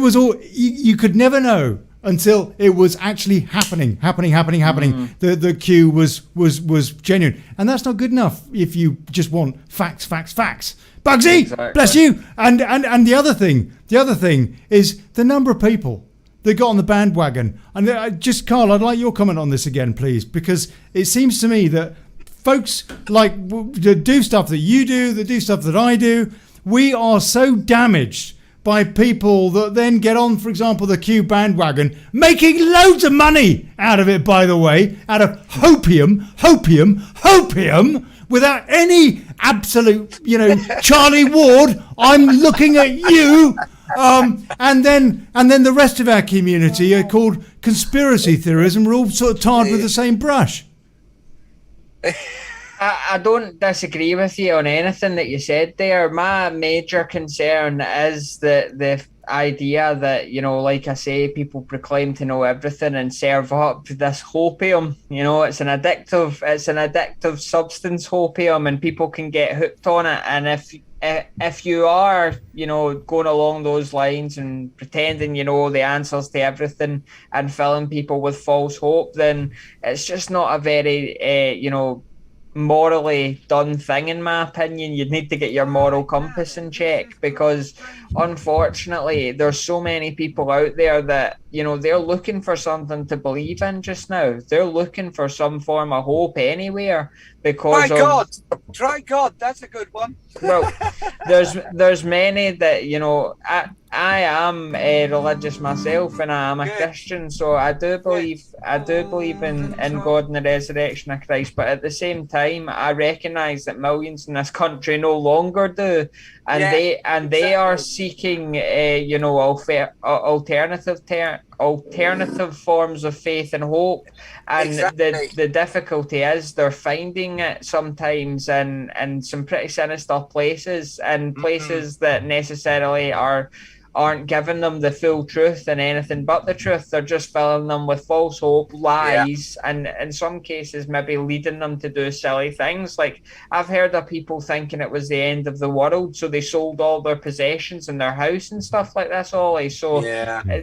You could never know until it was actually happening. The Q was genuine, and that's not good enough if you just want facts. Bugsy, exactly. Bless you. And the other thing is the number of people that got on the bandwagon. And Carl, I'd like your comment on this again, please, because it seems to me that folks do stuff that you do, that do stuff that I do. We are so damaged by people that then get on, for example, the Q bandwagon, making loads of money out of it, by the way, out of hopium, without any absolute, Charlie Ward, I'm looking at you. And then the rest of our community are called conspiracy theories, and we're all sort of tarred with the same brush. I don't disagree with you on anything that you said there. My major concern is the idea that, like I say, people proclaim to know everything and serve up this hopium. It's an addictive substance, hopium, and people can get hooked on it. And if you are, going along those lines and pretending you know the answers to everything and filling people with false hope, then it's just not a very, morally done thing, in my opinion. You'd need to get your moral compass in check, because unfortunately there's so many people out there that they're looking for something to believe in just now. They're looking for some form of hope anywhere because try God, that's a good one. Well, there's many that I am religious myself, and I am a Christian, so I do believe in God and the resurrection of Christ. But at the same time, I recognise that millions in this country no longer do, and they are seeking alternative forms of faith and hope. And the difficulty is they're finding it sometimes in some pretty sinister places, and places that necessarily are aren't giving them the full truth and anything but the truth. They're just filling them with false hope, lies, and in some cases maybe leading them to do silly things. Like, I've heard of people thinking it was the end of the world, so they sold all their possessions and their house and stuff like this, Ollie. So,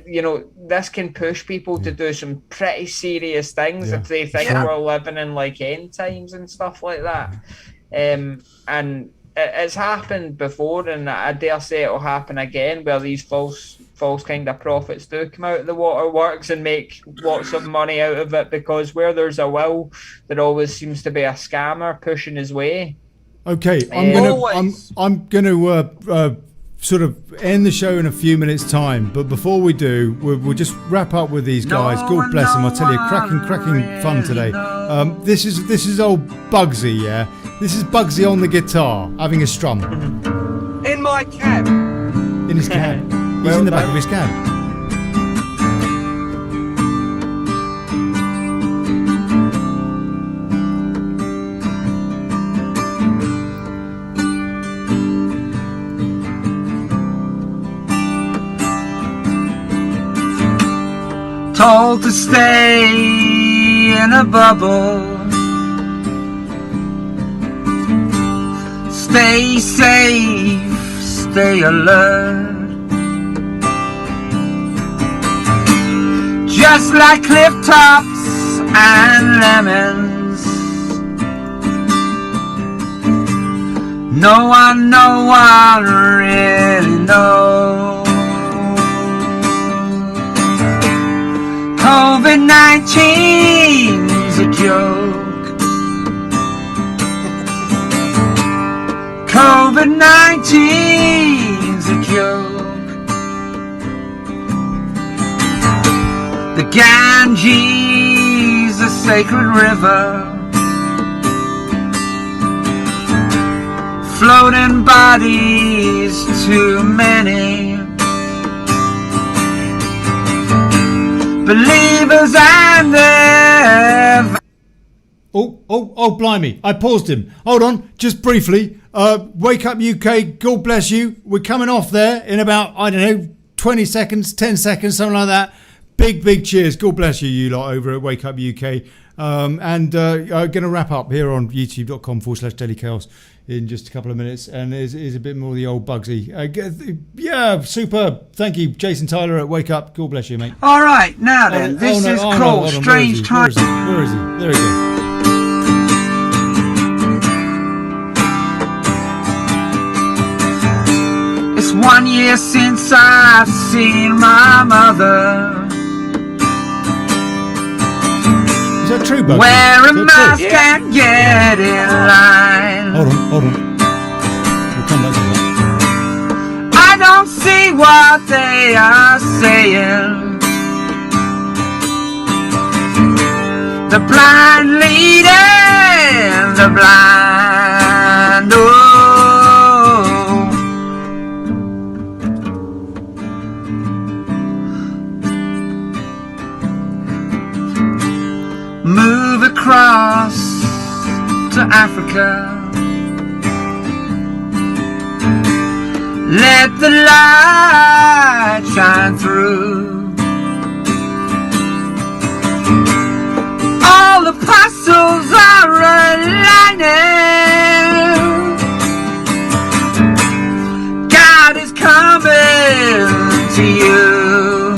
you know, this can push people to do some pretty serious things if they think we're living in like end times and stuff like that. And it's happened before, and I dare say it'll happen again, where these false kind of prophets do come out of the waterworks and make lots of money out of it, because where there's a will, there always seems to be a scammer pushing his way. Okay, I'm gonna sort of end the show in a few minutes' time, but before we do, we'll just wrap up with these guys. God bless them. I tell you, cracking fun today. This is old Bugsy, yeah. This is Bugsy on the guitar, having a strum. In my cab. In his cab. He's in the back of his cab. Told to stay in a bubble, stay safe, stay alert. Just like cliff tops and lemons, no one really knows. COVID-19's a joke. COVID-19's a joke. The Ganges, a sacred river, floating bodies too many. Believers and their... Oh, blimey. I paused him. Hold on, just briefly. Wake Up UK, God bless you. We're coming off there in about, 20 seconds, 10 seconds, something like that. Big cheers. God bless you lot over at Wake Up UK. I'm going to wrap up here on youtube.com/Daily Chaos in just a couple of minutes, and here's a bit more of the old Bugsy. Superb. Thank you, Jason Tyler at Wake Up. God bless you, mate. All right, now then, this is called Strange Times. Where is he? There he goes. It's 1 year since I've seen my mother. Is that true, Bugsy? Wear a mask and get in line. Hold on. We'll come back to that. I don't see what they are saying. The blind leading the blind. Oh. Move across to Africa. Let the light shine through. All the apostles are aligning. God is coming to you.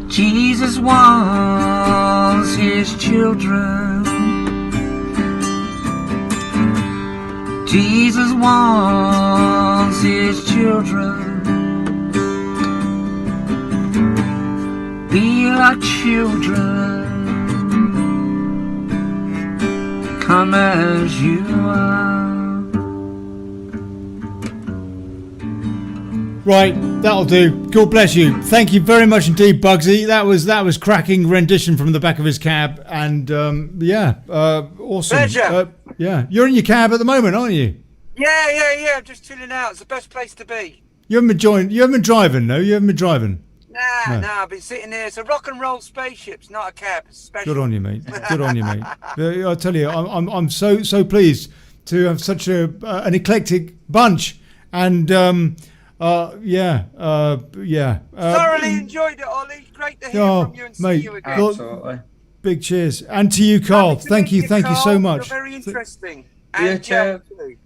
Jesus wants his children. Jesus wants his children. Be like children. Come as you are. Right, that'll do. God bless you. Thank you very much indeed, Bugsy. That was cracking rendition from the back of his cab, and awesome. Pleasure. You're in your cab at the moment, aren't you? Yeah. Just chilling out. It's the best place to be. You haven't been driving, no? You haven't been driving. No, I've been sitting here. It's a rock and roll spaceship. It's not a cab. It's special. Good on you, mate. Good on you, mate. I tell you, I'm so pleased to have such an eclectic bunch. And yeah. Thoroughly enjoyed it, Ollie. Great to hear from you and see you again. Absolutely. Big cheers. And to you, Carl. Lovely to Thank meet you so Carl. much. You're very interesting. You And Joe too. too.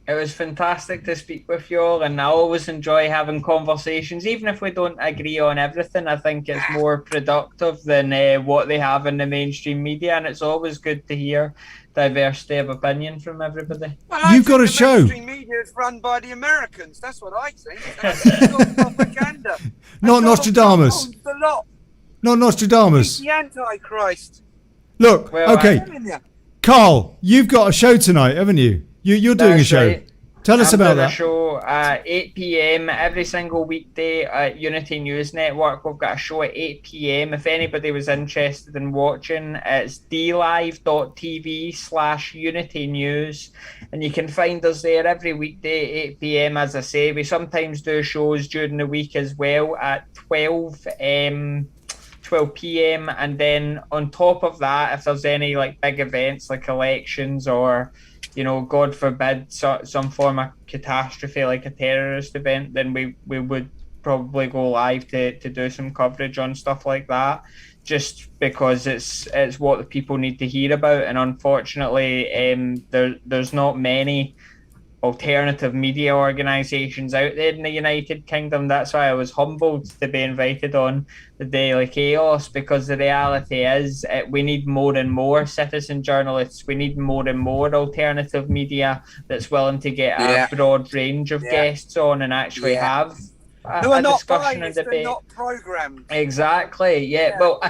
It was fantastic to speak with you all, and I always enjoy having conversations, even if we don't agree on everything. I think it's more productive than what they have in the mainstream media, and it's always good to hear diversity of opinion from everybody. Well, I You've think got a the show. mainstream media is run by the Americans. That's what I think. And I think it's all propaganda. And Not Donald Nostradamus. Trump owns the lot. Not Nostradamus. He's the Antichrist. Look, Well, okay. I'm telling you. Carl, you've got a show tonight, haven't you? You're doing a That's show. right. Tell us I'm about doing a that. show at 8 p.m. every single weekday at Unity News Network. We've got a show at 8 p.m. If anybody was interested in watching, it's dlive.tv/Unity News. And you can find us there every weekday at 8 p.m. As I say, we sometimes do shows during the week as well at 12 p.m. And then on top of that, if there's any like big events like elections or, you know, God forbid, some form of catastrophe like a terrorist event, then we would probably go live to do some coverage on stuff like that, just because it's what the people need to hear about. And unfortunately, there's not many alternative media organisations out there in the United Kingdom. That's why I was humbled to be invited on the Daily Chaos, because the reality is we need more and more citizen journalists. We need more and more alternative media that's willing to get a broad range of guests on and actually have Who are a not discussion and biased and debate. not programmed. Exactly. Yeah. Well,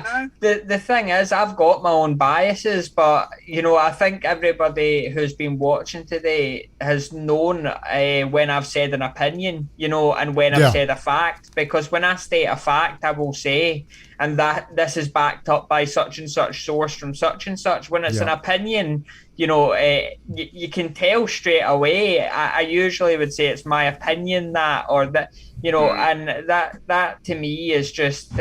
the thing is, I've got my own biases, but you know, I think everybody who's been watching today has known when I've said an opinion, you know, and when I've said a fact. Because when I state a fact, I will say, and that this is backed up by such and such source from such and such. When it's an opinion, you know, you can tell straight away. I usually would say it's my opinion that, or that, you know, and that to me is just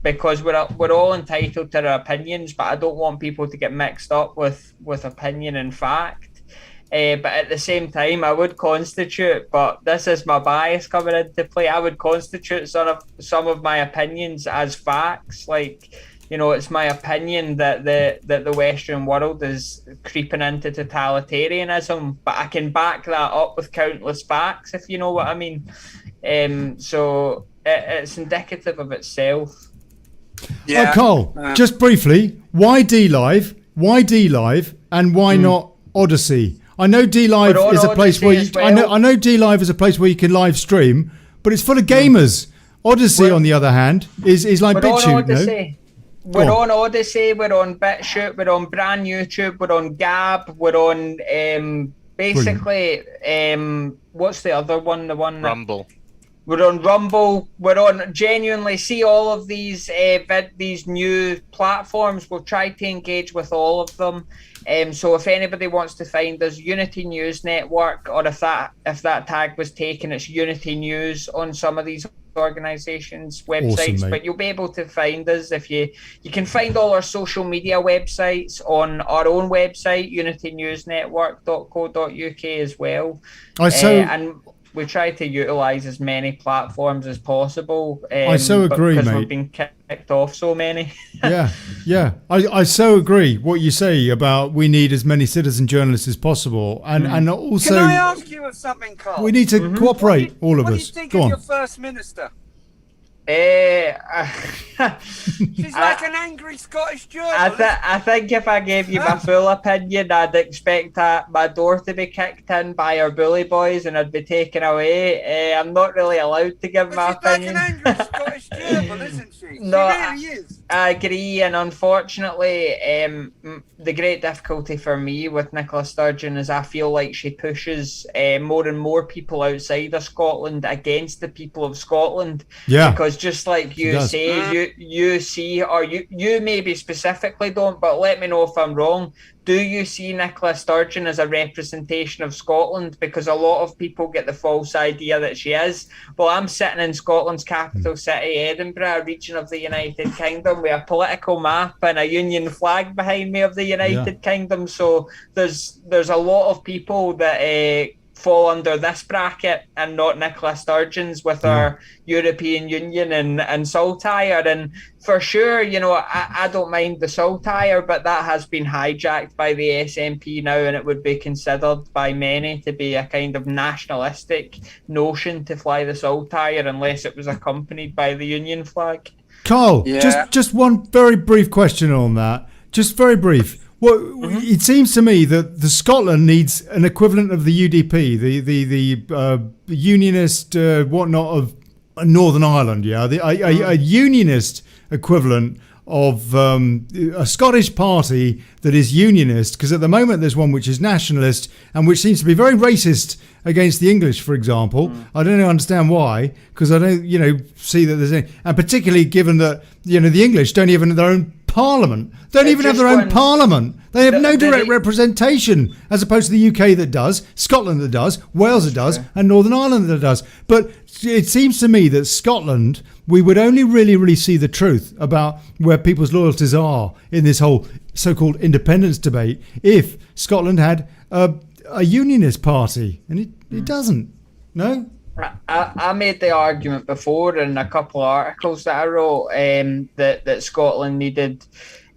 because we're all entitled to our opinions, but I don't want people to get mixed up with opinion and fact. But at the same time, I would constitute, but this is my bias coming into play, I would constitute some of my opinions as facts. Like, you know, it's my opinion that the Western world is creeping into totalitarianism, but I can back that up with countless facts, if you know what I mean. So it's indicative of itself. Yeah. Carl, just briefly, why DLive? Why DLive? And why not Odyssey? I know DLive is a place where I know DLive is a place where you can live stream, but it's full of gamers. Odyssey, on the other hand, is like BitChute, no? We're on Odyssey, we're on BitChute, we're on Brand YouTube, we're on Gab, we're on basically what's the other one? The one Rumble. We're on Rumble. We're on genuinely see all of these new platforms. We'll try to engage with all of them. So if anybody wants to find us, Unity News Network, or if that tag was taken, it's Unity News on some of these organizations' websites. Awesome, but you'll be able to find us if you can find all our social media websites on our own website, unitynewsnetwork.co.uk as well. And we try to utilise as many platforms as possible. I so agree, because mate. we've been kicked off so many. yeah. I so agree what you say about we need as many citizen journalists as possible, and also. Can I ask you something, Carl? We need to cooperate, all of us. What do you think of your First Minister? She's like an angry Scottish journalist. I think if I gave you my full opinion, I'd expect my door to be kicked in by our bully boys and I'd be taken away. I'm not really allowed to give my opinion. She's like an angry Scottish gerbil, isn't she? No, she really is. I agree, and unfortunately, the great difficulty for me with Nicola Sturgeon is I feel like she pushes more and more people outside of Scotland against the people of Scotland. Yeah. Because just like you say, you see, or you maybe specifically don't, but let me know if I'm wrong. Do you see Nicola Sturgeon as a representation of Scotland? Because a lot of people get the false idea that she is. Well, I'm sitting in Scotland's capital city, Edinburgh, a region of the United Kingdom, with a political map and a Union flag behind me of the United Kingdom. So there's a lot of people that fall under this bracket and not Nicola Sturgeon's with our European Union and saltire. And for sure, you know, I don't mind the saltire, but that has been hijacked by the SNP now, and it would be considered by many to be a kind of nationalistic notion to fly the saltire unless it was accompanied by the Union flag. Carl, just one very brief question on that. Just very brief. Well, it seems to me that the Scotland needs an equivalent of the UDP, the unionist whatnot of Northern Ireland. Yeah, a unionist equivalent of a Scottish party that is unionist. Because at the moment there's one which is nationalist and which seems to be very racist against the English, for example. I don't understand why, because I don't, you know, see that there's any, and particularly given that, you know, the English don't even have their own parliament. Don't even have their own parliament. They have no direct representation, as opposed to the UK that does, Scotland that does, Wales that does, and Northern Ireland that does. But it seems to me that Scotland, we would only really see the truth about where people's loyalties are in this whole so-called independence debate if Scotland had a unionist party, and it doesn't. No? I made the argument before in a couple of articles that I wrote that Scotland needed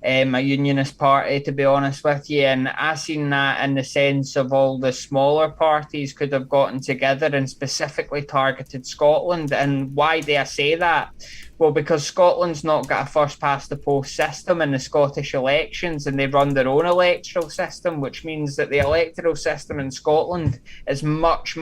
a unionist party, to be honest with you, and I seen that in the sense of all the smaller parties could have gotten together and specifically targeted Scotland. And why do I say that? Well, because Scotland's not got a first past the post system in the Scottish elections, and they run their own electoral system, which means that the electoral system in Scotland is much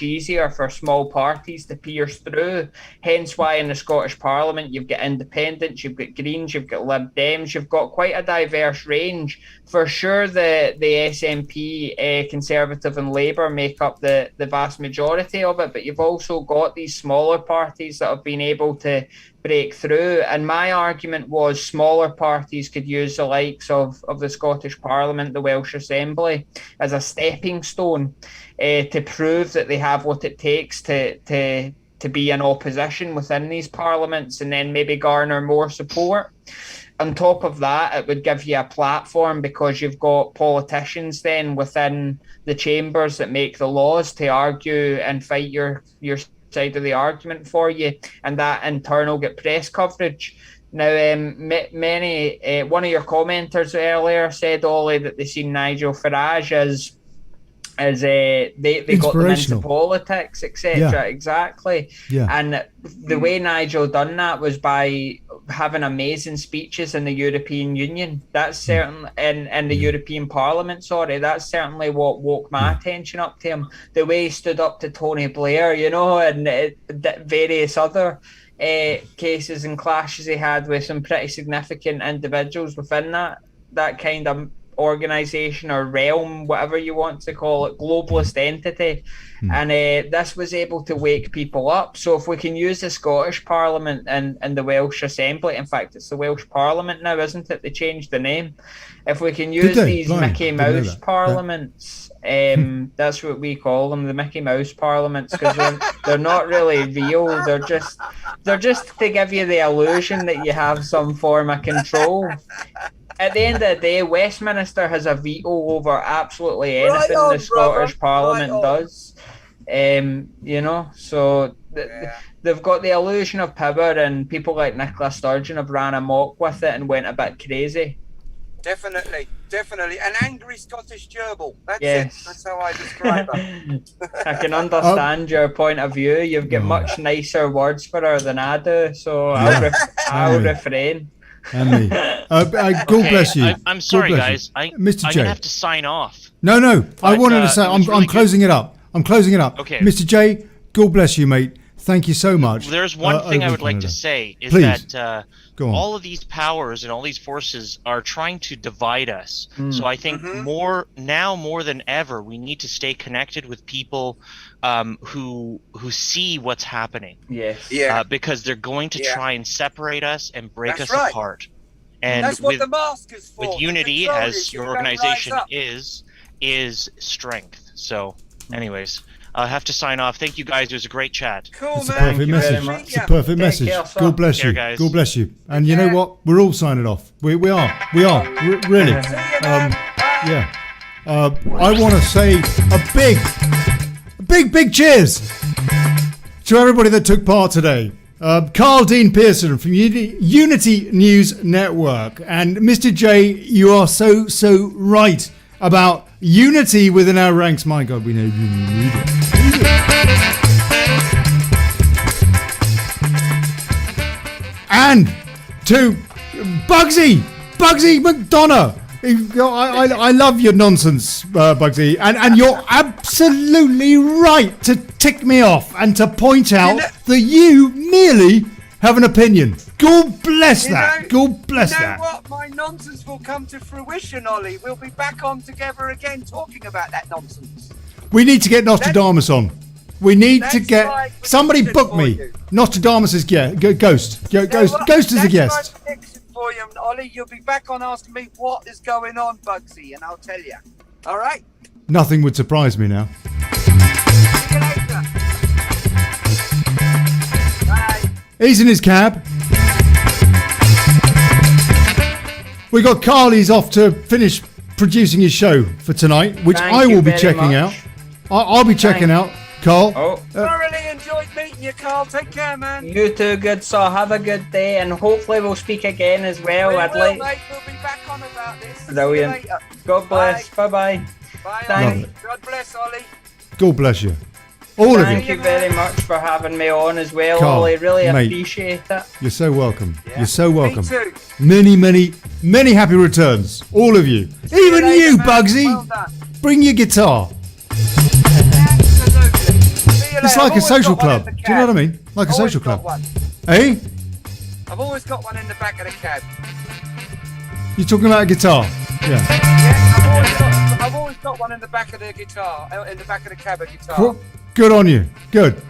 easier for small parties to pierce through. Hence why in the Scottish Parliament you've got independents, you've got Greens, you've got Lib Dems, you've got quite a diverse range. For sure the SNP, Conservative and Labour make up the vast majority of it, but you've also got these smaller parties that have been able to break through. And my argument was smaller parties could use the likes of the Scottish Parliament, the Welsh Assembly, as a stepping stone to prove that they have what it takes to be in opposition within these parliaments, and then maybe garner more support. On top of that, it would give you a platform because you've got politicians then within the chambers that make the laws to argue and fight your side of the argument for you, and that in turn will get press coverage. Now, many one of your commenters earlier said, Ollie, that they seen Nigel Farage as they got them into politics, etc. Exactly. And the way Nigel done that was by having amazing speeches in the European Union. That's certain, in the European Parliament, sorry, that's certainly what woke my attention up to him. The way he stood up to Tony Blair, you know, and various other cases and clashes he had with some pretty significant individuals within that kind of organisation or realm, whatever you want to call it, globalist entity. And this was able to wake people up. So if we can use the Scottish Parliament and the Welsh Assembly, in fact it's the Welsh Parliament now, isn't it? They changed the name. If we can use these Mickey Mouse parliaments, that's what we call them, the Mickey Mouse parliaments, because they're not really real. They're just to give you the illusion that you have some form of control. At the end of the day, Westminster has a veto over absolutely anything the Scottish Parliament does. You know, so they've got the illusion of power, and people like Nicola Sturgeon have ran amok with it and went a bit crazy. Definitely. An angry Scottish gerbil. That's it. That's how I describe her. I can understand your point of view. You've got much nicer words for her than I do, so I'll refrain. Andy, God bless you. I'm sorry, guys. Mr. J, I have to sign off. No. I wanted to say I'm closing it up. Okay. Mr. J, God bless you, mate. Thank you so much. There's one thing I would like to say is that all of these powers and all these forces are trying to divide us. So I think more than ever, we need to stay connected with people who see what's happening. Because they're going to try and separate us and break us apart. And that's what the mask is for. With unity, as your organization is strength. So, anyways. I'll have to sign off. Thank you, guys. It was a great chat. Cool, it's man. It's a perfect message. God bless you. Guys. God bless you. And you know what? We're all signing off. We are. Really. I want to say a big big cheers to everybody that took part today. Carl Dean Pearson from Unity News Network. And Mr. J, you are so right about unity within our ranks. My God, we know you need it. And to Bugsy McDonough. I love your nonsense, Bugsy, and you're absolutely right to tick me off and to point out that you merely have an opinion. God bless that. God bless that. You know what? My nonsense will come to fruition, Ollie. We'll be back on together again talking about that nonsense. We need to get Nostradamus on. We need to get somebody book me. Nostradamus' ghost. Ghost is a guest. For you, Ollie, you'll be back on asking me what is going on, Bugsy, and I'll tell you. All right? Nothing would surprise me now. See you later. Bye. He's in his cab. We got Carly's off to finish producing his show for tonight, which I will be checking out. I'll be checking out. Carl. Thoroughly enjoyed meeting you, Carl. Take care, man. You too, good sir. Have a good day, and hopefully we'll speak again as well. Mate. We'll be back on about this. Brilliant. See you later. God bless. Bye-bye. Bye, Thank Ollie. God bless, Ollie. God bless you. All of you. Thank you very much for having me on as well, Carl, Ollie. Really mate, appreciate it. You're so welcome. Yeah. You're so welcome. Me too. Many happy returns. All of you. Even later, you, man. Bugsy. Well done. Bring your guitar. Absolutely. See you It's later. like a I've always social got one club. in the Do you know what I cab. mean? Like a Always social got club. one. Eh? I've always got one in the back of the cab. You're talking about a guitar? Yeah. Yeah, I've always got one in the back of the guitar, in the back of the cab of guitar. Well, good on you. Good.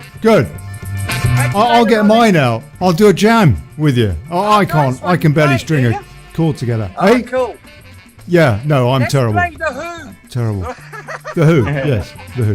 I'll get mine out. I'll do a jam with you. I can't. nice one. I can barely Right, string do a ya? chord together. Oh, Hey? cool. Yeah. No, I'm Let's terrible. play The Who. Terrible. The Who. Yes. The Who.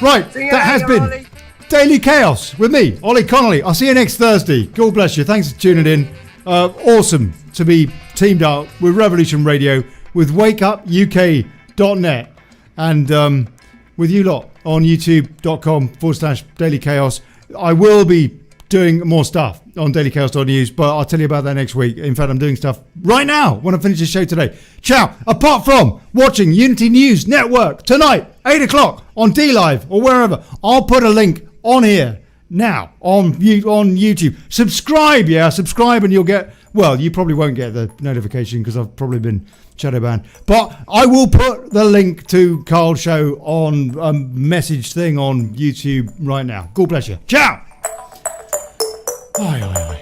Right. See you That has later, been Ollie. Daily Chaos with me, Ollie Connolly. I'll see you next Thursday. God bless you. Thanks for tuning in. Awesome to be teamed up with Revolution Radio, with wakeupuk.net, and with you lot on youtube.com/Daily Chaos. I will be doing more stuff on dailychaos.news, but I'll tell you about that next week. In fact, I'm doing stuff right now when I finish the show today. Ciao. Apart from watching Unity News Network tonight, 8 o'clock on DLive or wherever, I'll put a link on here now on YouTube. Subscribe, subscribe, and you'll get, well, you probably won't get the notification because I've probably been shadow banned, but I will put the link to Carl's show on a message thing on YouTube right now. God bless you. Ciao. Aye.